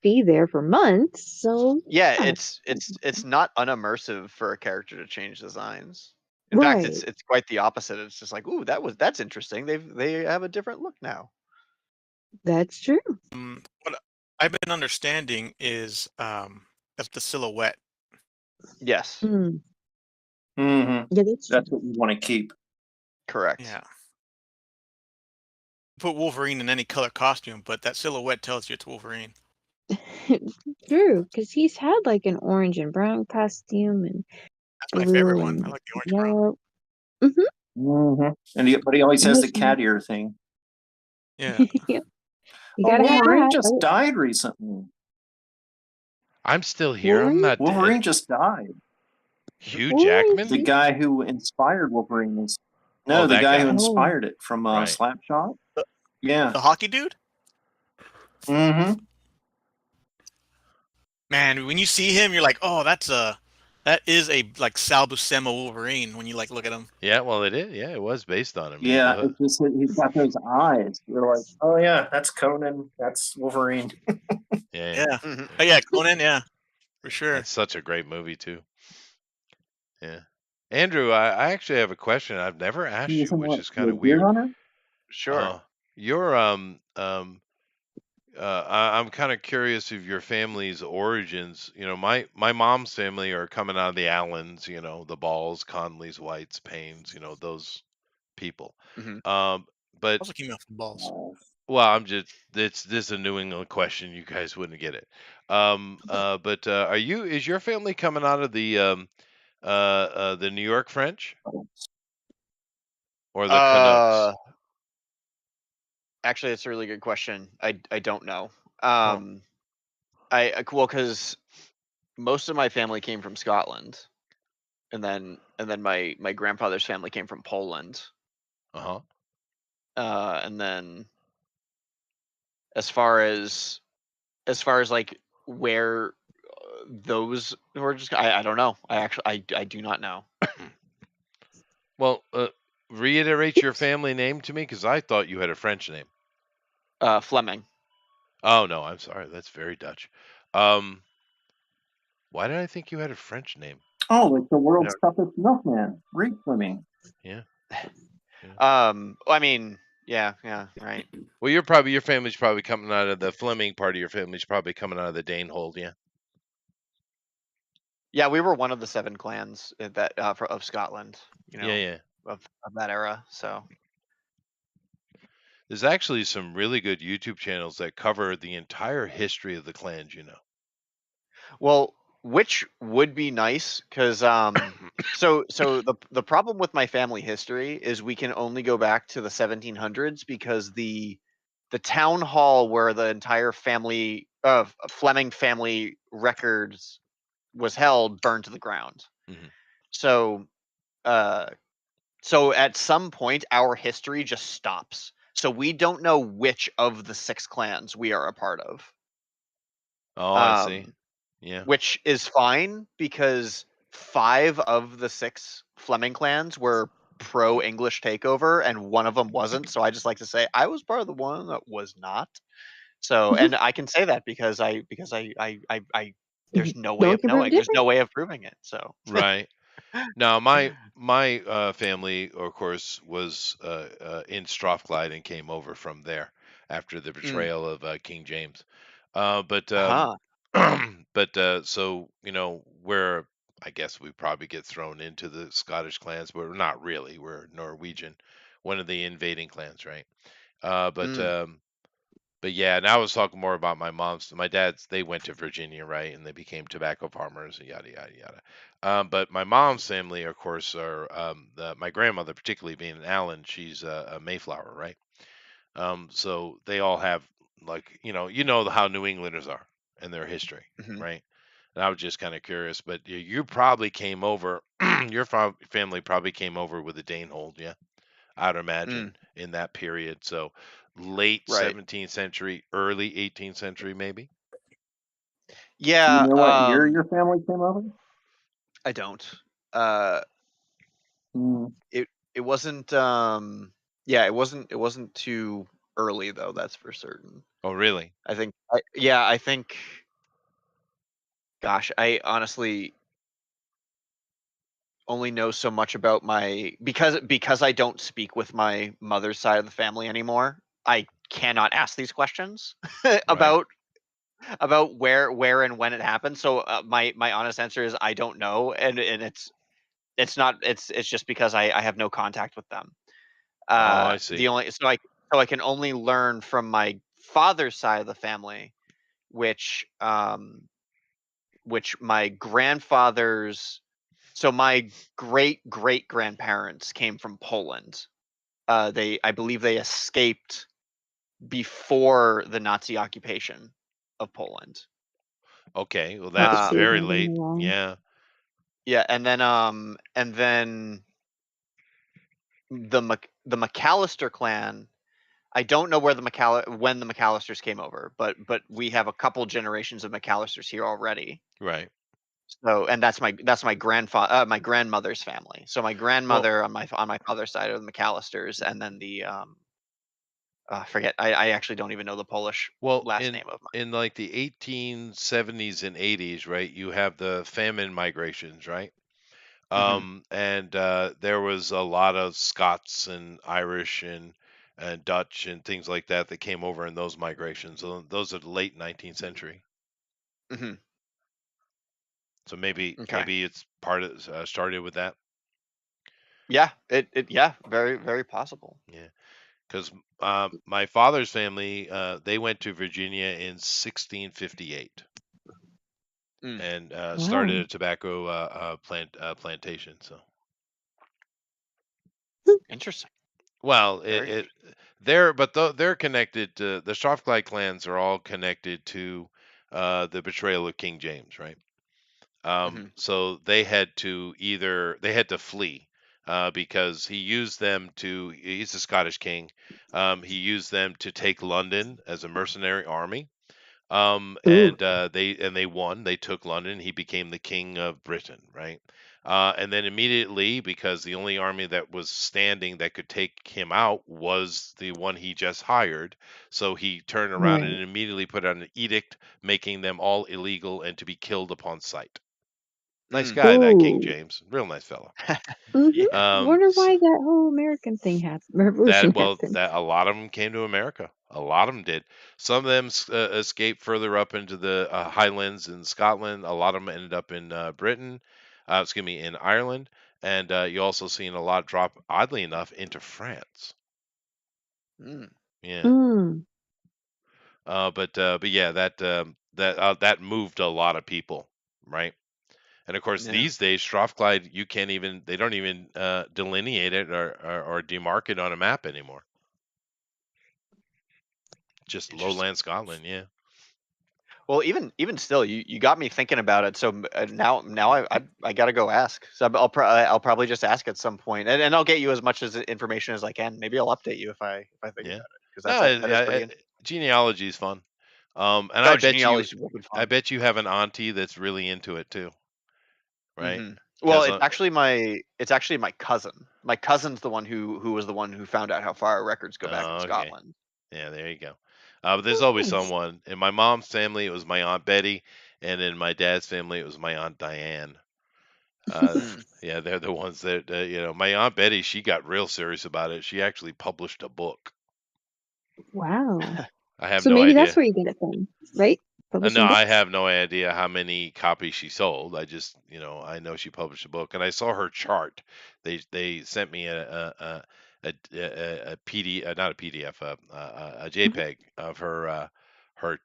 sea there for months, so Yeah, it's not unimmersive for a character to change designs. In fact, right. it's quite the opposite. It's just like, ooh, that's interesting. They have a different look now. That's true. What I've been understanding is that's the silhouette. Yes, Mm. Mm-hmm. Yeah, that's That's what you want to keep. correct. Yeah. Put Wolverine in any color costume, but that silhouette tells you it's Wolverine. true, because he's had like an orange and brown costume and That's my blue favorite one. I and like the orange brown. yellow. Mm-hmm. Mm-hmm. But he always And has the his- cat ear thing. Yeah. yeah. You Oh, gotta Wolverine have just oh, died recently. I'm still here. I'm Wolverine? not Wolverine dead. just died. Hugh Wolverine. Jackman? The guy who inspired Wolverine was Oh, the that guy who guy. inspired it from Right. Slapshot. The Yeah. hockey dude? Mm-hmm. Man, when you see him, you're like, oh, that is a like Sal Buscema Wolverine when you like look at him. Yeah, well, it is. Yeah, it was based on him. Yeah, it's just that he's got those eyes. You're like, oh yeah, that's Conan. That's Wolverine. Yeah. Mhm. Oh yeah, Conan, yeah. For sure. That's such a great movie too. Yeah. Andrew, I actually have a question I've never asked He you, isn't which what, is kind the of Deer weird. Hunter? Sure. You're I'm kind of curious of your family's origins. You know, my mom's family are coming out of the Allens. You know, the Balls, Conleys, Whites, Paynes. You know, those people. Mhm. But Also came out from balls. well, I'm just it's this is a New England question. You guys wouldn't get it. But is your family coming out of the New York French or the Canucks? Uh, Actually, it's a really good question. I don't know. Huh. Well, because most of my family came from Scotland, and then my grandfather's family came from Poland, Uh-huh. and then as far as like where those were just I don't know. I do not know. Well, reiterate your family name to me because I thought you had a French name. Fleming. Oh no, I'm sorry. That's very Dutch. Um, why did I think you had a French name? Oh, like the I world's don't- toughest milkman, Reed Fleming. Yeah. I mean, yeah, right. Well, your family's probably coming out of the Fleming part of your family's probably coming out of the Danehold, yeah. Yeah, we were one of the 7 clans of Scotland, Yeah, yeah. of that era. So There's actually some really good YouTube channels that cover the entire history of the clans, you know. well, which would be nice because so the problem with my family history is we can only go back to the 1700s because the town hall where the entire family of Fleming family records was held burned to the ground. Mhm. So uh so at some point our history just stops. So we don't know which of the 6 clans we are a part of. Oh, I see. Um Yeah. which is fine because 5 of the 6 Fleming clans were pro English takeover and one of them wasn't. So I just like to say I was part of the one that was not. So, and I can say that because I there's no way of Don't you prove knowing. There's no different? way of proving it. So, Right. Now, my family, of course, was in Strathclyde and came over from there after the mm, betrayal of King James. But huh. but so you know, where I guess we probably get thrown into the Scottish clans, but we're not really. We're Norwegian, one of the invading clans, right? Uh, but Mm, um, but yeah, and I was talking more about my dad's. They went to Virginia, right, and they became tobacco farmers, yada yada yada. But my mom's family, of course, are my grandmother, particularly being an Allen, she's a Mayflower, right? So they all have like how New Englanders are and their history, mhm, right? And I was just kind of curious, but you probably came over. Your family probably came over with the Danehold, yeah. I'd imagine mm, in that period. So late right. 17th century, early 18th century, maybe. Do you Yeah. know what year your family came over? I don't. Uh, Mm, it wasn't. Yeah, it wasn't too early though. That's for certain. Oh, really? I think. Yeah, I think. Gosh, I honestly only know so much about my because I don't speak with my mother's side of the family anymore. I cannot ask these questions Right. about where and when it happened. So my honest answer is I don't know, and it's not it's just because I have no contact with them. Oh, I see. The only so I can only learn from my father's side of the family, which my grandfather's so my great great grandparents came from Poland. I believe they escaped before the Nazi occupation of Poland. Okay. Well, Not to that's Um, prove very anything late. wrong. Yeah. yeah, and then the McAllister clan. I don't know when the McAllisters came over, but we have a couple generations of McAllisters here already. Right. So, and that's my grandfather, my grandmother's family. So my Well, grandmother on my father's side are the McAllisters, and then forget. I actually don't even know the Polish well, last in name of mine. in like the 1870s and 80s, right? You have the famine migrations, right? Hmm. And there was a lot of Scots and Irish and and Dutch and things like that that came over in those migrations. Those are the late 19th century. Hmm. So maybe Okay. it's part of started with that. Yeah, yeah, very, very possible. Yeah, because my father's family they went to Virginia in 1658 Mm. and Wow. started a tobacco plantation. So Interesting. well, Very they're connected to the Strathclyde clans are all connected to the betrayal of King James, right? Mhm. So they had to flee because he used them to. He's a Scottish king. He used them to take London as a mercenary army. Ooh. And they won. They took London. He became the king of Britain, right? And then immediately, because the only army that was standing that could take him out was the one he just hired, so he turned around Right. and immediately put out an edict making them all illegal and to be killed upon sight. Nice Mm. guy, that King Ooh. James. Real nice fellow. Mm-hmm. Wonder S- why that whole American thing happened, revolution happened. that a lot of them came to America. A lot of them did. Some of them escaped further up into the Highlands in Scotland. A lot of them ended up in Britain. Excuse me, in Ireland. And you also seen a lot drop, oddly enough, into France. Mm. Yeah. Mm. But yeah, that moved a lot of people, right? And of course, Yeah. these days, Strathclyde, they don't even delineate it or demark it on a map anymore. Just Interesting. lowland Scotland, yeah. Well, even still, you got me thinking about it. So now I gotta go ask. So I'll probably just ask at some point, and I'll get you as much information as I can. Maybe I'll update you if I think Yeah. about it, because No, that is pretty interesting. genealogy is fun. And Oh, genealogy will be I fun. bet you have an auntie that's really into it too, right? Hmm. Well, Because it's actually my cousin. My cousin's the one who was the one who found out how far our records go back in okay, Scotland. yeah, there you go. But there's Oh, always nice. someone. In my mom's family, it was my aunt Betty, and in my dad's family, it was my aunt Diane. Mm. Yeah, they're the ones that My aunt Betty, she got real serious about it. She actually published a book. Wow. I have So no maybe that's idea. where you get it from, right? No, Publishing I books? have no idea how many copies she sold. I just, I know she published a book, and I saw her chart. They sent me a PD, not a PDF, a Mhm. JPEG of her.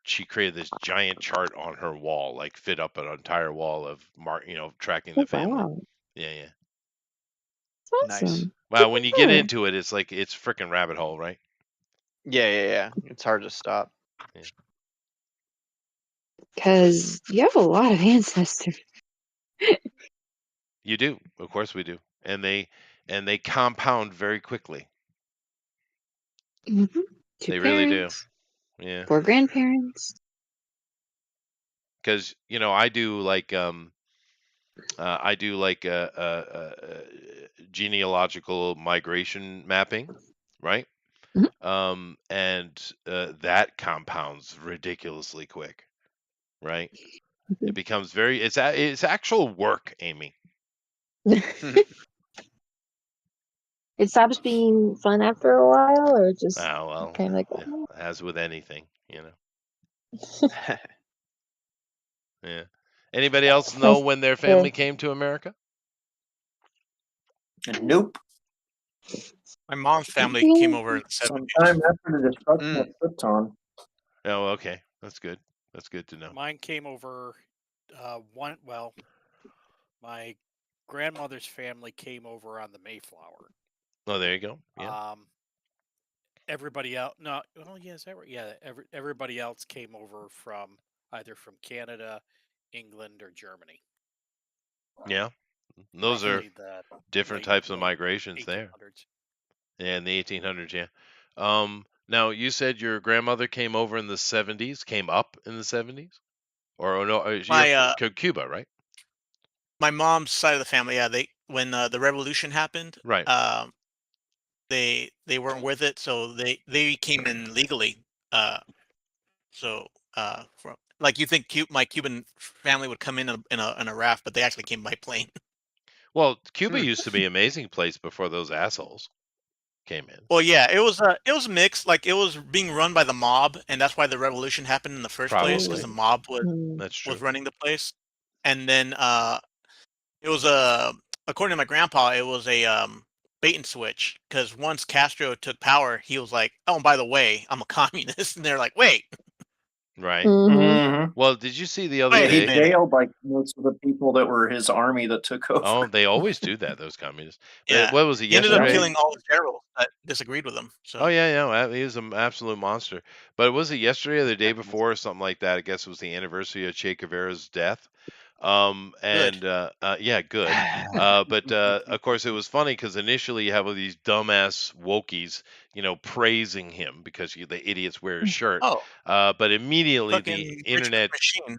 She created this giant chart on her wall, like fit up an entire wall of tracking the Oh, family. wow. Yeah, yeah. It's Nice. awesome. Good Well, when for you get her. into it, it's freaking rabbit hole, right? Yeah. It's hard to stop. Yeah. Because you have a lot of ancestors. You do, of course we do, and they compound very quickly. Hmm. Two They really do. parents, Yeah. 4 grandparents. Because I do like genealogical migration mapping, right? Mhm. And that compounds ridiculously quick, right? It becomes it's actual work, Amy. It stops being fun after a while, or just Oh well, kind of like, yeah, oh. as with anything, Yeah. Anybody else know Nice when their to- family came to America? Nope. My mom's family came Yeah. over in the 70s. Sometime after the destruction of Mm. Krypton. Oh, okay, that's good. That's good to know. Mine came over my grandmother's family came over on the Mayflower. Oh, there you go. Yeah. Everybody else, no, well, yeah, is that right? Yeah, everybody else came over from either from Canada, England, or Germany. Yeah. Those are Roughly the different types of late migrations there. 1800s. Yeah, in the 1800s, yeah. Now you said your grandmother came over in the 70s, came up in the 70s? Or oh, no, you're My Cuba, right? my mom's side of the family, yeah, they when the revolution happened, Right. they weren't with it, so they came in legally. Uh, so from like you think my Cuban family would come in a raft, but they actually came by plane. Well, Cuba Hmm. used to be an amazing place before those assholes. came in. Well, yeah, it was mixed. Like it was being run by the mob, and that's why the revolution happened in the first place, because the Probably. mob Mm. That's true. was running the place. And then it was according to my grandpa, it was a bait and switch, because once Castro took power, he was like, "Oh, and by the way, I'm a communist," and they're like, "Wait, Right. Mm-hmm. Well, did you see the other wait Yeah, a he day? minute." jailed like most of the people that were his army that took over. Oh, they always do that, those communists. But Yeah, what was it he ended up yesterday? killing all the generals that disagreed with him. Oh So yeah, he was an absolute monster. But was it yesterday or the day before or something like that? I guess it was the anniversary of Che Guevara's death. good. And yeah, good. But of course, it was funny because initially you have all these dumbass wokies, praising him because the idiots wear his shirt. Oh, But immediately the fucking Richmond internet. machine.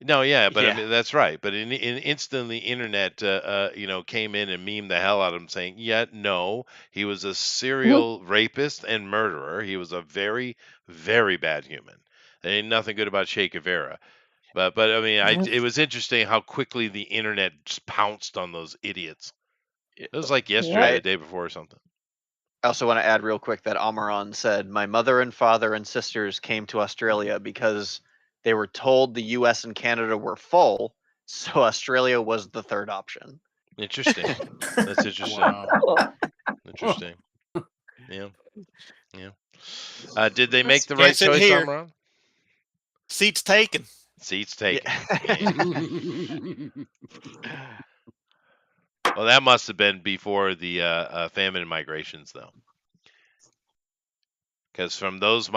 No, yeah, but I Yeah. mean that's right. But instantly, internet, came in and memed the hell out of him, saying, "Yeah, no, he was a serial rapist and murderer. He was a very, very bad human. There ain't nothing good about Che Guevara." But I mean, it was interesting how quickly the internet just pounced on those idiots. It was like yesterday, or I the day before, or something. also want to add real quick that Amaran said, "My mother and father and sisters came to Australia because they were told the US and Canada were full, so Australia was the third option." Interesting. That's interesting. Wow. Cool. Interesting. Yeah. Yeah. Did they make the Can't right sit choice, here. Amron? Seats taken. Seats Yeah. taken. Yeah. Well, that must have been before the famine migrations, though, because from those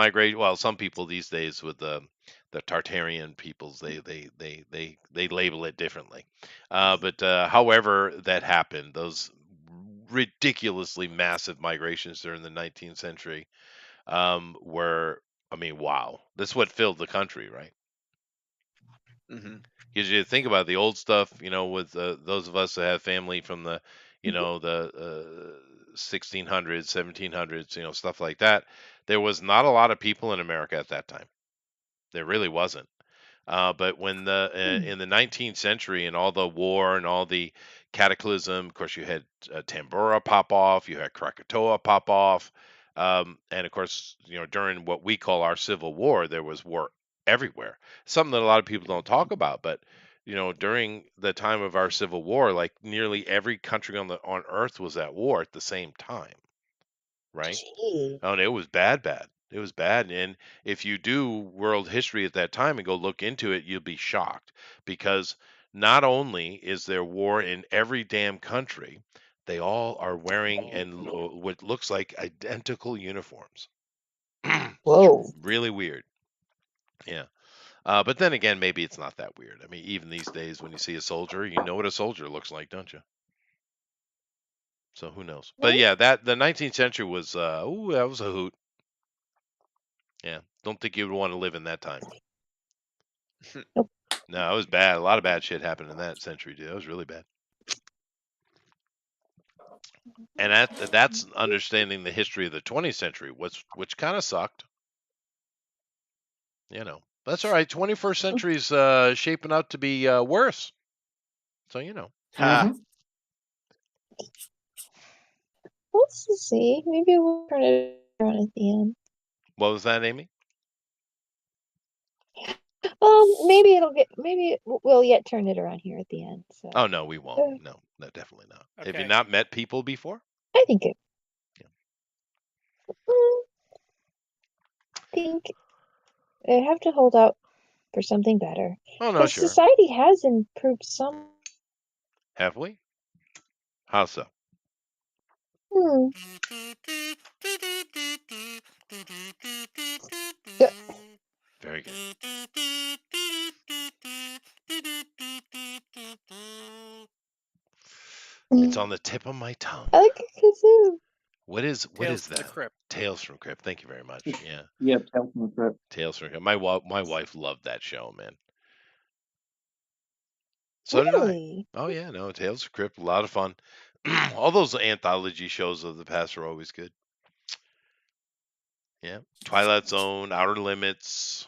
some people these days with the Tartarian peoples, they label it differently. But however that happened, those ridiculously massive migrations during the 19th century were, I mean, wow, that's what filled the country, right? Mhm. Because you think about the old stuff, with those of us that have family from the, the 1600s, 1700s, stuff like that. There was not a lot of people in America at that time. There really wasn't. But when in the 19th century and all the war and all the cataclysm, of course, you had Tambora pop off, you had Krakatoa pop off, and of course, during what we call our Civil War, there was war everywhere. Something that a lot of people don't talk about, but during the time of our Civil War, like nearly every country on Earth was at war at the same time, right? Gee. Oh, and it was bad, bad. It was bad. And if you do world history at that time and go look into it, you'll be shocked because not only is there war in every damn country, they all are wearing what looks like identical uniforms. Whoa. Really weird. Yeah. But then again, maybe it's not that weird. I mean, even these days, when you see a soldier, you know what a soldier looks like, don't you? So who knows? But yeah, that the 19th century was, that was a hoot. Yeah, don't think you would want to live in that time. Nope. No, it was bad. A lot of bad shit happened in that century, dude. It was really bad. And that's understanding the history of the 20th century, which kind of sucked. That's all right. 21st century is shaping up to be worse. So Ha. Mhm. Let's see. Maybe we'll turn it around at the end. What was that, Amy? Maybe maybe we'll yet turn it around here at the end. So Oh no, we won't. No, definitely not. Have you Okay. not met people before? I think it. Yeah. I think I have to hold out for something better. Oh no, Because sure. society has improved some. Have we? How so? Hmm. Very good. It's on the tip of my tongue. I like a kazoo. What is Tales from the that? Crypt. Tales from Crypt. Thank you very much. Yeah, Yeah, Tales from the Crypt. Tales from Crypt. My wife loved that show, man. So did I. Really? Oh yeah, no, Tales from Crypt, a lot of fun. All those anthology shows of the past are always good. Yeah, Twilight Zone, Outer Limits.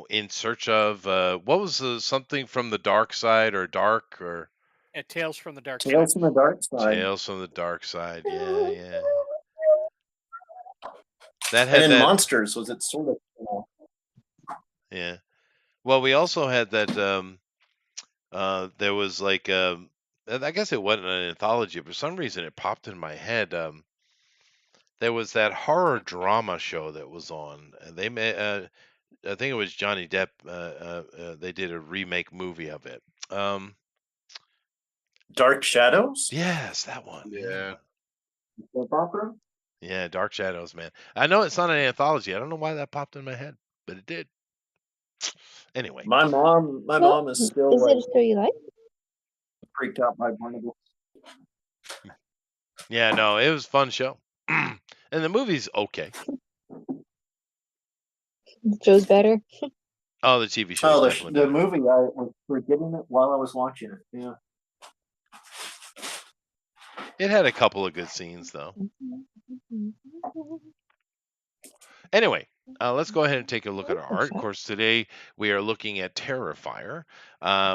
In search of what was something from the dark side or And Tales from the Dark Tales Side. from the Dark Side. Tales from the Dark Side. Yeah. That And had in that. Monsters, was it sort of? Yeah. Well, we also had that. There was like I guess it wasn't an anthology, but for some reason it popped in my head. There was that horror drama show that was on. And they made. I think it was Johnny Depp. They did a remake movie of it. Dark Shadows? Yes, that one. Yeah. Soap opera? Yeah, Dark Shadows, man. I know it's not an anthology. I don't know why that popped in my head, but it did. Anyway, My mom Well, is still is it like a show you like? freaked out by Barnabas. yeah, no, it was a fun show, and the movie's okay. The show's better. Oh, the TV show is Oh, definitely the better. movie, I was forgetting it while I was watching it. Yeah. It had a couple of good scenes though. Anyway, let's go ahead and take a look at our art. Of course, today we are looking at Terrifier,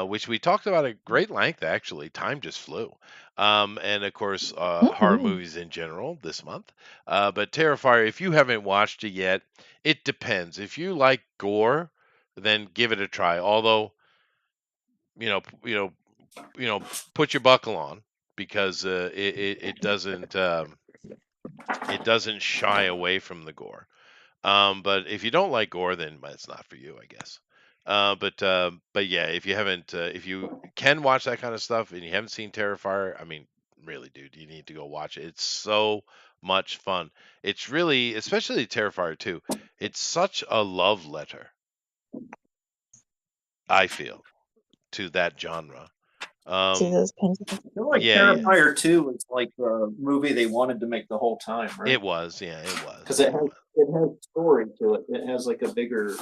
which we talked about at great length, actually. Time just flew. And of course, horror movies in general this month. But Terrifier, if you haven't watched it yet, it depends. If you like gore, then give it a try. Although, put your buckle on because it doesn't shy away from the gore. But if you don't like gore, then it's not for you, I guess. But yeah, if you can watch that kind of stuff and you haven't seen Terrifier, I mean, really, dude, you need to go watch it. It's so much fun. It's really, especially Terrifier 2, it's such a love letter, I feel, to that genre. To those kinds of I feel like Yeah, yeah. Terrifier 2 was like the movie they wanted to make the whole time, right? It was, yeah, it was. Because it has story to it. It has like a bigger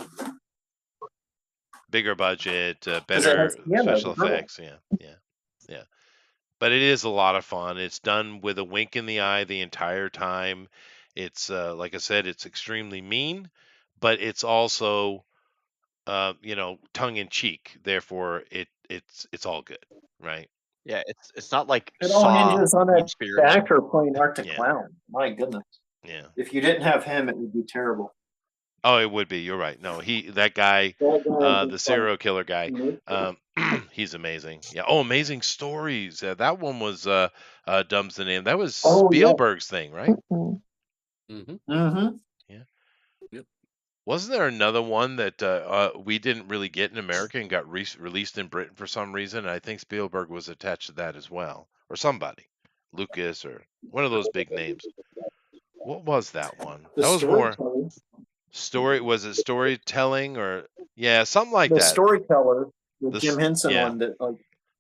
budget, 'cause it better has Sienna, special the girl. effects. Yeah. But it is a lot of fun. It's done with a wink in the eye the entire time. It's like I said, it's extremely mean, but it's also tongue in cheek. Therefore, it's all good, right? Yeah, it's not like It all Saw hinges on that meets Spirit. actor playing Arctic Yeah. Clown. My goodness. Yeah. If you didn't have him, it would be terrible. Oh, it would be. You're right. No, that guy, That guy the is serial killer guy, like, he's amazing. Yeah. Oh, Amazing Stories. That one was Dumb's the name. That was Oh, yeah. Spielberg's thing, right? Mm-hmm. Mm-hmm. Yeah. Yep. Wasn't there another one that we didn't really get in America and got released in Britain for some reason? And I think Spielberg was attached to that as well, or somebody, Lucas, or one of those big names. What was that one? The That was more storyteller. Was it storytelling or something like The that? storyteller, the This- Jim Henson yeah. one that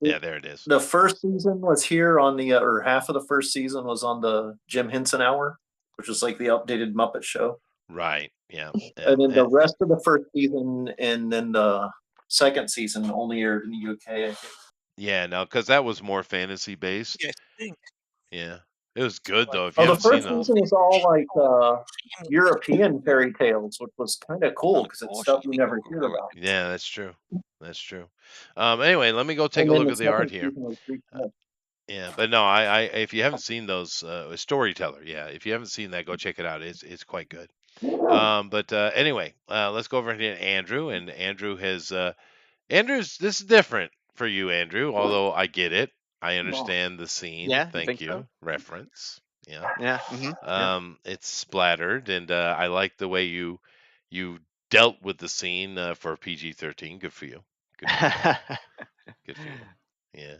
Yeah, there it is. the first season was here on the or half of the first season was on the Jim Henson Hour, which was like the updated Muppet Show. Right. Yeah. And then the rest of the first season and then the second season only aired in the UK, I think. Yeah, no, because that was more fantasy based. Yeah, I think. Yeah. It was good though. If you Oh, the haven't seen first those. season was all like European fairy tales, which was kind of cool because it's stuff you never hear about. Yeah, that's true. That's true. Anyway, let me go take And a then look at the art second here. season was pretty good. Yeah, but no, I if you haven't seen those, Storyteller, yeah, if you haven't seen that, go check it out. It's quite good. But anyway, let's go over to Andrew, and Andrew has Andrew's. This is different for you, Andrew. Although I get it, I understand the scene. Yeah, you Thank think you. so? Reference. Yeah. Yeah. Mm-hmm. It's splattered, and I like the way you dealt with the scene for PG-13. Good for you. Good for you. Good for you. Yeah.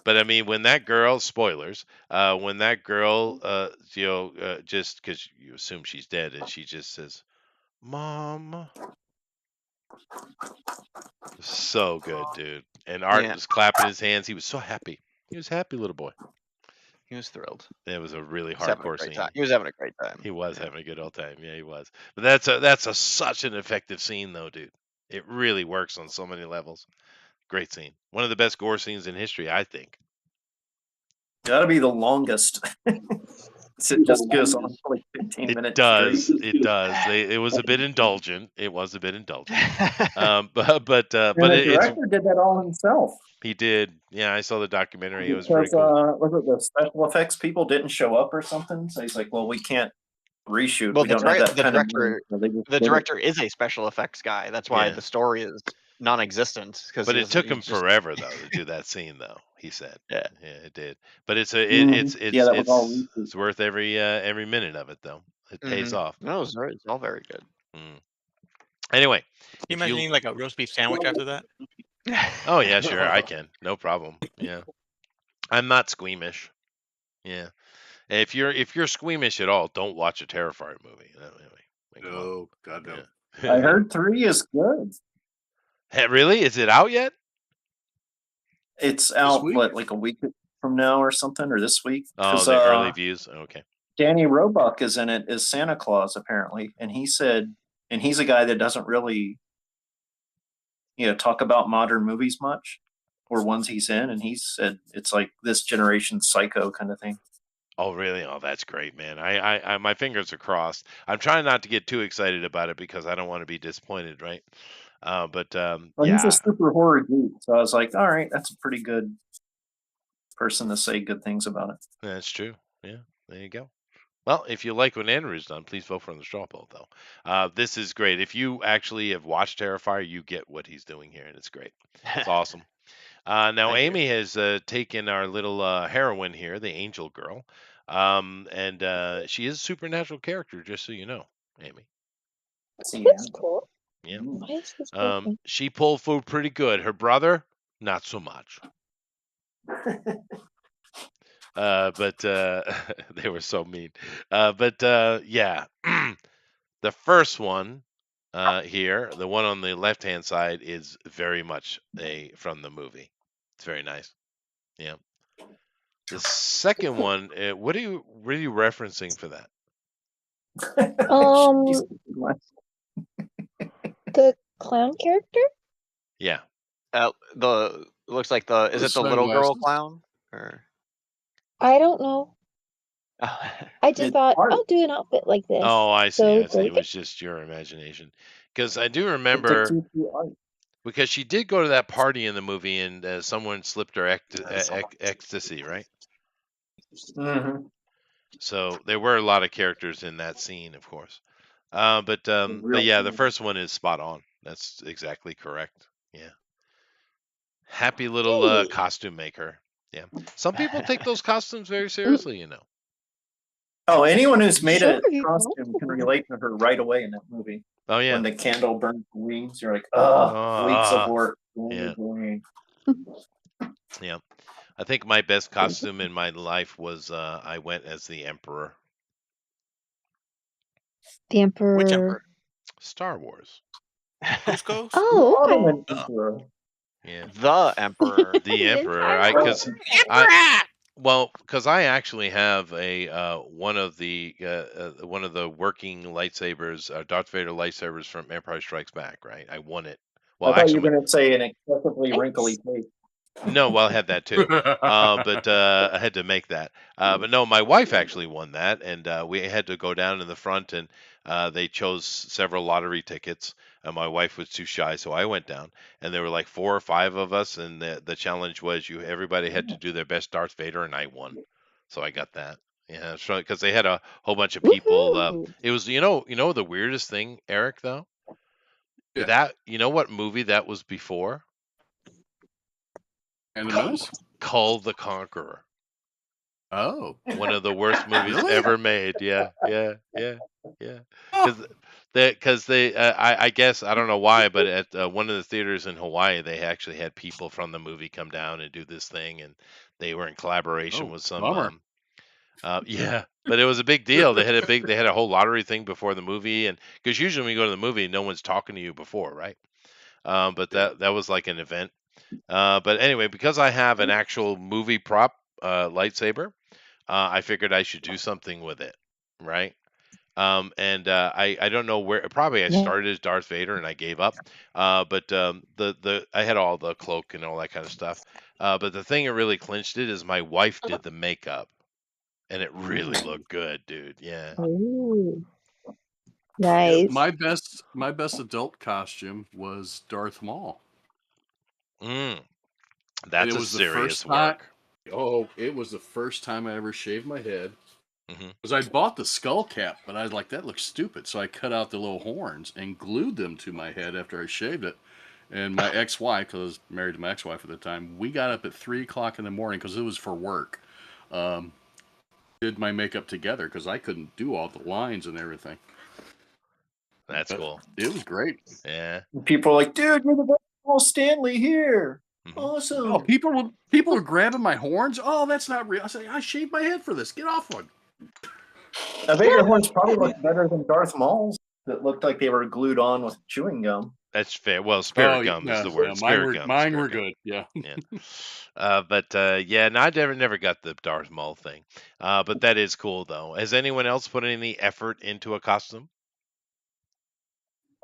But I mean, when that girl, spoilers, when that girl, just because you assume she's dead, and she just says, "Mom," so good, dude. And Art was clapping his hands. He was so happy. He was happy, little boy. He was thrilled. It was a really He was having a hardcore great scene. time. He was having a great time. He was having a good old time. Yeah, he was. But that's such an effective scene, though, dude. It really works on so many levels. Great scene. One of the best gore scenes in history, I think. Gotta be the longest. It just goes on for like 15 minutes. It does. straight. It does. It was a bit indulgent. It was a bit indulgent. But And the director did that all himself. he did. Yeah, I saw the documentary. It was pretty cool. Was it the special effects people didn't show up or something? So he's like, well, we can't reshoot. Well, We don't have that the kind of money, director, so they just the did it. director is a special effects guy. That's why Yeah. the story is non-existent. Because But it took him forever though to do that scene though. He said. Yeah. Yeah, it did. But it's a Yeah, that was all reshoot. it's worth every minute of it though. It pays off. No, it's all very good. Mm. Anyway, Can you if imagine you eating like a roast beef sandwich after that? oh yeah, sure, I can, no problem. Yeah, I'm not squeamish. Yeah, if you're squeamish at all, don't watch a Terrifier movie. Anyway, come on. No, God no. Yeah. I heard 3 is good. Hey, really? Is it out yet? It's out week? what, like a week from now or something, or this week? Oh, 'Cause, the early views. Okay. Danny Roebuck is in it as Santa Claus apparently, and he said, and he's a guy that doesn't really, talk about modern movies much, or ones he's in, and he said it's like this generation's Psycho kind of thing. Oh, really? Oh, that's great, man. I my fingers are crossed. I'm trying not to get too excited about it because I don't want to be disappointed, right? But Well, yeah, he's a super horror geek, so I was like, all right, that's a pretty good person to say good things about it. that's true. Yeah, there you go. Well, if you like what Andrew's done, please vote for him in the straw poll, though. This is great. If you actually have watched Terrifier, you get what he's doing here, and it's great. It's awesome. Now, Thank you. Amy has taken our little heroine here, the angel girl, and she is a supernatural character, just so you know, Amy. That's cool. Yeah. Why is this broken? She pulled food pretty good. Her brother, not so much. But they were so mean. Yeah, the first one here, the one on the left-hand side, is very much from the movie. It's very nice. Yeah. The second one, what are you referencing for that? The clown character? Yeah. Looks like is it the little girl clown? Or I don't know. I just thought I'll do an outfit like this. Oh, I see. So I see. It was just your imagination. Because I do It remember, took you art. because she did go to that party in the movie, and someone slipped her ecstasy, right? Mhm. So there were a lot of characters in that scene, of course. But yeah, the first one is spot on. That's exactly correct. Yeah. Happy little costume maker. Yeah. Some people take those costumes very seriously, you know. Oh, anyone who's made a Sure, you costume can relate to her right away in that movie. Oh yeah. When the candle burns the wings, you're like, oh, weeks of work. Yeah. Yeah. I think my best costume in my life was I went as the Emperor. The Emperor. Which Emperor? Star Wars. Cusco's? Oh, okay. Yeah. The Emperor. The Emperor. Because I actually have a one of the working lightsabers, Darth Vader lightsabers from Empire Strikes Back. Right, I won it. Well, I thought actually, you were going to say an excessively wrinkly face. no, well, I had that too, but I had to make that. But no, my wife actually won that, and we had to go down in the front, and they chose several lottery tickets. And my wife was too shy, so I went down, and there were like 4 or 5 of us, and the challenge was everybody had to do their best Darth Vader, and I won, so I got that. Yeah, because they had a whole bunch of people. Woohoo! It was the weirdest thing, Eric, though. Yeah. That what movie that was before? And the Menace? Cull the Conqueror. Oh. One of the worst movies Really? ever made. Yeah. Oh. Because I guess, I don't know why, but at one of the theaters in Hawaii, they actually had people from the movie come down and do this thing, and they were in collaboration with some. Bummer. Yeah, but it was a big deal. They had a whole lottery thing before the movie, and because usually when you go to the movie, no one's talking to you before, right? But that was like an event. But anyway, because I have an actual movie prop lightsaber, I figured I should do something with it, right? And I don't know where. Probably I started as Darth Vader and I gave up. But I had all the cloak and all that kind of stuff. But the thing that really clinched it is my wife did the makeup, and it really looked good, dude. Yeah. Ooh. Yeah, Nice. my best adult costume was Darth Maul. That's a serious work. Oh, it was the first time I ever shaved my head. Hmm. Because I bought the skull cap, but I was like, that looks stupid. So I cut out the little horns and glued them to my head after I shaved it. And my ex-wife, because I was married to my ex-wife at the time, we got up at 3 o'clock in the morning because it was for work. Did my makeup together because I couldn't do all the lines and everything. That's But cool. it was great. Yeah. People are like, dude, you're the best Stanley here. Mhm. Awesome. Oh, people were grabbing my horns. Oh, that's not real. I said, I shaved my head for this. Get off one. I bet your horns probably look better than Darth Maul's that looked like they were glued on with chewing gum. That's fair. Well, spirit Oh, gum is yeah, the word. yeah, Spirit gum. mine spirit were gum. good. Yeah. Yeah. Yeah, no, I never got the Darth Maul thing. But that is cool though. Has anyone else put any effort into a costume?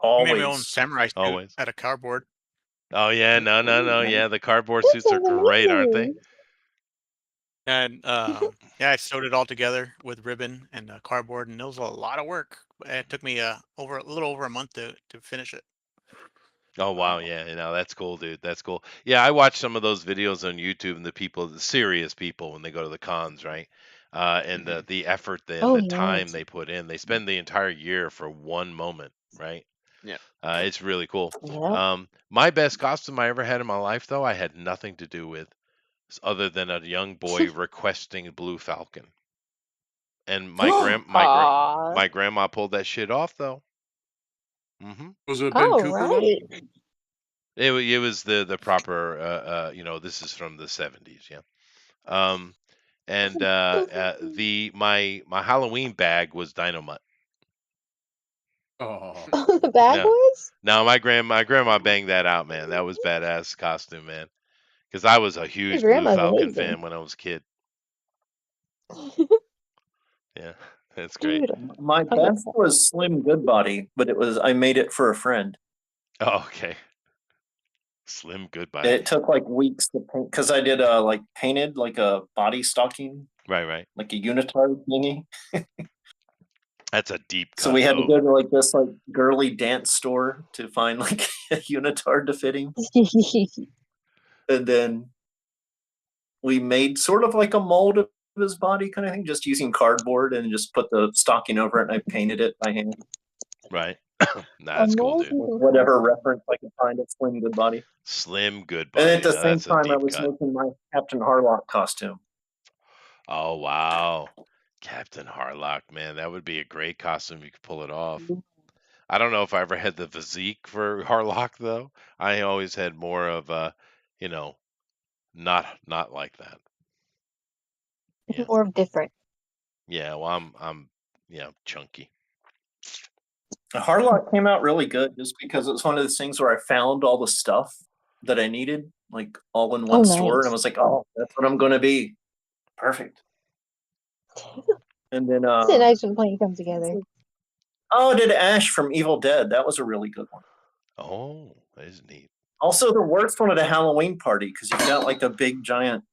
I made my own Always. samurai suit Always. out of cardboard. Oh yeah, no. Yeah, the cardboard That suits are sounds great, aren't they? amazing. And yeah, I sewed it all together with ribbon and cardboard, and it was a lot of work. It took me a little over a month to finish it. Oh wow, yeah, that's cool, dude. That's cool. Yeah, I watch some of those videos on YouTube and the serious people when they go to the cons, right? And the effort and Oh the time yes. they put in. They spend the entire year for one moment, right? Yeah. It's really cool. Yeah. My best costume I ever had in my life, though, I had nothing to do with, other than a young boy requesting Blue Falcon. And Aw. my grandma pulled that shit off, though. Hmm. Was it a Ben Oh Cooper one? right. It was the proper this is from the 70s, yeah. Um and the my Halloween bag was Dynamite. Oh, The bad No. boys? No, my grandma banged that out, man. That was badass costume, man. Cuz I was a Your huge Blue grandma's Falcon amazing. fan when I was a kid. Yeah. That's great. Dude, My I get best was Slim Goodbody, but I made it for a friend. Oh, okay. Slim Goodbye. It took like weeks to paint because I did painted like a body stocking, Right. like a unitard thingy. That's a deep cut, So we had to though. go to like this like girly dance store to find like a unitard to fit him. And then we made sort of like a mold of his body kind of thing, just using cardboard and just put the stocking over it and I painted it by hand. Right. Nah, that's cool, dude. Whatever reference I could find of Slim Goodbody. Slim Goodbody. And at the Now, same that's a time I deep was cut. making my Captain Harlock costume. Oh wow, Captain Harlock, man, that would be a great costume if you could pull it off. I don't know if I ever had the physique for Harlock though. I always had more of you know, not like that. Yeah, More different. yeah. Well, I'm chunky. Harlock came out really good just because it was one of those things where I found all the stuff that I needed, like all in one store, and I nice. was like, oh, that's what I'm gonna be. Perfect. And then It's a nice when playing comes together. I did Ash from Evil Dead. That was a really good one. Oh, that is neat. Also the worst one at a Halloween party because you've got like a big giant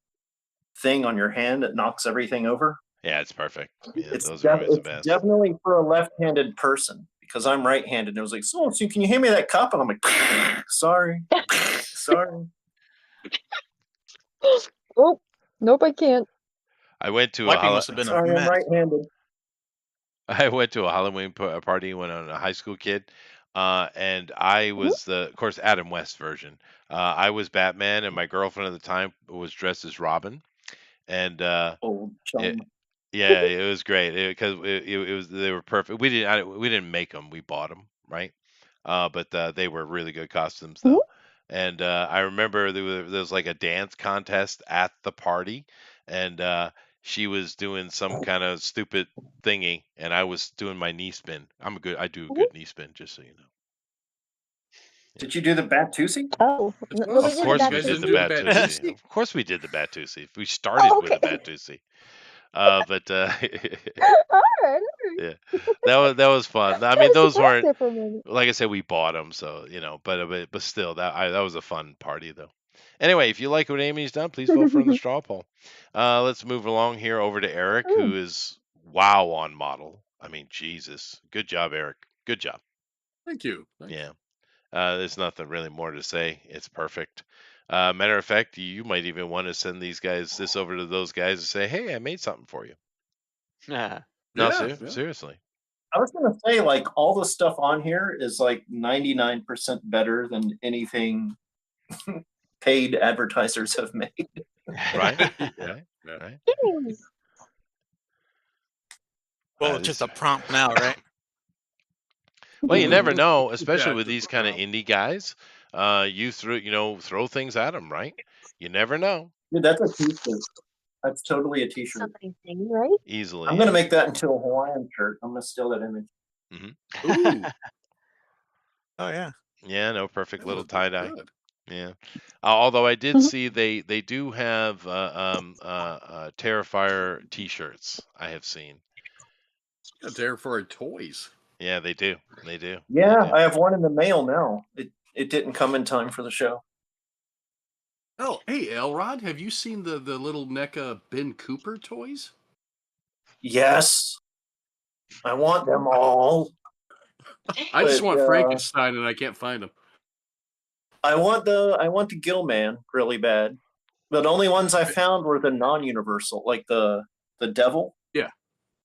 thing on your hand that knocks everything over. Yeah, it's perfect. Yeah, It's, those are always the it's best. definitely for a left-handed person because I'm right-handed. And it was like, so can you hand me that cup? And I'm like, sorry. Oh, nope, I can't. I went to Wiping must have been a Sorry, I'm mess. right-handed. I went to a Halloween party when I was a high school kid, and I was of course, Adam West version. I was Batman, and my girlfriend at the time was dressed as Robin, and Old chum. yeah, it was great because it was they were perfect. We didn't make them, we bought them, right? But they were really good costumes though. And I remember there was like a dance contest at the party, and she was doing some kind of stupid thingy, and I was doing my knee spin. I do a good knee spin, just so you know. Did you do the Batusi? Oh, no, we Of did course that we guys did didn't the do the Batusi. Batusi? Of course we did the Batusi. We started with the okay. Batusi. All right. Yeah, that was fun. I I mean, was those surprised weren't, there for a minute. like I said, we bought them, so but still, that was a fun party though. Anyway, if you like what Amy's done, please vote for her in the straw poll. Let's move along here over to Eric, who is wow on model. I mean, Jesus, good job, Eric. Good job. Thank you. Yeah. There's nothing really more to say. It's perfect. Matter of fact, you might even want to send this over to those guys and say, "Hey, I made something for you." Yeah. No, Yeah, yeah. seriously. I was gonna say, like, all the stuff on here is like 99% better than anything paid advertisers have made. Right? Yeah. Right? Yeah. Right? Yes. Well, Uh, it's just this- a prompt now, right? well, you never know, especially Yeah, with it's these a kind of problem. indie guys. You throw things at them, right? You never know. Dude, that's a t-shirt. That's totally a t-shirt. Something thing, right? Easily. I'm gonna make that into a Hawaiian shirt. I'm gonna steal that image. Ooh, Oh yeah. Yeah, no, perfect that little would tie look dye. good. Yeah. Although I did see they do have Terrifier T-shirts. I have seen. Yeah, Terrifier toys. Yeah, they do. They do. Yeah, They do. I have one in the mail now. It didn't come in time for the show. Oh, hey, Elrod, have you seen the little NECA Ben Cooper toys? Yes, I want them all. I just But, want Frankenstein, and I can't find him. I want the Gill Man really bad. But the only ones I found were the non-universal, like the devil.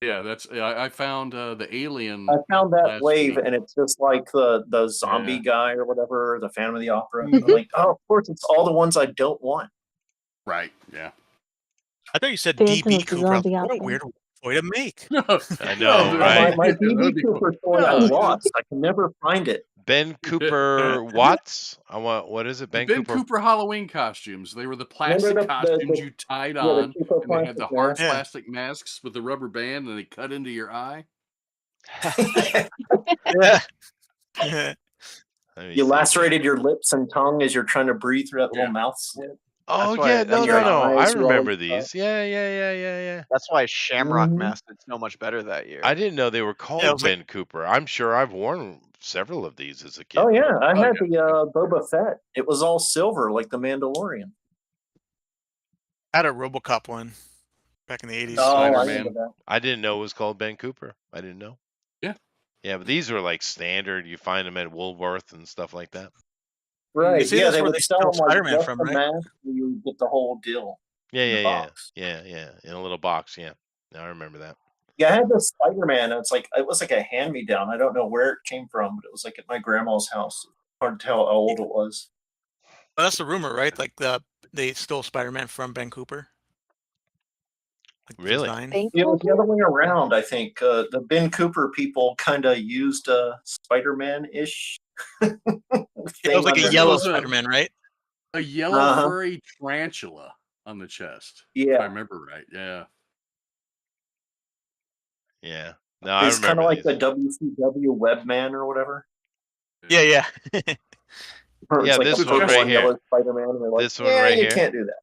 Yeah, I found the alien. I found that last wave, week. and it's just like the zombie Yeah. guy or whatever, the Phantom of the Opera. Mhm. I'm like, oh, of course, it's all the ones I don't want. Right. Yeah. I thought you said Phantom DB of the Cooper. I was Zombie like, what a Opera. weird toy to make. I know, Yeah, right? my Yeah, that would DB be cool. Cooper toy I No, lost. I can never find it. Ben Cooper Watts. I want. What is it? The Ben Ben Cooper. Cooper Halloween costumes. They were the Remember plastic costumes the you tied the on, cheapo and they had the plastic hard mask? Yeah. plastic masks with the rubber band, and they cut into your eye. Yeah. Let me You see, lacerated Ben. your lips and tongue as you're trying to breathe through that Yeah. little mouth slit. Oh why- yeah, that's no, And no, your no. I eyes were all remember stuck. these. Yeah. That's why Shamrock Mhm. Mask did so much better that year. I didn't know they were Yeah, it called was like Ben Cooper. I'm sure I've worn several of these as a kid. Oh yeah, I Oh, had yeah. the Boba Fett. It was all silver like the Mandalorian. I had a RoboCop one back in the 80s. Oh, I Spider-Man. remember that. I didn't know it was called Ben Cooper. I didn't know. Yeah. Yeah, but these are like standard. You find them at Woolworth and stuff like that. Right. see, Yeah, that's they where would they sell throw them like Spider-Man just from, the right? mask, and you get the whole deal in the box. Yeah. In a little box. Yeah. Now I remember that. Yeah, I had the Spider-Man. And it was like a hand-me-down. I don't know where it came from, but it was like at my grandma's house. Hard to tell how old it was. Well, that's the rumor, right? Like they stole Spider-Man from Ben Cooper. Like the Really? design. Ben It was the Cooper? other way around, I think. The Ben Cooper people kind of used a Spider-Man-ish Yeah, it thing was like on a their yellow was a- Spider-Man, right? A yellow Uh-huh. furry tarantula on the chest. If Yeah. I remember right. Yeah. Yeah. No, I It's kind remember of like these. the WCW Webman or whatever. Yeah. Or Yeah, it's like this the one purple right and here. yellow Spider-Man. And they're like, This one yeah, right you here. can't do that.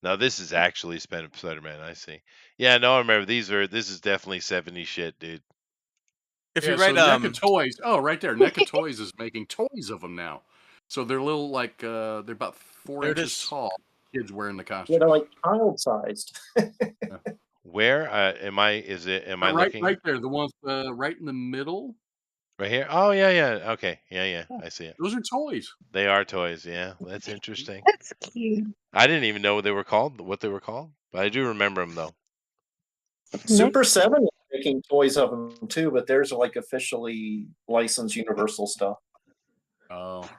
No, this is actually Spider-Man. I see. Yeah, no, I remember these are. This is definitely 70s shit, dude. If Yeah, you write so NECA Toys. Oh, right there. NECA Toys is making toys of them now. So they're little like they're about 4 There it inches is. tall. Kids wearing the Yeah, costume. they're like child-sized. Where am I? Is it? Am I right, looking right there. The ones right in the middle. right here? Oh yeah. Okay, yeah. I see it. Those are toys. They are toys. Yeah, that's interesting. That's cute. I didn't even know what they were called. But I do remember them though. Super 7 is making toys of them too, but theirs are like officially licensed Universal stuff. Oh,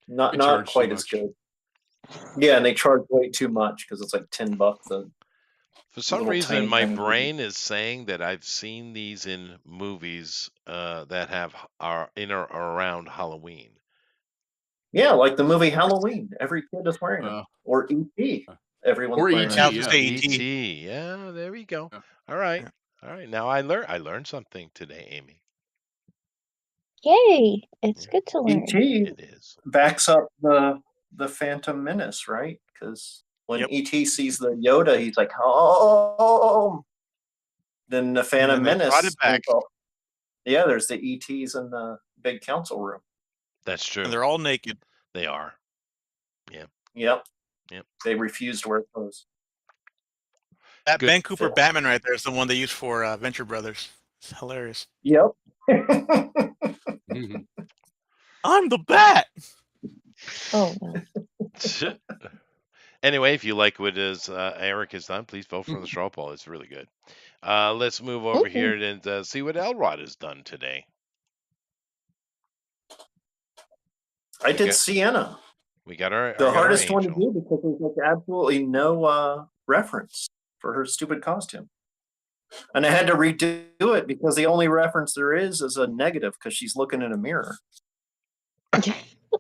Not They not charge quite too as much. good. Yeah, and they charge way too much because it's like $10. For some Little reason, tiny, my tiny brain is saying that I've seen these in movies that are in or around Halloween. Yeah, like the movie Halloween. Every kid is wearing them. Or E.T. Everyone's Or wearing E.T., Yeah, I them. was gonna say E.T. E.T. Yeah, there we go. Yeah. All right. Yeah. All right. Now I learned something today, Amy. Yay! It's Yeah. good to learn. E.T. It is. backs up the Phantom Menace, right? Because when Yep. E.T. sees the Yoda, he's like, oh. Then the Phantom then they brought Menace. it back. Yeah, there's the E.T.s in the big council room. That's true. And they're all naked. They are. Yep. Yep. They refuse to wear clothes. That Good Ben Cooper fit. Batman right there is the one they used for Venture Brothers. It's hilarious. Yep. Mhm. I'm the Bat. Oh no. Anyway, if you like what Eric has done, please vote for the straw poll. It's really good. Let's move over Thank you. here and see what Elrod has done today. I We did got- Sienna. We got our The hardest angel. one to do because there's like absolutely no reference for her stupid costume. And I had to redo it because the only reference there is a negative because she's looking in a mirror.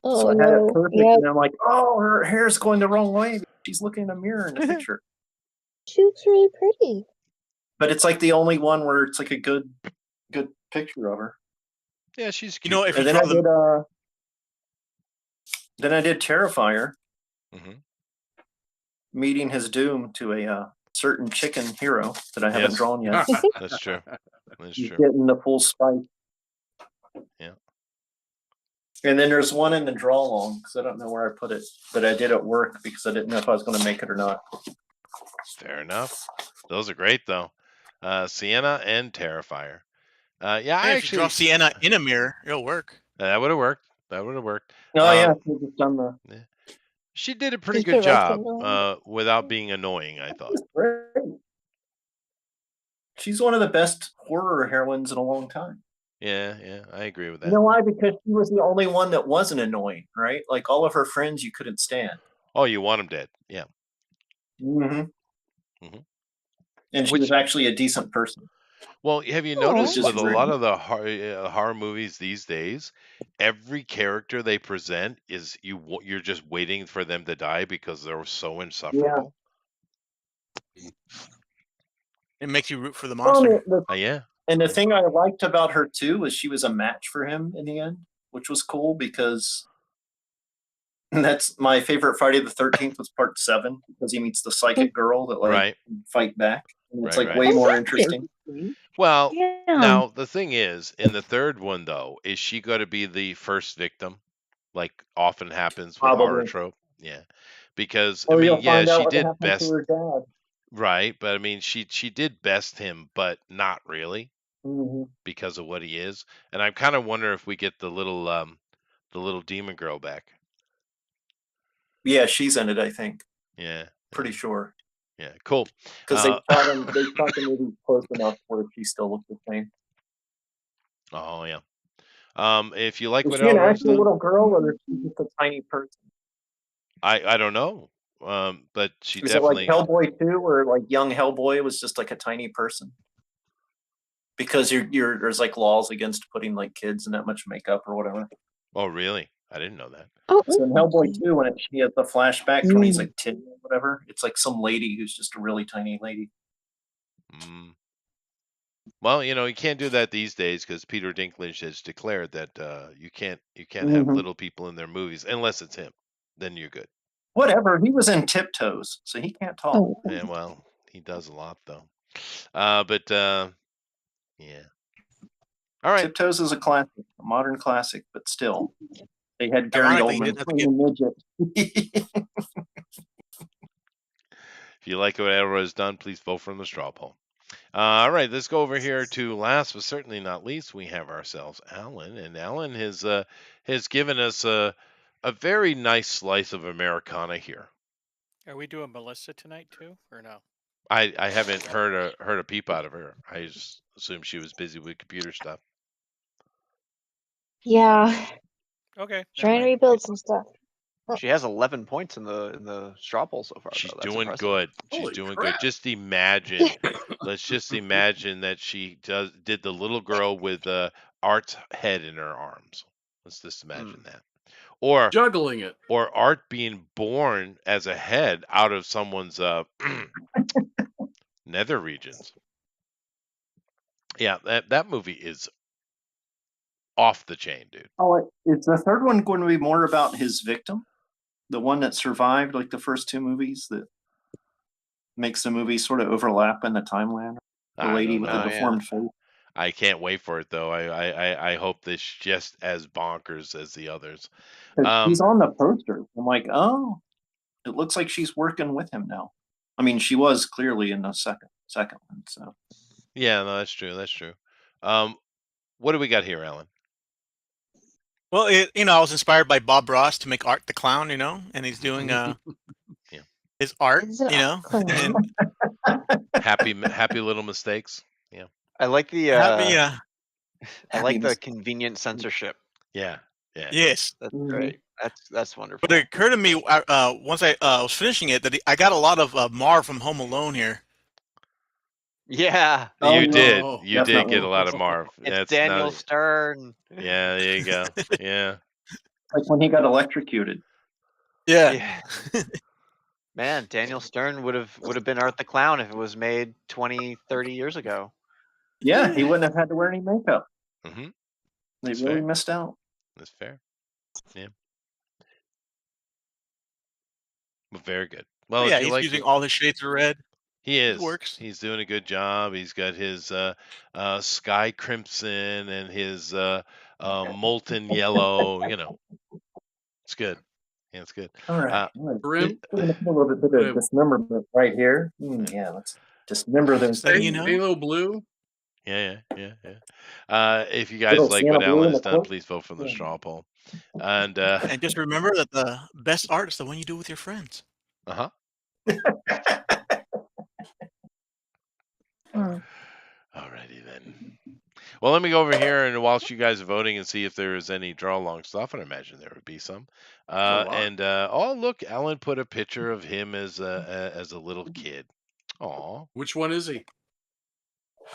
Oh So I had it no. perfect, Yep. and I'm like, oh, her hair's going the wrong way. She's looking in a mirror in the picture. She looks really pretty. But it's like the only one where it's like a good picture of her. Yeah, she's You cute. know, if And you then draw I did Terrifier, Mhm. meeting his doom to a certain chicken hero that I haven't Yes. drawn yet. That's true. That's He's true. getting the full spike. Yeah. And then there's one in the draw along because I don't know where I put it, but I did at work because I didn't know if I was going to make it or not. Fair enough. Those are great though. Sienna and Terrifier. Yeah, I Hey, if you draw actually Sienna in a mirror, it'll work. that would have worked. That would have worked. Oh yeah, she's just done the. She did a pretty Just good put right job thing on. without being annoying, I thought. Great. She's one of the best horror heroines in a long time. Yeah, I agree with that. You know why? Because she was the only one that wasn't annoying, right? Like all of her friends, you couldn't stand. Oh, you want them dead? Yeah. Mm-hmm. Mhm. And she Which- was actually a decent person. Well, have you Aw. noticed Which is with a rude. lot of the horror movies these days, every character they present is you're just waiting for them to die because they're so insufferable. It makes you root for the Well, monster. Yeah. and the thing I liked about her too was she was a match for him in the end, which was cool because that's my favorite Friday the 13th was part 7 because he meets the psychic girl that like Right. fight back. And it's Right, like right. way Oh, more that's interesting. Well, Yeah. now the thing is, in the third one though, is she going to be the first victim, like often happens with horror Probably. trope? Yeah, because Or you'll yeah, find out she what did happened best, to her dad. right? But I mean, she did best him, but not really Mm-hmm. because of what he is. And I kind of wonder if we get the little demon girl back. Yeah, she's in it, I think. Yeah, Pretty sure. yeah, cool. Because they shot the movie close enough where she still looks the same. Oh yeah. If you like Is what she an Elrod's actual done, little girl or is she just a tiny person? I don't know. But she Is definitely. it like Hellboy 2 or like young Hellboy was just like a tiny person? Because there's like laws against putting like kids in that much makeup or whatever. Oh really? I didn't know that. Oh, So in Hellboy 2, when she has the flashback when he's Mm. like 10 or whatever, it's like some lady who's just a really tiny lady. Mm. Well, you can't do that these days because Peter Dinklage has declared that you can't have Mhm. little people in their movies unless it's him. Then you're good. Whatever. He was in Tiptoes, so he can't talk. Oh. Yeah, well, he does a lot though. But yeah. All right. Tiptoes is a classic, a modern classic, but still. They had Gary Ironically, he Oldman didn't have to playing a midget. If you like what Elro has done, please vote for the straw poll. All right, let's go over here to last but certainly not least. We have ourselves Alan, and Alan has given us a very nice slice of Americana here. Are we doing Melissa tonight too, or no? I haven't heard a peep out of her. I just assumed she was busy with computer stuff. Yeah. Okay. never Trying to mind. rebuild some stuff. She has 11 points in the straw poll so far. She's though. That's doing impressive. good. She's Holy doing crap. good. Just imagine. Let's just imagine that she did the little girl with Art's head in her arms. Let's just imagine that. Or Juggling it. or Art being born as a head out of someone's nether regions. Yeah, that movie is off the chain, dude. Oh, is the third one going to be more about his victim? The one that survived like the first 2 movies that makes the movie sort of overlap in the timeline? The I lady don't with know. the deformed face. I can't wait for it though. I hope this just as bonkers as the others. 'Cause she's on the poster. I'm like, oh, it looks like she's working with him now. I mean, she was clearly in the second one. So Yeah, no, that's true. That's true. What do we got here, Alan? Well, I was inspired by Bob Ross to make Art the Clown, and he's doing Yeah. his art, It's an you know, art clown. and Happy little mistakes. Yeah. I like the happy, yeah, I like the Happiness. convenient censorship. Yeah. Yeah. yes. That's Mhm. great. That's But wonderful. it occurred to me once I was finishing it that I got a lot of Marv from Home Alone here. Yeah, Oh, You yeah, did. Oh, You did get definitely. a lot of Marv. it's That's Daniel now. Stern. Yeah. There you go. Yeah. Like when he got electrocuted. Yeah. Yeah, man, Daniel Stern would have been Art the Clown if it was made 20, 30 years ago. Yeah, he wouldn't have had to wear any makeup. Mm-hmm. They That's really fair. missed out. That's fair. Yeah. But very good. Well, if Yeah, you he's like using it, all his shades of red. he It is. works. He's doing a good job. He's got his sky crimson and his molten yellow. It's good. Yeah, it's good. All right. Uh, Grim. We're gonna put a little bit of dismemberment right here. Yeah, let's dismember Just those letting you know. Halo Blue. yeah. If you good guys old like Santa what Blue Alan in the has done, court. please vote for the Yeah. straw poll. And And just remember that the best art is the one you do with your friends. uh-huh. Hmm. Alrighty then. Well, let me go over here and whilst you guys are voting and see if there is any draw along stuff, and I imagine there would be some. Oh look, Alan put a picture of him as a little kid. Aw. Which one is he?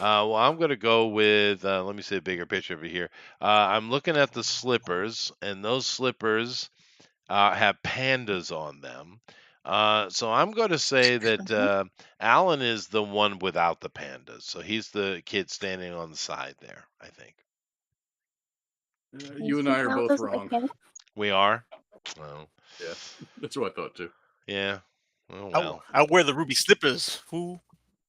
Well, I'm gonna go with let me see a bigger picture over here. I'm looking at the slippers, and those slippers have pandas on them. So I'm going to say that Alan is the one without the pandas. So he's the kid standing on the side there, I think. You and I are both wrong. We are? Oh, Yeah, that's what I thought too. yeah. Oh, well. I wear the ruby slippers. Fool.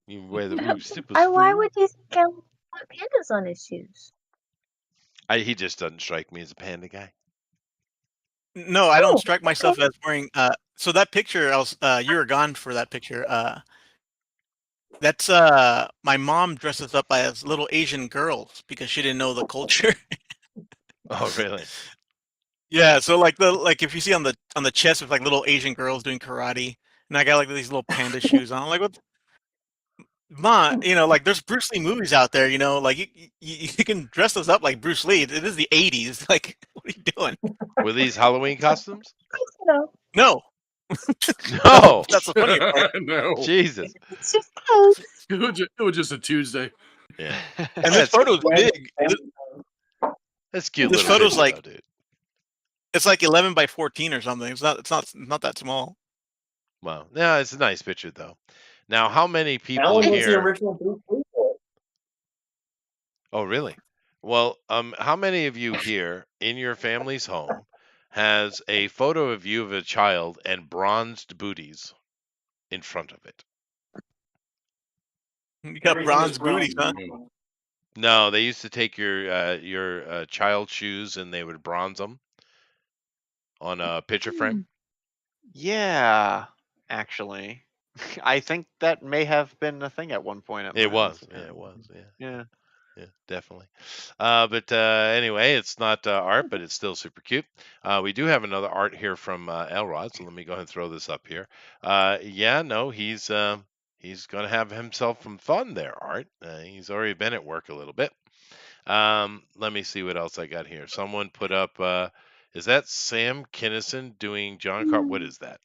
You wear the ruby slippers. Why fool. would you think I would put pandas on his shoes? He just doesn't strike me as a panda guy. No, I don't Oh, strike myself okay. as wearing. So that picture, I was you were gone for that picture. That's my mom dresses up as little Asian girls because she didn't know the culture. Oh, really? Yeah, so like if you see on the chest with like little Asian girls doing karate, and I got like these little panda shoes on. I'm like, what? Ma, like there's Bruce Lee movies out there, like you can dress us up like Bruce Lee. It is the 80s. Like, what are you doing? Were these Halloween costumes? You know, No, No. that's the funny part. No, Jesus. it's just clothes. it was just a Tuesday. Yeah. And this photo's big. That's cute This little photo's picture, like though, dude. it's like 11 by 14 or something. It's not that small. Wow. Yeah, it's a nice picture, though. Now, how many people Alan was the here? original Bruce Lee boy. Oh, really? Well, how many of you here in your family's home has a photo of you of a child and bronzed booties in front of it? You got Everything is bronze booties, huh? bronze. No, they used to take your child shoes and they would bronze them on a picture frame. Yeah, actually, I think that may have been a thing at one point. At It my house. was. Yeah, it was. Yeah. Yeah. Yeah, definitely. But anyway, it's not art, but it's still super cute. We do have another art here from Elrod, so let me go ahead and throw this up here. Yeah, no, he's going to have himself some fun there, Art. He's already been at work a little bit. Let me see what else I got here. Someone put up, is that Sam Kinison doing John Carp? What is that?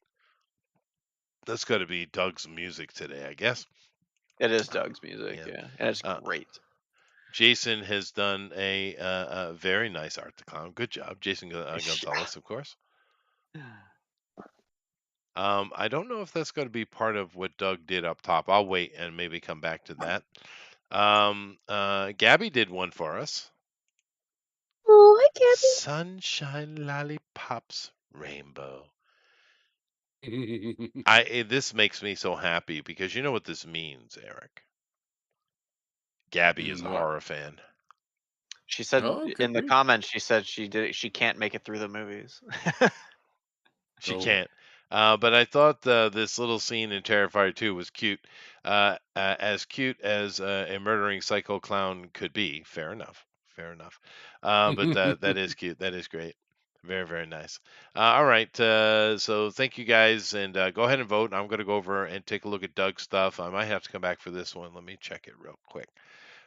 That's got to be Doug's music today, I guess. It is Doug's music, Yeah. yeah, and it's great. Jason has done a very nice art to clown. Good job, Jason Gonzalez, of course. I don't know if that's going to be part of what Doug did up top. I'll wait and maybe come back to that. Gabby did one for us. Oh, hi, Gabby. Sunshine lollipops rainbow. Oh, This makes me so happy because you know what this means, Eric. Gabby is a What? horror fan. She said Oh, could in the be. comments, she said she can't make it through the movies. She Oh. can't. But I thought this little scene in Terrifier 2 was cute. As cute as a murdering psycho clown could be. Fair enough. Fair enough. But that is cute. That is great. Very, very nice. All right. So thank you guys, and go ahead and vote. I'm going to go over and take a look at Doug's stuff. I might have to come back for this one. Let me check it real quick.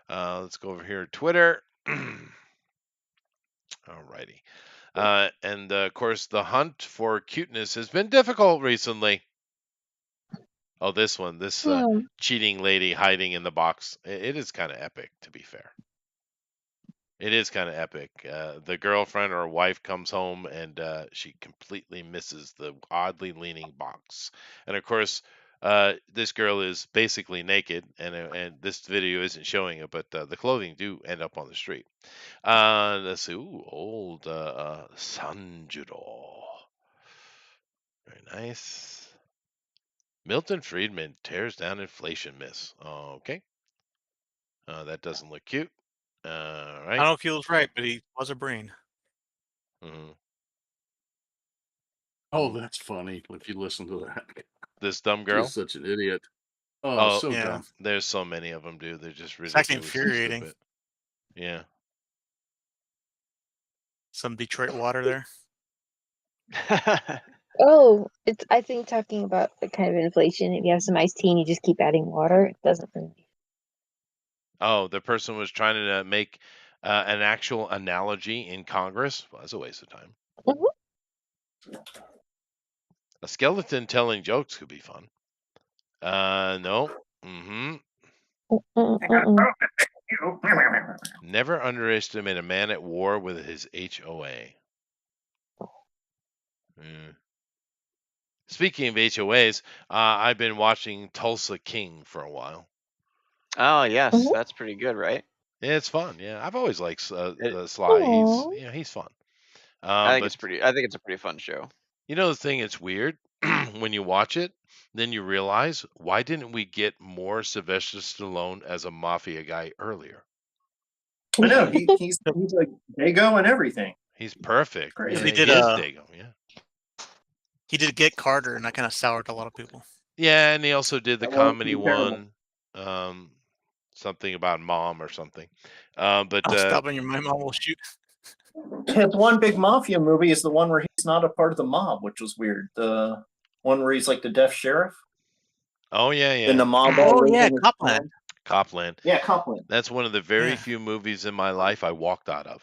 Let's go over here to Twitter. All righty. And of course, the hunt for cuteness has been difficult recently. Oh, this one, this cheating lady hiding in the box. It is kind of epic, to be fair. It is kind of epic. The girlfriend or wife comes home and she completely misses the oddly leaning box. And of course, this girl is basically naked, and this video isn't showing it, but the clothing do end up on the street. Let's see. Ooh, old Sanjuro. Very nice. Milton Friedman tears down inflation myths. Okay. That doesn't look cute. All I right. don't know if he was right, but he was a brain. Mhm. Oh, that's funny if you listen to that. This dumb girl. Just such an idiot. Oh, Oh, so Yeah. dumb. there's so many of them, dude. They're just It's actually ridiculously infuriating. stupid. Yeah. Some Detroit water there. Oh, it's I think talking about the kind of inflation. If you have some iced tea and you just keep adding water, it doesn't really. Oh, the person was trying to make an actual analogy in Congress. Well, that's a waste of time. Mhm. A skeleton telling jokes could be fun. No. Mm-hmm. Never underestimate a man at war with his HOA. Mm. Speaking of HOAs, I've been watching Tulsa King for a while. Oh yes, Mhm. that's pretty good, right? Yeah, it's fun. Yeah, I've always liked It- Sly. Aw. He's fun. I think But it's a pretty fun show. you know the thing, it's weird when you watch it, then you realize why didn't we get more Sylvester Stallone as a mafia guy earlier? I know he's like Dago and everything. He's perfect. Crazy. Yeah, He did he is Dago. Yeah. he did Get Carter, and that kind of soured a lot of people. Yeah, and he also did the That was comedy terrible. one, something about mom or something. But I'll stop on your mom will shoot. His one big mafia movie is the one where he's not a part of the mob, which was weird. The one where he's like the deaf sheriff. oh yeah, And the yeah, mob all Oh lives yeah, in his Copland. town. Copland. Yeah, Copland. That's one of the very Yeah. few movies in my life I walked out of.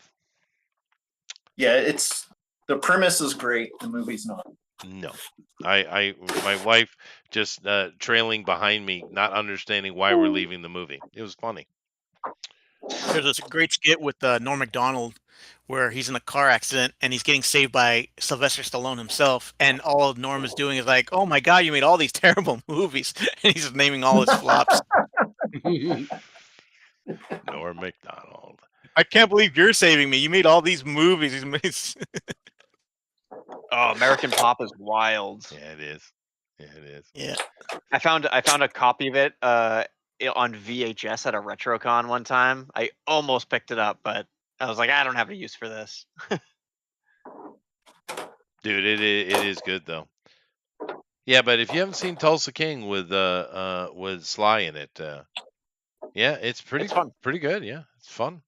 Yeah, it's the premise is great. The movie's not. No, my wife just trailing behind me, not understanding why we're leaving the movie. It was funny. There's this great skit with Norm Macdonald where he's in a car accident and he's getting saved by Sylvester Stallone himself, and all Norm is doing is like, "Oh my God, you made all these terrible movies," and he's just naming all his flops. Norm Macdonald. I can't believe you're saving me. You made all these movies. He's made... Oh, American Pop is wild. Yeah, it is. Yeah, it is. Yeah. I found a copy of it on VHS at a RetroCon one time. I almost picked it up, but I was like, I don't have a use for this. Dude, it is good though. Yeah, but if you haven't seen Tulsa King with Sly in it, yeah, it's pretty It's fun. pretty good. Yeah, it's fun.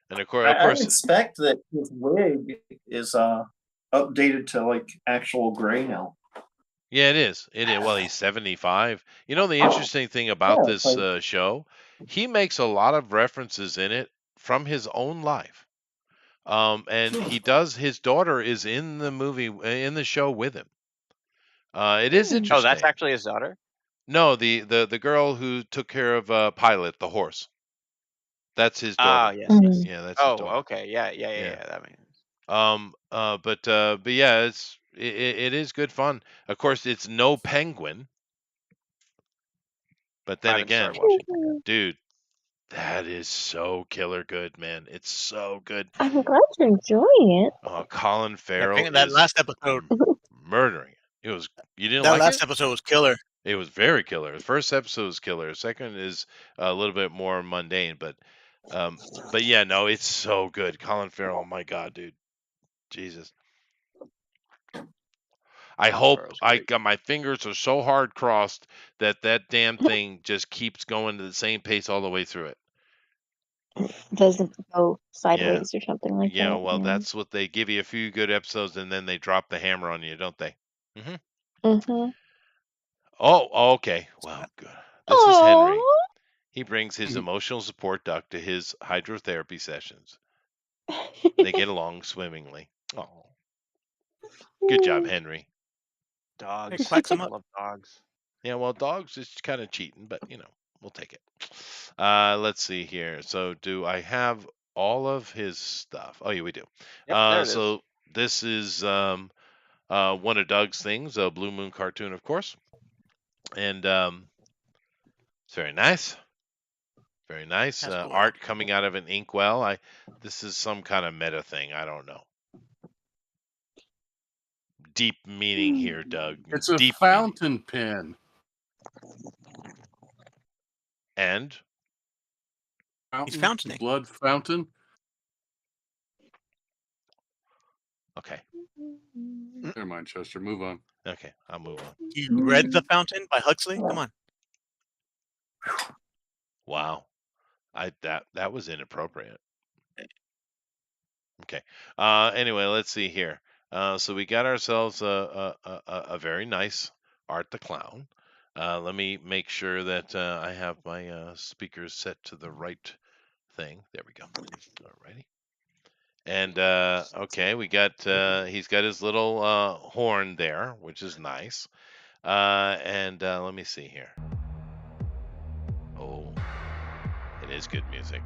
And of I course, expect that his wig is updated to like actual gray now. yeah, it is. It is. Well, he's 75. You know the interesting thing about Yeah, this show, he makes a lot of references in it from his own life. And he does. His daughter is in the movie, in the show with him. It is Hmm. interesting. Oh, that's actually his daughter? No, the girl who took care of Pilot, the horse. That's his Ah, daughter. yes, Mm. yes. Yeah, that's his Oh, daughter. okay. Yeah. Yeah. That makes sense. But yeah, it is good fun. Of course, it's no penguin. But I then haven't again, started watching. dude, that is so killer good, man. It's so good. I'm glad you're enjoying it. Colin Yeah, Farrell that is last episode. murdering it. It was you didn't That like last it? episode was killer. It was very killer. The first episode was killer. The second is a little bit more mundane, but yeah, no, it's so good. Colin Farrell, oh my god, dude. Jesus. I Colin hope Farrell's I great. got my fingers are so hard crossed that damn thing just keeps going to the same pace all the way through it. doesn't go sideways or something like Yeah, that. well, Yeah. that's what they give you a few good episodes and then they drop the hammer on you, don't they? Hmm. Mm-hmm. Oh, okay. Well, good. This is Henry. He brings his emotional support duck to his hydrotherapy sessions. They get along swimmingly. Oh, good job, Henry. It Dogs. quacks them I up. love dogs. Yeah, well, dogs is kind of cheating, but we'll take it. Let's see here. So, do I have all of his stuff? Oh, yeah, we do. Yep, there it is. So this is one of Doug's things, a Blue Moon cartoon, of course, and it's very nice. Very nice. That's cool. Art coming out of an inkwell. This is some kind of meta thing. I don't know. Deep meaning here, Doug. It's a Deep meaning. fountain pen. And Fountain, fountaining. blood fountain. okay, Never mind, Chester. Move on. okay, I'll move on. You read The Fountain by Huxley? Come on. Wow, that was inappropriate. Okay. Anyway, let's see here. So we got ourselves a very nice Art the Clown. Let me make sure that I have my speakers set to the right thing. There we go. Alrighty. And okay, we got he's got his little horn there, which is nice. And let me see here. Oh, it is good music.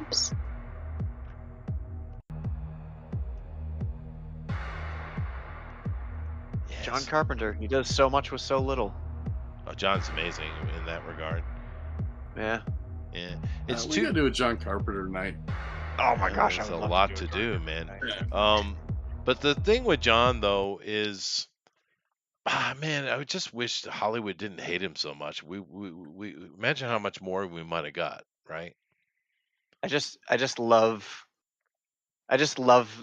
Oops. John Yes. Carpenter. He does so much with so little. Oh, John's amazing in that regard. Yeah. Yeah, it's We too. gotta do a John Carpenter night. Oh my gosh, I There's would a love lot do to a John do, Carpenter man. night. But the thing with John though is, man, I just wish Hollywood didn't hate him so much. We imagine how much more we might have got, right? I just love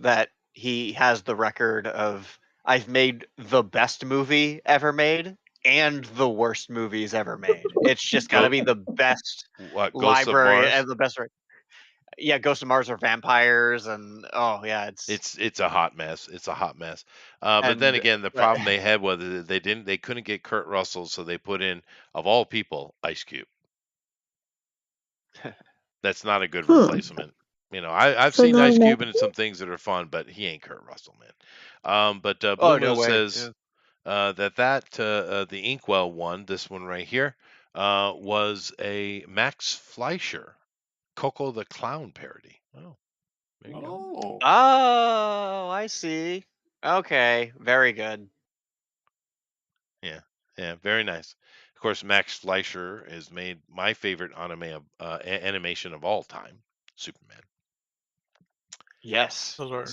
that he has the record of I've made the best movie ever made and the worst movies ever made. It's just got to be the best What, Ghosts of library Mars? and the best. Yeah, Ghost of Mars are vampires, and oh yeah, It's a hot mess. It's a hot mess. But then and again, the but- problem they had was that they couldn't get Kurt Russell, so they put in, of all people, Ice Cube. That's not a good replacement. I've So seen not Ice Cube enough? in some things that are fun, but he ain't Kurt Russell, man. But oh Blue no Moon way. says the Inkwell one, this one right here, was a Max Fleischer Coco the Clown parody. Oh, there you go. Oh, Oh, I see. Okay, very good. Yeah, very nice. Of course, Max Fleischer has made my favorite animation of all time, Superman. Yes, Those are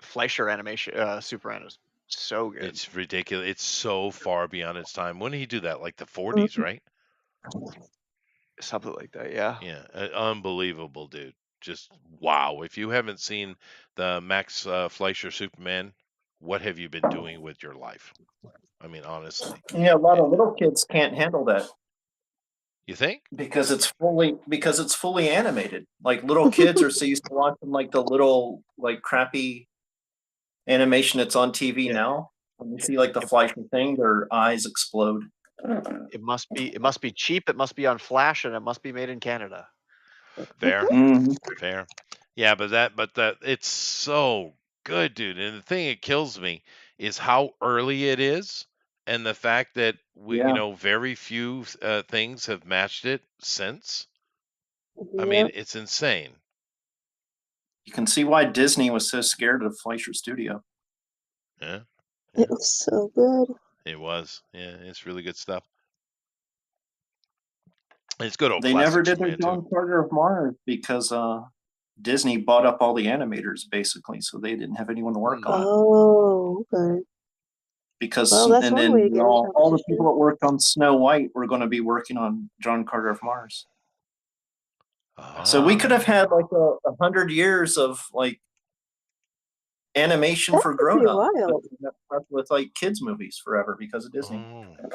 Fleischer animation, Superman is so good. It's ridiculous. It's so far beyond its time. When did he do that? Like the 40s, right? Something like that, yeah. Yeah, unbelievable, dude. Just wow. If you haven't seen the Max Fleischer Superman, what have you been doing with your life? I mean, honestly. Yeah, a lot of little kids can't handle that You think? because it's fully animated. Like little kids are so used to watching like the little like crappy animation that's on TV Yeah. now. When you see like the Fleischer thing, their eyes explode. It must be cheap, it must be on Flash, and it must be made in Canada. Fair. Mhm. Fair. Yeah, but that it's so good, dude. And the thing that kills me is how early it is, and the fact that Yeah. very few things have matched it since. I Yep. mean, it's insane. You can see why Disney was so scared of Fleischer Studio. Yeah, It was so good. it was. Yeah, it's really good stuff. It's good old They classic never did their Superman too. John Carter of Mars because Disney bought up all the animators basically, so they didn't have anyone to work on it. Oh, okay. Because Well, that's and one then way to get all the competition. people that worked on Snow White were going to be working on John Carter of Mars. So we could have had like 100 years of like animation That for would be grown-ups wild. with like kids movies forever because of Disney. Oh,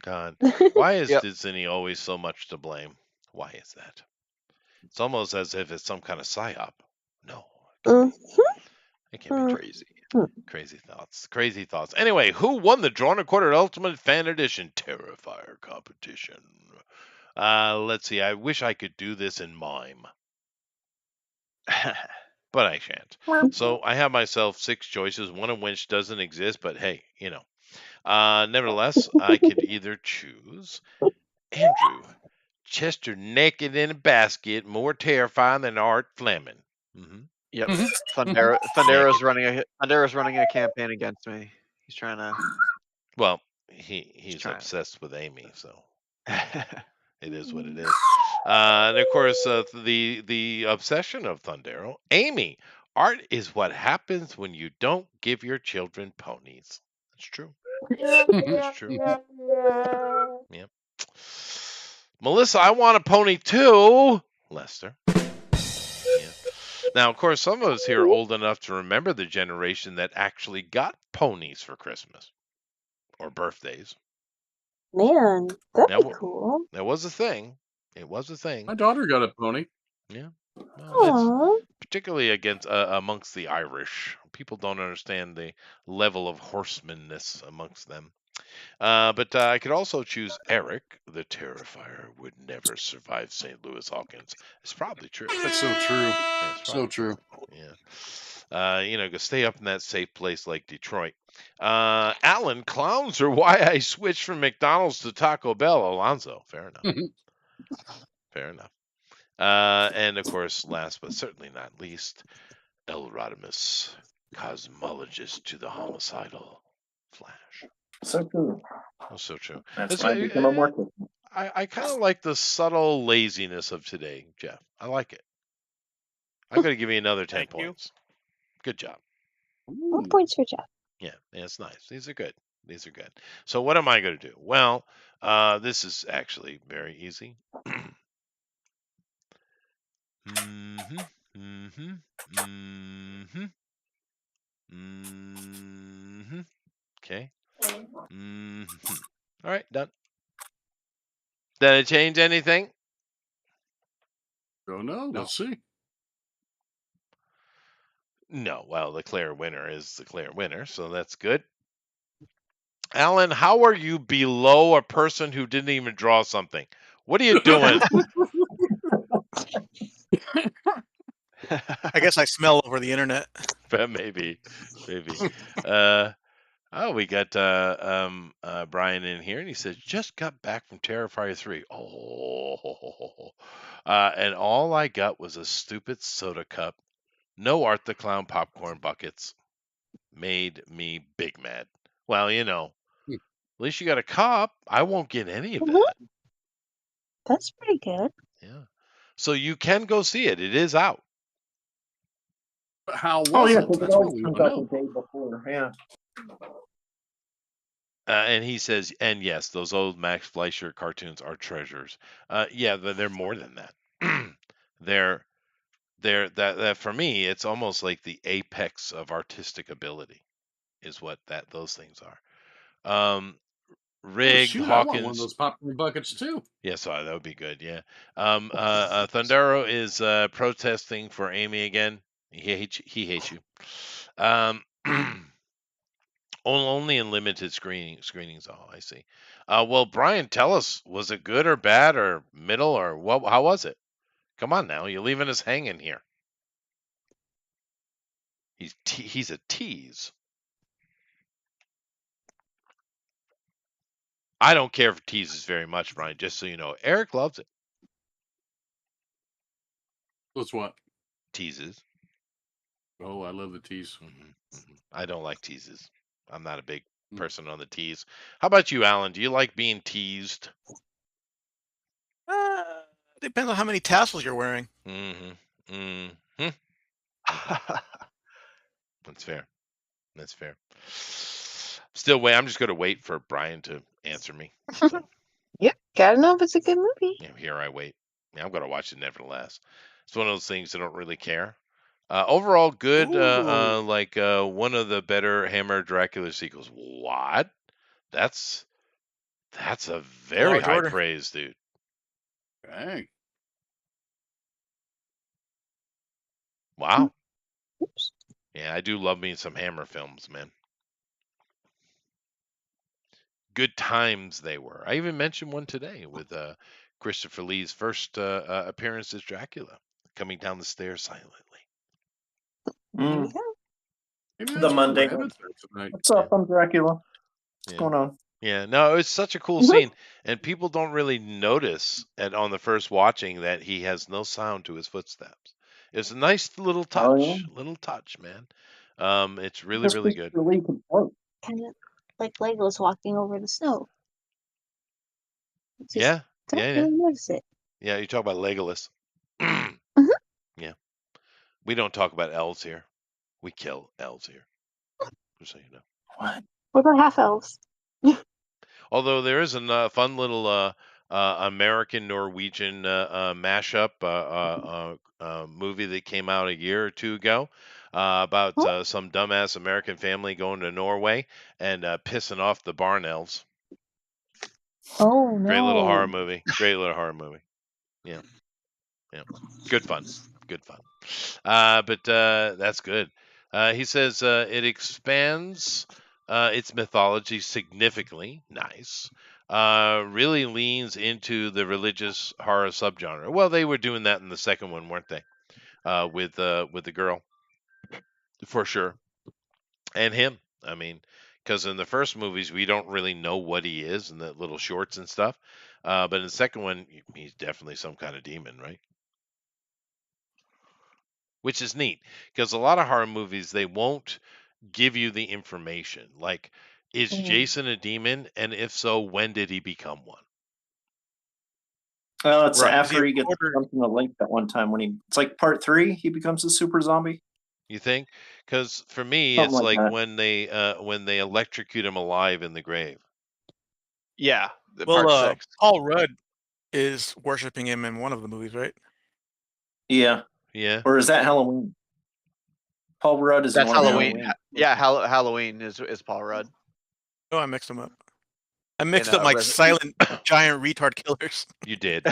God, why is Yep. Disney always so much to blame? Why is that? It's almost as if it's some kind of psyop. No, it can't be true. Crazy. Crazy thoughts. Crazy thoughts. Anyway, who won the Drawn and Quartered Ultimate Fan Edition Terrifier competition? Let's see. I wish I could do this in mime, but I shan't. So I have myself 6 choices, one of which doesn't exist, but hey, nevertheless, I could either choose Andrew, Chester naked in a basket, more terrifying than Art Fleming. Yep. Mhm. Thundero's running a campaign against me. He's trying to. Well, he's trying. obsessed with Amy, so it is what it is. And of course, the obsession of Thundero, Amy. Art is what happens when you don't give your children ponies. That's true. That's true. Yep. Melissa, I want a pony too. Lester. Yeah. Now, of course, some of us here are old enough to remember the generation that actually got ponies for Christmas or birthdays. Man, that'd That, be wa- cool. that was a thing. It was a thing. My daughter got a pony. Yeah. Well, that's Aww. particularly amongst the Irish. People don't understand the level of horsemanness amongst them. But I could also choose Eric. The Terrifier would never survive St. Louis Hawkins. It's probably true. That's so true. Yeah, it's So probably true. Yeah. Go stay up in that safe place like Detroit. Alan, clowns are why I switched from McDonald's to Taco Bell. Alonzo, fair enough. Fair enough. And of course, last but certainly not least, El Rodimus, cosmologist to the homicidal Flash. So true. Oh, so true. That's It's, why I became a mortal. I kind of like the subtle laziness of today, Jeff. I like it. I'm going to give you another 10 Thank you. points. Good job. 1 points for Jeff. Yeah, it's nice. These are good. These are good. So what am I going to do? Well, this is actually very easy. Okay. All right, done. Did it change anything? Oh no, let's see. No. Well, the clear winner is the clear winner, so that's good. Alan, how are you below a person who didn't even draw something? What are you doing? I guess I smell over the internet. Maybe. We got Brian in here, and he says just got back from Terrifier 3. And all I got was a stupid soda cup. No Art the Clown popcorn buckets. Made me big mad. Well, at least you got a cup. I won't get any of that. That's pretty good. Yeah. So you can go see it. It is out. But how was Oh yeah, it? because it That's what always we comes want to out know. the day before. Yeah. And he says, and yes, those old Max Fleischer cartoons are treasures. Yeah, but they're more than that. they're that for me, it's almost like the apex of artistic ability, is what those things are. Oh, Rig shoot, I want one of Hawkins. those popcorn buckets too. Yeah, so that would be good. Yeah. Thundero is protesting for Amy again. He hates you. Only in limited screenings. Oh, I see. Well, Brian, tell us, was it good or bad or middle or what? How was it? Come on now, you're leaving us hanging here. He's a tease. I don't care for teases very much, Brian. Just so you know, Eric loves it. That's what? Teases. Oh, I love the tease. I don't like teases. I'm not a big person on the tease. How about you, Alan? Do you like being teased? Depends on how many tassels you're wearing. That's fair. That's fair. Still wait. I'm just going to wait for Brian to answer me. So, Yep, gotta know if it's a good movie. here I wait. I'm going to watch it nevertheless. It's one of those things I don't really care. Overall, good. One of the better Hammer Dracula sequels. What? That's That's a very Large high order. praise, dude. Dang. Wow. Oops. Yeah, I do love me some Hammer films, man. Good times they were. I even mentioned one today with Christopher Lee's first appearance as Dracula, coming down the stairs silently. There you Mm. go. Maybe The that's why Monday. Rabbit's there tonight. What's up? I'm Dracula. What's Yeah. going on? Yeah, no, it's such a cool Mhm. scene, and people don't really notice on the first watching that he has no sound to his footsteps. It's a nice little Oh, touch, man. It's yeah. really, Because really good. Christopher Lee can float. Kind of like Legos walking over the snow. You just Yeah, don't yeah, yeah, really notice it. yeah. You talk about Legolas. Mhm. Yeah, we don't talk about elves here. We kill elves here, just so you know. What? What about half elves? Although there is a fun little American Norwegian mashup movie that came out a year or two ago about Oh, some dumbass American family going to Norway and pissing off the barn elves. oh Great little horror no. movie. Great little horror movie. Yeah, yeah. Good fun. Good fun. But that's good. He says it expands its mythology significantly. Nice. Really leans into the religious horror subgenre. Well, they were doing that in the second one, weren't they? With the girl, for sure, and him. I mean, because in the first movies we don't really know what he is in the little shorts and stuff. But in the second one, he's definitely some kind of demon, right? Which is neat because a lot of horror movies they won't give you the information. Like, is Mm. Jason a demon? And if so, when did he become one? Well, it's Right. after The he gets order. dumped in the lake that one time when it's like part 3, he becomes a super zombie. You think? Because for me, Something it's like like that. when they electrocute him alive in the grave. Yeah, the Well, part 6. Paul Rudd is worshiping him in one of the movies, right? Yeah. Yeah. Or is that Halloween? Paul Rudd is in That's one of the Halloween. Halloween. Yeah, Halloween is Paul Rudd. Oh, I mixed them up. I mixed In, up my Res- silent giant retard killers. You did.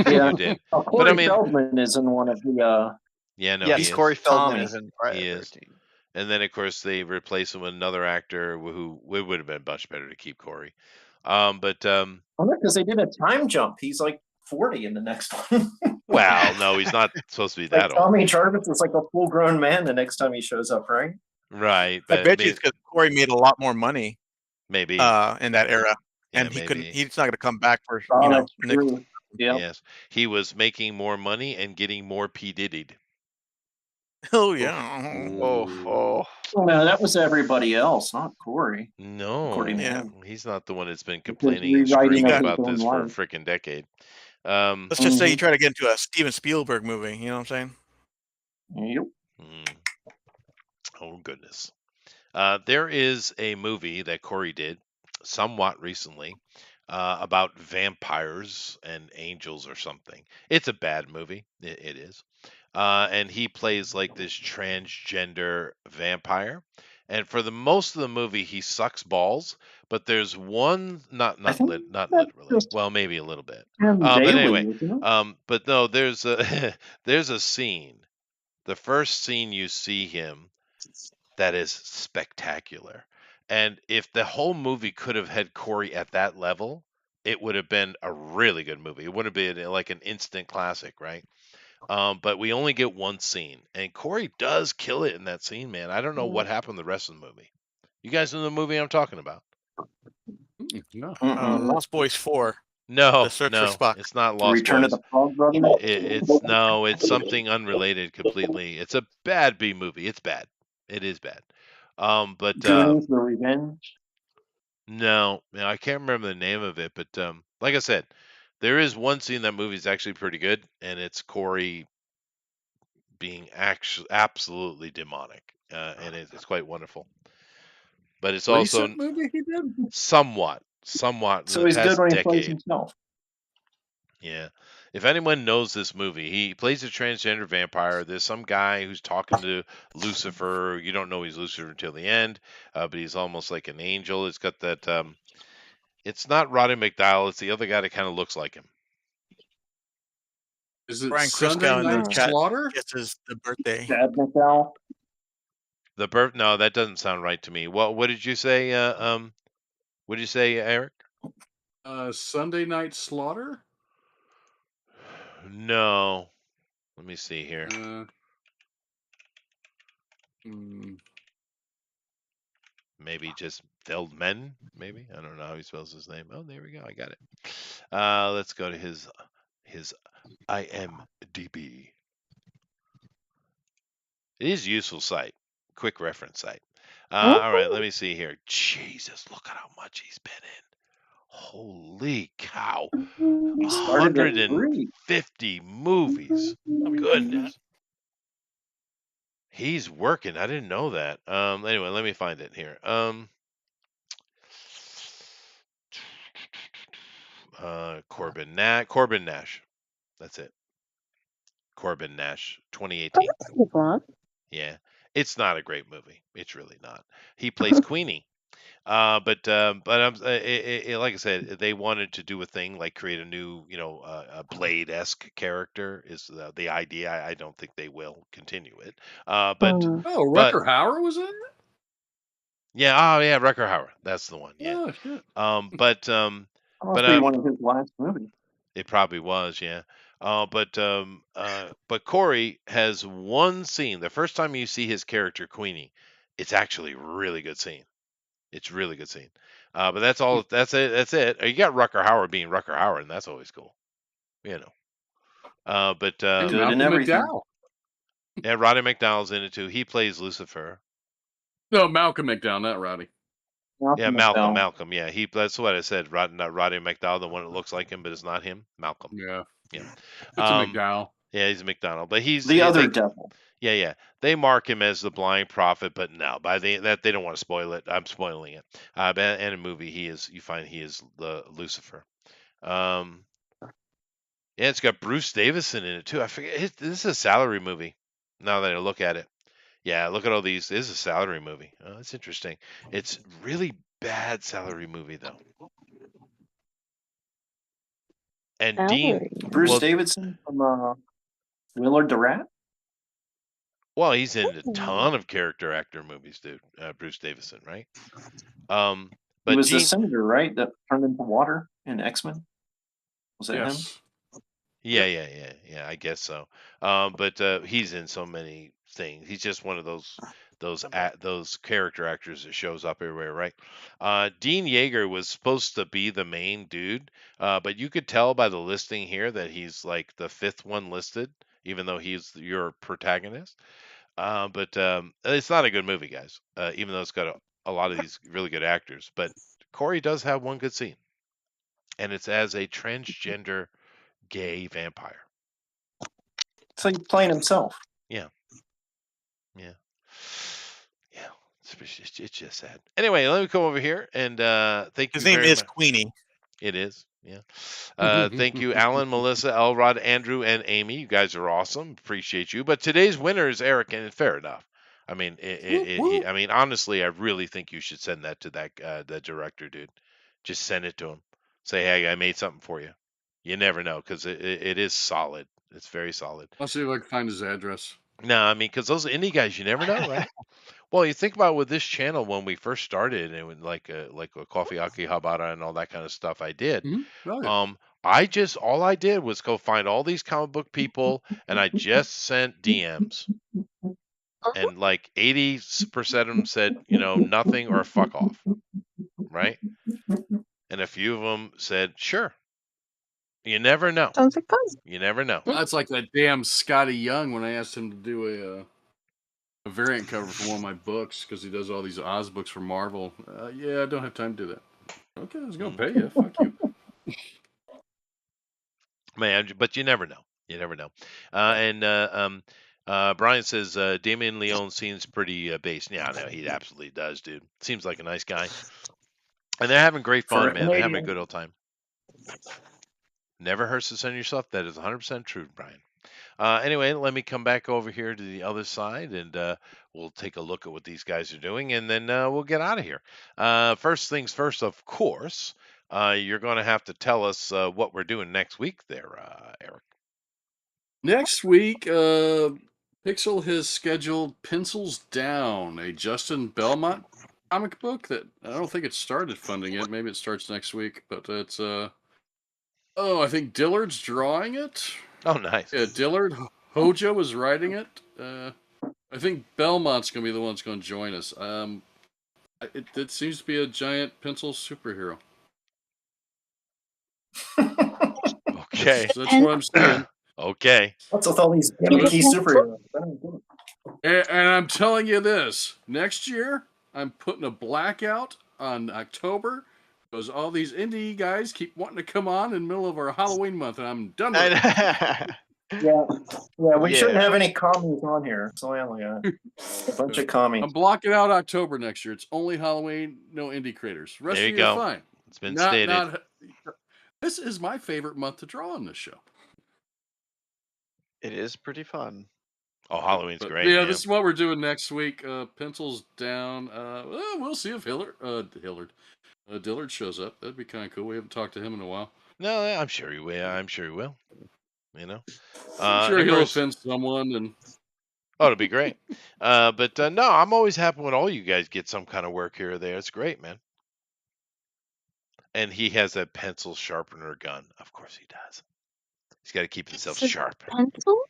Yeah. You did. Oh, But I Corey mean, Feldman is in one of the yeah, no, he yes, is. Corey Feldman Tommy. is in He Friday the is. 13th. And then of course they replace him with another actor who it would have been much better to keep Corey. But Oh, because they did a time jump. He's like 40 in the next one. well, no, he's not supposed to be Like that old. Tommy Jarvis is like a full grown man the next time he shows up, right? Right, I but bet you it's because Corey made a lot more money maybe. in that era, Yeah, and he couldn't. maybe. He's not going to come back for Oh, next. that's true. Yeah. Yes, he was making more money and getting more P Diddy'd. Oh yeah. Oh. Well, no, that was everybody else, not Corey. No, According to Yeah. him. he's not the one that's been He was complaining and rewriting screaming of about his own this for a life. freaking decade. Let's just say you try to get into a Steven Spielberg movie. You know what I'm saying? Yep. mm, oh goodness. There is a movie that Corey did somewhat recently about vampires and angels or something. It's a bad movie. It is. And he plays like this transgender vampire. And for the most of the movie, he sucks balls. But there's one, not I not think not that's literally. just Well, maybe a little bit. him But daily, anyway, isn't it? but no, there's a there's a scene. The first scene you see him that is spectacular. And if the whole movie could have had Corey at that level, it would have been a really good movie. It would have been like an instant classic, right? But we only get one scene, and Corey does kill it in that scene, man. I don't know what happened the rest of the movie. You guys know the movie I'm talking about? No. Mm-mm. Lost Boys 4: No, The Search for no, Spock. it's not The Lost Return Boys. of the Frog Brothers. It's no, it's something unrelated completely. It's a bad B movie. It's bad. It is bad. But Goonies: The Revenge. no, I can't remember the name of it. But like I said, there is one scene in that movie is actually pretty good, and it's Corey being actually absolutely demonic, and it's quite wonderful. But it's also Recent movie he did? somewhat in So the he's good past when he plays decade. himself. Yeah. If anyone knows this movie, he plays a transgender vampire. There's some guy who's talking to Lucifer. You don't know he's Lucifer until the end, but he's almost like an angel. It's got that It's not Roddy McDowell. It's the other guy that kind of looks like him. Is it Brian Sunday Crisco in the Night chat Slaughter? guesses the birthday. Chad McDowell. No, that doesn't sound right to me. What did you say? What did you say, Eric? Sunday Night Slaughter? No. Let me see here. Maybe just Feldman. Maybe I don't know how he spells his name. Oh, there we go. I got it. Let's go to his IMDb. It is a useful site, quick reference site. All right, let me see here. Jesus, look at how much he's been in. Holy cow. He started at 150 movies. Are we playing that? Goodness. He's working. I didn't know that. Anyway, let me find it here. Corbin Nash. That's it. Corbin Nash, 2018. Yeah, it's not a great movie. It's really not. He plays Queenie. But like I said, they wanted to do a thing like create a new, a Blade-esque character is the idea. I don't think they will continue it. But Rucker Hauer was in it? Yeah, yeah, Rucker Hauer. That's the one. Yeah. Oh shit. Must be one of his last movies. It probably was, yeah. But Corey has one scene. The first time you see his character Queenie, it's actually a really good scene. It's a really good scene. But that's all. That's it. That's it. You got Rucker Hauer being Rucker Hauer, and that's always cool. But Good in everything. McDowell. Yeah, Roddy McDowell's in it too. He plays Lucifer. No, Malcolm McDowell, not Roddy. Yeah, Malcolm. Yeah, that's what I said. Not Roddy McDowell, the one that looks like him, but it's not him. Malcolm. Yeah. Yeah. It's a McDowell. Yeah, he's a McDonald, but he's the other devil. Yeah. They mark him as the blind prophet, but no, that they don't want to spoil it. I'm spoiling it. But in a movie, you find he is the Lucifer. Yeah, it's got Bruce Davison in it too. I forget. This is a salary movie. Now that I look at it, yeah, look at all these. This is a salary movie. Oh, that's interesting. It's really bad salary movie though. And Bruce Davidson from Willard the Rat. Well, he's in a ton of character actor movies, dude. Bruce Davison, right? But he was the senator, right? That turned into water in X-Men. Was that him? Yeah. I guess so. But he's in so many things. He's just one of those character actors that shows up everywhere, right? Dean Yeager was supposed to be the main dude, but you could tell by the listing here that he's like the fifth one listed, even though he's your protagonist. But it's not a good movie, guys. Even though it's got a lot of these really good actors, but Corey does have one good scene, and it's as a transgender gay vampire. So he's playing himself. Yeah. It's just sad. Anyway, let me come over here and thank you. His name is Queenie. It is, yeah. Thank you, Alan, Melissa, Elrod, Andrew, and Amy. You guys are awesome. Appreciate you. But today's winner is Eric, and fair enough. I mean, honestly, I really think you should send that to that director, dude. Just send it to him. Say, hey, I made something for you. You never know, because it is solid. It's very solid. I'll see if I can find his address. No, I mean, because those indie guys, you never know, right? Well, you think about with this channel when we first started, and when like a Coffee Akihabara and all that kind of stuff I did. All I did was go find all these comic book people, and I just sent DMs, and like 80% of them said, nothing or fuck off, right? And a few of them said, sure. You never know. Sounds like fun. You never know. That's like that damn Scotty Young when I asked him to do a variant cover for one of my books because he does all these Oz books for Marvel. Yeah, I don't have time to do that. Okay, I was going to pay you. Fuck you. Man, but you never know. You never know. Brian says Damien Leone seems pretty base. Yeah, no, he absolutely does, dude. Seems like a nice guy. And they're having great fun, man. They're having a good old time. Never hurts to send yourself. That is 100% true, Brian. Anyway, let me come back over here to the other side, and we'll take a look at what these guys are doing, and then we'll get out of here. First things first, of course, you're going to have to tell us what we're doing next week there, Eric. Next week, Pixel has scheduled Pencils Down, a Justin Belmont comic book that I don't think it started funding yet. Maybe it starts next week, but it's I think Dillard's drawing it. Oh, nice. Yeah, Dillard Hojo is writing it. I think Belmont's gonna be the one that's gonna join us. It seems to be a giant pencil superhero. Okay. That's what I'm seeing. Okay. What's with all these gimmicky superheroes? I don't get it. And I'm telling you this, next year, I'm putting a blackout on October because all these indie guys keep wanting to come on in the middle of our Halloween month, and I'm done with it. Yeah, we Yeah. shouldn't have any commies on here. So I only got a bunch of commies. I'm blocking out October next year. It's only Halloween, no indie creators. Rest There of you the year, go. fine. It's been stated. This is my favorite month to draw on this show. It is pretty fun. Oh, Halloween's But great. yeah, Yeah. this is what we're doing next week. Pencils Down. We'll see if Dillard shows up. That'd be kind of cool. We haven't talked to him in a while. No, I'm sure he will. I'm sure he will. You know. I'm sure and of he'll course- offend someone, and Oh, it'll be great. But no, I'm always happy when all you guys get some kind of work here or there. It's great, man. And he has a pencil sharpener gun. Of course he does. He's got to keep himself It's a sharp. pencil?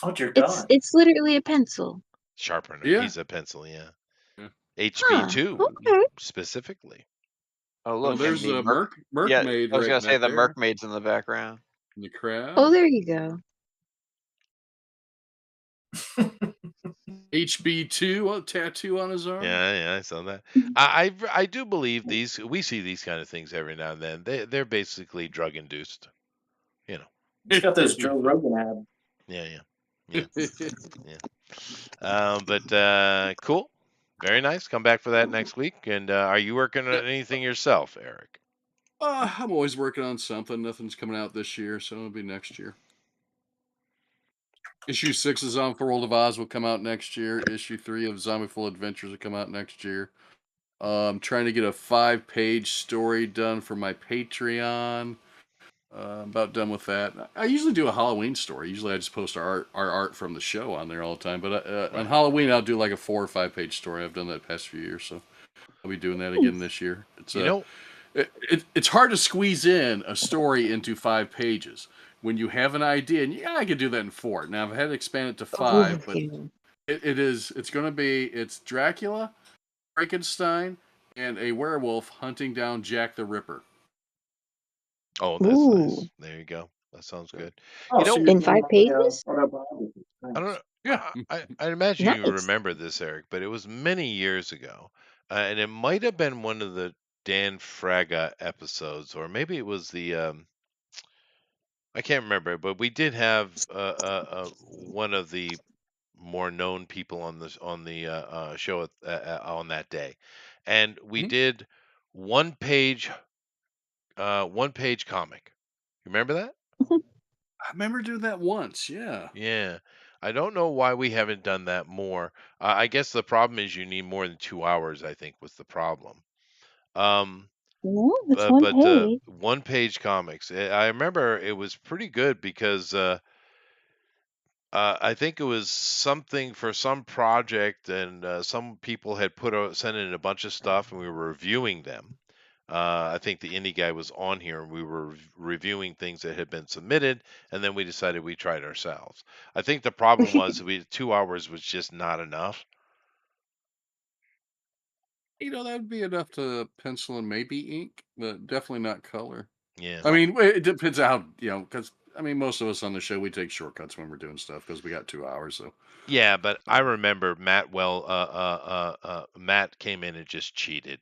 Oh, dear God. It's literally a pencil. Sharpener. Yeah. He's a pencil, yeah. Yeah. HB2 okay. specifically. Oh, well, look, there's and a the Merkmaid. I was right gonna say back the there, Merkmaid's in the background. and the crab. Oh, there you go. HB2 tattoo on his arm. Yeah, I saw that. I do believe we see these kind of things every now and then. They're basically drug induced. You know. He's got those Joe Rogan abs. Yeah. But cool. Very nice. Come back for that next week. And are you working on anything yourself, Eric? I'm always working on something. Nothing's coming out this year, so it'll be next year. Issue 6 of Zombie World of Oz will come out next year. Issue 3 of Zombieful Adventures will come out next year. I'm trying to get a 5-page story done for my Patreon. I'm about done with that. I usually do a Halloween story. Usually I just post our art from the show on there all the time. But on Halloween, I'll do like a 4 or 5-page story. I've done that the past few years, so I'll be doing that again this year. It's it's hard to squeeze in a story into 5 pages when you have an idea. And yeah, I could do that in 4. Now I've had to expand it to 5, but it's Dracula, Frankenstein, and a werewolf hunting down Jack the Ripper. Oh, that's nice. Ooh. There you go. That sounds good. Oh, You know, so you're In doing 5 like a pages? autobiography. I don't know. Yeah. I imagine you Nice. remember this, Eric, but it was many years ago, and it might have been one of the Dan Fraga episodes, or maybe it was the I can't remember, but we did have one of the more known people on the show on that day, and we Mhm. did one page comic. You remember that? I remember doing that once. Yeah. Yeah. I don't know why we haven't done that more. I guess the problem is you need more than 2 hours, I think was the problem. No, that's But one but page. one page comics. I remember it was pretty good because I think it was something for some project, and some people had sent in a bunch of stuff, and we were reviewing them. I think the indie guy was on here, and we were reviewing things that had been submitted, and then we decided we tried ourselves. I think the problem was 2 hours was just not enough. That would be enough to pencil and maybe ink, but definitely not color. Yeah. I mean, it depends how, because, most of us on the show, we take shortcuts when we're doing stuff because we got 2 hours. So Yeah, but I remember Matt Matt came in and just cheated.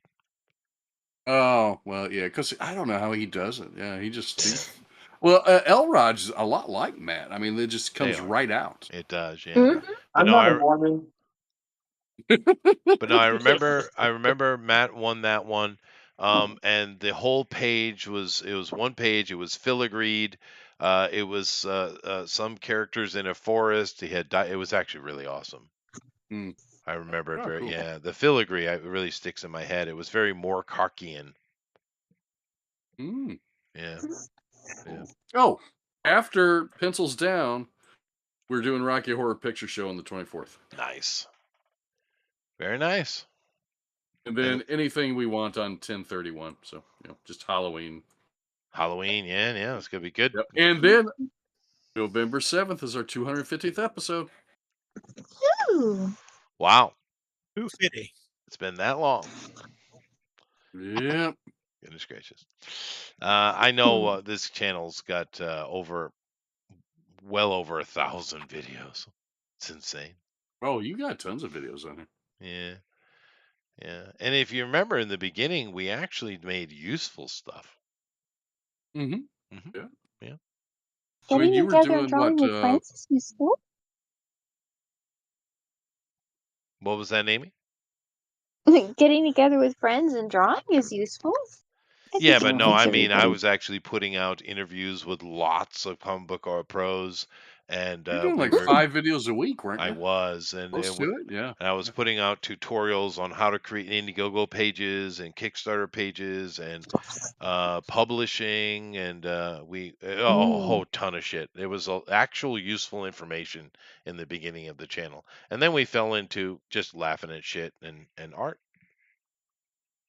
Oh, well, yeah, because I don't know how he does it. Yeah, well, Elrod's a lot like Matt. I mean, it just comes are. right out. It does, yeah. Mhm. But I'm no, not a Mormon. but no, I remember Matt won that one. And the whole page was one page. It was filigreed. It was some characters in a forest. It was actually really awesome. Hmm. I remember it Oh, very, cool. yeah. The filigree, it really sticks in my head. It was very more Morkarkian. Mm. Yeah. Yeah. Oh, after Pencils Down, we're doing Rocky Horror Picture Show on the 24th. Nice. Very nice. And then anything we want on 10/31. So, just Halloween. Halloween, yeah, it's gonna be good. Yep. And then November 7th is our 250th episode. Ooh. Wow. 250. It's been that long. Yep. Goodness gracious. I know this channel's got well over 1,000 videos. It's insane. Oh, you got tons of videos on here. Yeah. Yeah. And if you remember in the beginning, we actually made useful stuff. Mm-hmm. Mhm. Yeah. Yeah. I mean, Getting you were together doing and drawing what? with friends is useful. What was that, Amy? Getting together with friends and drawing is useful. I Yeah, think but it no, makes I mean, I everybody. was actually putting out interviews with lots of comic book art pros, and You're doing we like were. 5 videos a week, weren't I you? was, Close to it, yeah. and I was Yeah. putting out tutorials on how to create Indiegogo pages and Kickstarter pages and publishing, and a whole ton of shit. There was actual useful information in the beginning of the channel, and then we fell into just laughing at shit and art.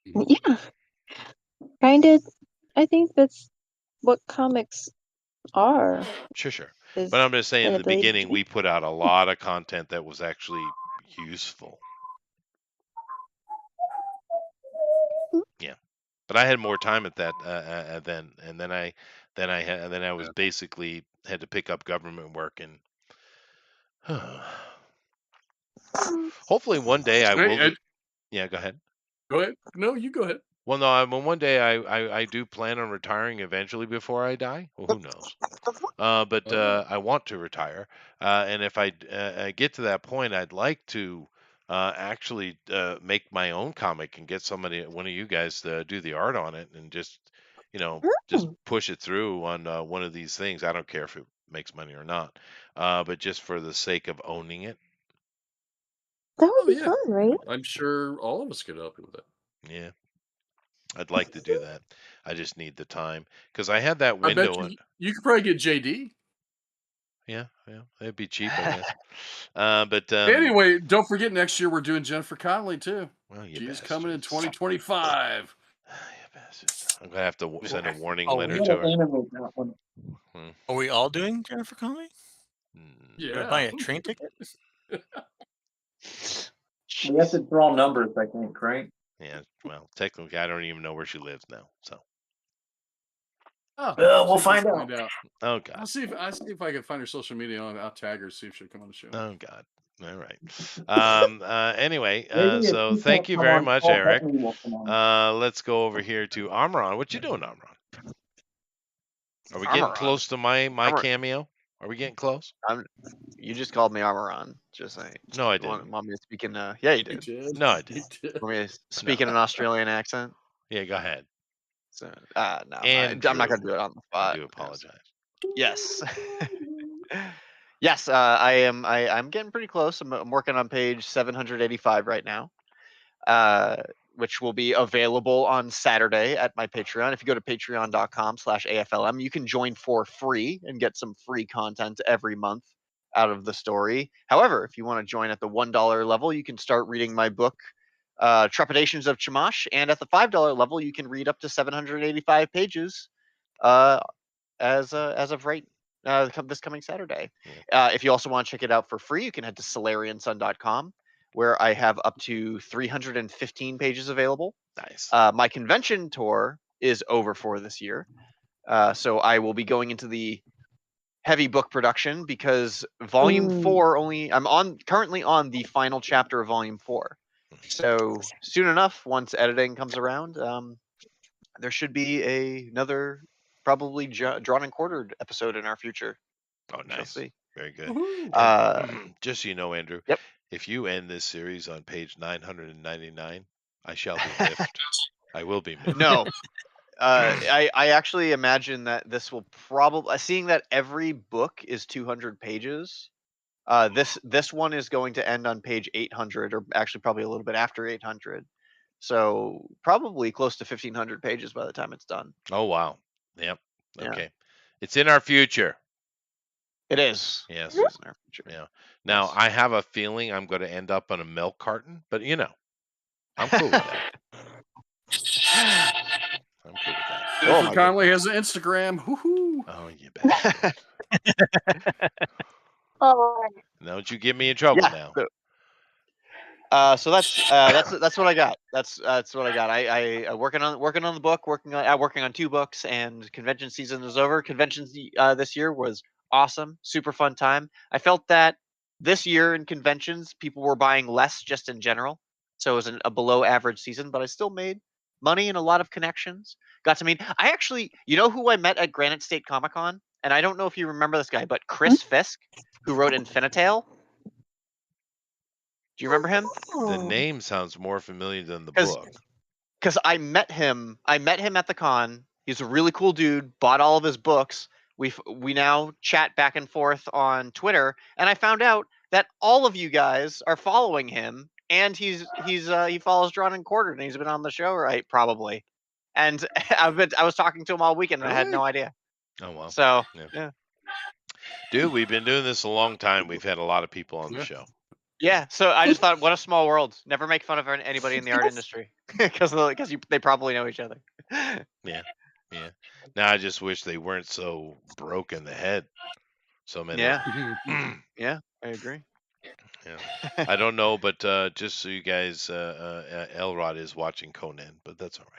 Yeah, kind of. I think that's what comics are. Sure. Is But I'm just saying, the in the ability beginning, to. we put out a lot of content that was actually useful. Yeah, but I had more time at that then, and then I was Yeah. basically had to pick up government work, and hopefully one day I will. Hey, Yeah, go ahead. go ahead. No, you go ahead. Well, no, one day I do plan on retiring eventually before I die. Well, who knows? But Oh. I want to retire, and if I get to that point, I'd like to actually make my own comic and get one of you guys to do the art on it, and just push it through on one of these things. I don't care if it makes money or not, but just for the sake of owning it. That would Oh, be yeah. fun, right? I'm sure all of us could help you with it. Yeah, I'd like to do that. I just need the time because I had that I bet window. you could probably get JD. Yeah, it'd be cheap, I guess. But Anyway, don't forget next year we're doing Jennifer Connelly too. well, you She's coming in bastards. 2025. You bastards. I'm gonna have to send a warning Oh, letter we- to her. Animate that one. Are we all doing Jennifer Connelly? Mm, Gonna buy a train ticket? We have to draw numbers, I think, right? yeah, well, technically, I don't even know where she lives now. So, Oh, We'll see if find out. oh I'll god, see if I can find her social media. I'll tag her, see if she'll come on the show. oh god. All right. Anyway, Maybe if so you thank can't you come very on, much, Paul Eric. Bettany will come on. Let's go over here to Amron. What you doing, Amron? Are we getting Amaran. close to my Amar- cameo? Are we getting close? You just called me Amaran. Just saying. No, I You didn't. want me to speak in? Yeah, you He did. did. No, I He didn't. did. Want me to speak in an Australian accent? Yeah, go ahead. So, no, I'm not Andrew, gonna do it on the I spot. do apologize. Yes. Yes, I'm getting pretty close. I'm working on page 785 right now, which will be available on Saturday at my Patreon. If you go to patreon.com/AFLM, you can join for free and get some free content every month out of the story. However, if you want to join at the $1 level, you can start reading my book, Trepidations of Chamash, and at the $5 level, you can read up to 785 pages as of right this coming Saturday. If you also want to check it out for free, you can head to solariansun.com, where I have up to 315 pages available. Nice. My convention tour is over for this year, so I will be going into the heavy book production because Volume 4 I'm currently on the final chapter of Volume 4. So soon enough, once editing comes around, there should be another probably drawn and quartered episode in our future. Oh, We shall nice. see. Very good. Woohoo! Just so you know, Andrew, Yep. if you end this series on page 999, I shall be miffed. I will be miffed. No. I actually imagine that this will probably, seeing that every book is 200 pages, this one is going to end on page 800, or actually probably a little bit after 800. So probably close to 1,500 pages by the time it's done. Oh wow. Yep. Yeah. Okay. It's in our future. It is. Yes. It is in our future. Yeah. Now Yes. I have a feeling I'm going to end up on a milk carton, but I'm cool with that. I'm cool with that. Oh, Jennifer my Connelly has an Instagram. Woohoo! Oh, you bastard. Oh, Don't you get me in trouble now. So that's what I got. That's what I got. I working on the book, working on 2 books, and convention season is over. Conventions this year was awesome, super fun time. I felt that this year in conventions, people were buying less just in general, so it was a below average season. But I still made money and a lot of connections. Got to meet. I actually, who I met at Granite State Comic Con, and I don't know if you remember this guy, but Chris Fisk, who wrote Infinitale. Do you remember him? The name sounds more familiar than the 'Cause- book. Because I met him at the con. He's a really cool dude. Bought all of his books. We now chat back and forth on Twitter, and I found out that all of you guys are following him, and he follows Drawn and Quartered, and he's been on the show, right? Probably. And I was talking to him all weekend, and I had no idea. Oh well. So Yeah. Dude, we've been doing this a long time. We've had a lot of people on the show. Yeah, so I just thought, what a small world. Never make fun of anybody in the art industry because they probably know each other. Yeah. Now I just wish they weren't so broke in the head. So many. Yeah, I agree. Yeah. I don't know, but just so you guys, Elrod is watching Conan, but that's all right.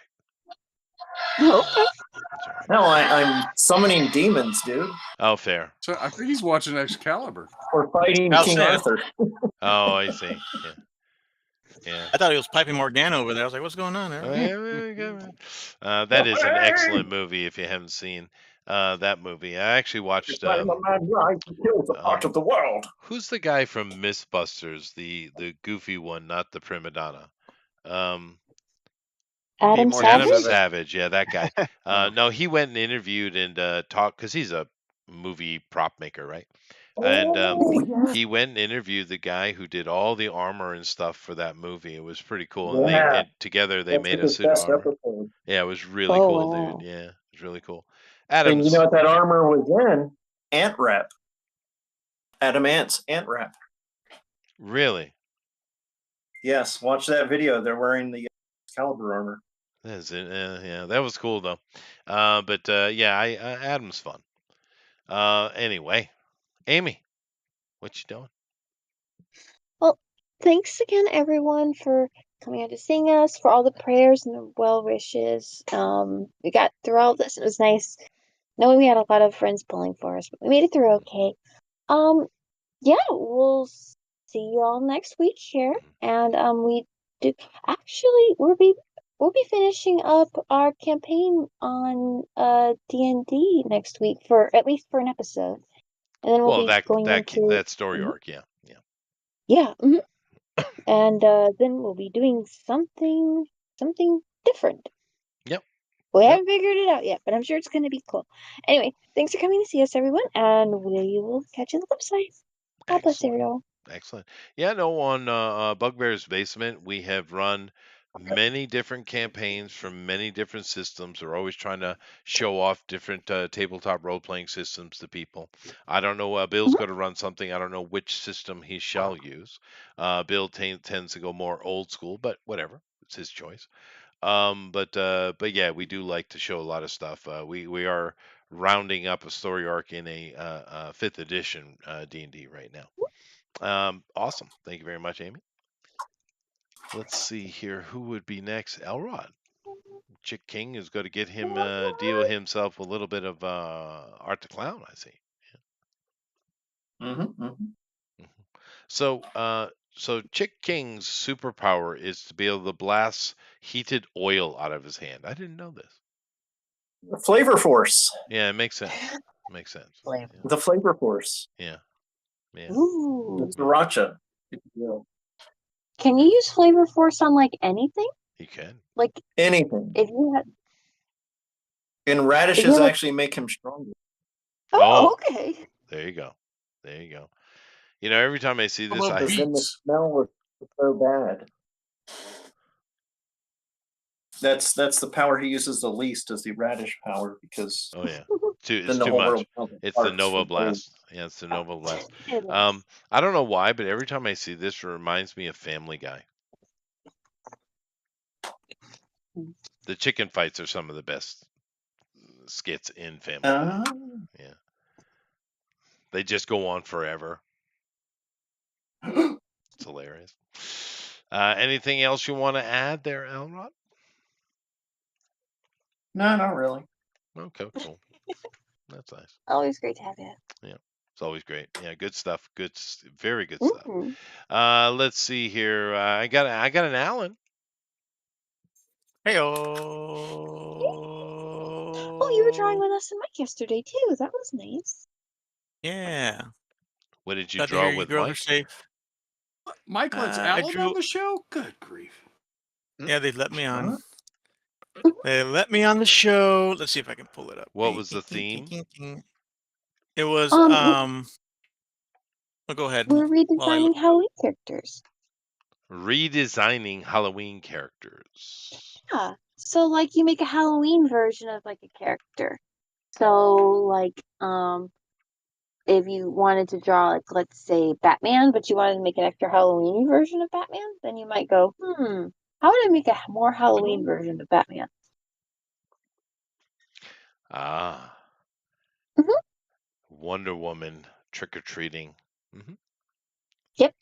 okay. That's all right. No, I'm summoning demons, dude. Oh, fair. So I think he's watching Excalibur. Or fighting I'll King say it. Arthur. Oh, I see. Yeah. I thought he was piping Morgana over there. I was like, what's going on there? That is an excellent movie if you haven't seen that movie. I actually watched. A man right who kills a part of the world. Who's the guy from Mythbusters? The goofy one, not the prima donna. Adam Morgana Savage? Savage, yeah, that guy. No, he went and interviewed and talked because he's a movie prop maker, right? And he went and interviewed the guy who did all the armor and stuff for that movie. It was pretty cool. Yeah. And together they That's made a his suit of best armor. episode. Yeah, it was really Oh, cool, wow. dude. Yeah, it was really cool. And Adam's, you know what that armor was in? Ant wrap. Adam Ant's ant wrap. really? Yes, watch that video. They're wearing the Excalibur armor. That's it. Yeah, that was cool though. But Adam's fun. Anyway, Amy, what you doing? Well, thanks again, everyone, for coming out to sing us, for all the prayers and the well wishes. We got through all this. It was nice knowing we had a lot of friends pulling for us, but we made it through okay. Yeah, we'll see you all next week here, and we'll be finishing up our campaign on D&D next week for at least for an episode, and then we'll be going into that story arc, yeah. yeah, and then we'll be doing something different. Yep. We haven't figured it out yet, but I'm sure it's going to be cool. Anyway, thanks for coming to see us, everyone, and we will catch you on the website. God bless everyone. Excellent. Yeah, no, on Bugbear's Basement, we have run many different campaigns from many different systems. We're always trying to show off different tabletop role-playing systems to people. I don't know, Bill's going to run something. I don't know which system he shall use. Bill tends to go more old school, but whatever. It's his choice. But yeah, we do like to show a lot of stuff. We are rounding up a story arc in a 5th edition D&D right now. Awesome. Thank you very much, Amy. Let's see here. Who would be next? Elrod. Chick King is going to get him deal himself a little bit of Art the Clown, I see. So Chick King's superpower is to be able to blast heated oil out of his hand. I didn't know this. The Flavor Force. Yeah, it makes sense. Makes sense. Flavor. Yeah. The Flavor Force. Yeah. Ooh. It's sriracha. Yeah. Can you use Flavor Force on like anything? You can. Like Anything. if you had. And radishes actually make him stronger. Oh, okay. There you go. You know, every time I see this, But then the smell was so bad. That's the power he uses the least is the radish power because Oh yeah, then it's the too whole much. world falls It's the apart Nova for gold. Blast. Yeah, it's the Nova Blast. It is. I don't know why, but every time I see this, it reminds me of Family Guy. The chicken fights are some of the best skits in Family Guy. Yeah, they just go on forever. It's hilarious. Anything else you want to add there, Elrod? No, not really. Okay, cool. That's nice. Always great to have you. Yeah, it's always great. Yeah, good stuff. Very good stuff. Mhm. Let's see here. I got an Alan. Hey, Oh, you were drawing with us and Mike yesterday too. That was nice. Yeah. What did you Glad to draw hear you with girls are Mike? safe. Mike lets I Alan drew. on the show? Good grief. Yeah, they let me on. Huh? They let me on the show. Let's see if I can pull it up. What was the theme? It was Um, well, go ahead. We're While I redesigning Halloween characters. Redesigning Halloween characters. Yeah. So like you make a Halloween version of like a character. So like if you wanted to draw like let's say Batman, but you wanted to make an extra Halloween version of Batman, then you might go, how would I make a more Halloween version of Batman? Ah, Mhm. Wonder Woman trick or treating. Yep.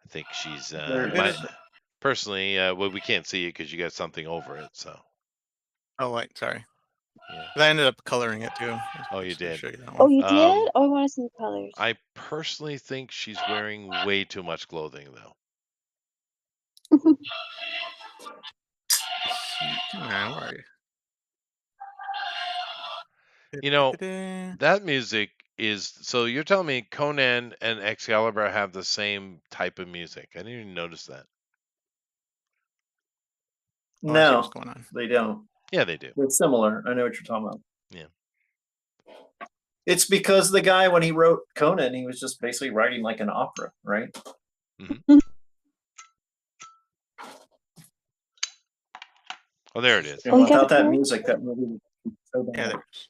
I think she's There it It my is. personally. Well, we can't see it because you got something over it. So Oh wait, sorry. yeah. 'Cause I ended up coloring it too. Oh, you Just to did. show you that Oh, one. you did? Oh, I want to see the colors. I personally think she's wearing way too much clothing, though. Come on, where are you? You know, that music is. So you're telling me Conan and Excalibur have the same type of music? I didn't even notice that. Oh, I see No, what's going on. they don't. Yeah, they do. They're similar. I know what you're talking about. Yeah. It's because the guy, when he wrote Conan, he was just basically writing like an opera, right? Oh, there it is. And Oh, you got without the that colors? music, that movie would be so Yeah, bad. there's.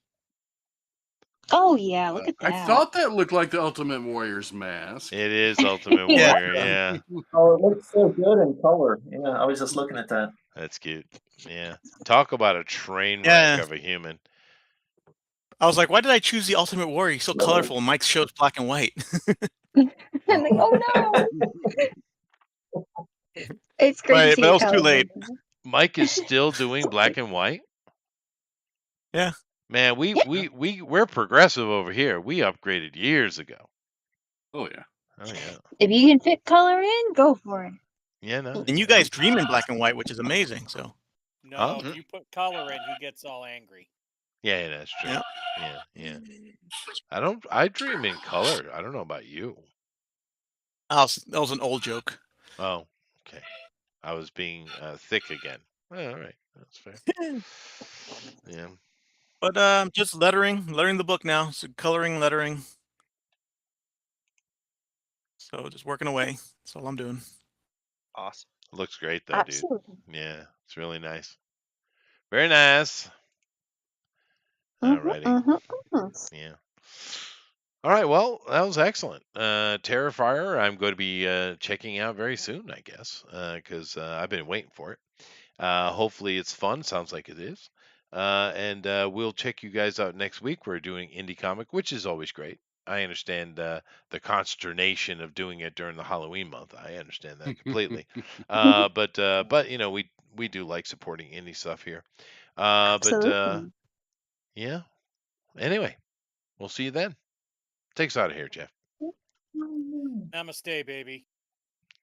Oh yeah, look at I that. thought that looked like the Ultimate Warrior's mask. It is Ultimate Yeah. Warrior. Yeah, Oh, it looks so good in color. Yeah, I was just looking at that. that's cute. Yeah, talk about a train wreck Yeah. of a human. I was like, why did I choose the Ultimate Warrior? He's so colorful. Mike's show's black and white. I'm like, oh no. It's great to But see that the was too colors. late. Mike is still doing black and white. Yeah. Man, we're progressive over here. We upgraded years ago. Oh yeah. Oh yeah. If you can fit color in, go for it. Yeah, no. And you guys dream in black and white, which is amazing. So No, Huh? if you put color in, he gets all angry. Yeah, that's true. yeah. Yeah. I dream in color. I don't know about you. That was an old joke. Oh, okay. I was being thick again. Oh, all right, that's fair. Yeah. But just lettering the book now. So coloring, lettering. So just working away. That's all I'm doing. Awesome. Looks great though, Absolutely. dude. Yeah, it's really nice. Very nice. Alrighty. Yeah. All right. Well, that was excellent. Terrifier, I'm going to be checking out very soon, I guess, because I've been waiting for it. Hopefully, it's fun. Sounds like it is. And we'll check you guys out next week. We're doing Indie Comic, which is always great. I understand the consternation of doing it during the Halloween month. I understand that completely. But you know, we do like supporting indie stuff here. But Absolutely. yeah. Anyway, we'll see you then. Take us out of here, Jeff. Namaste, baby.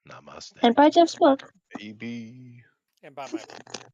Namaste. And by Jeff's book. Baby. And buy my book.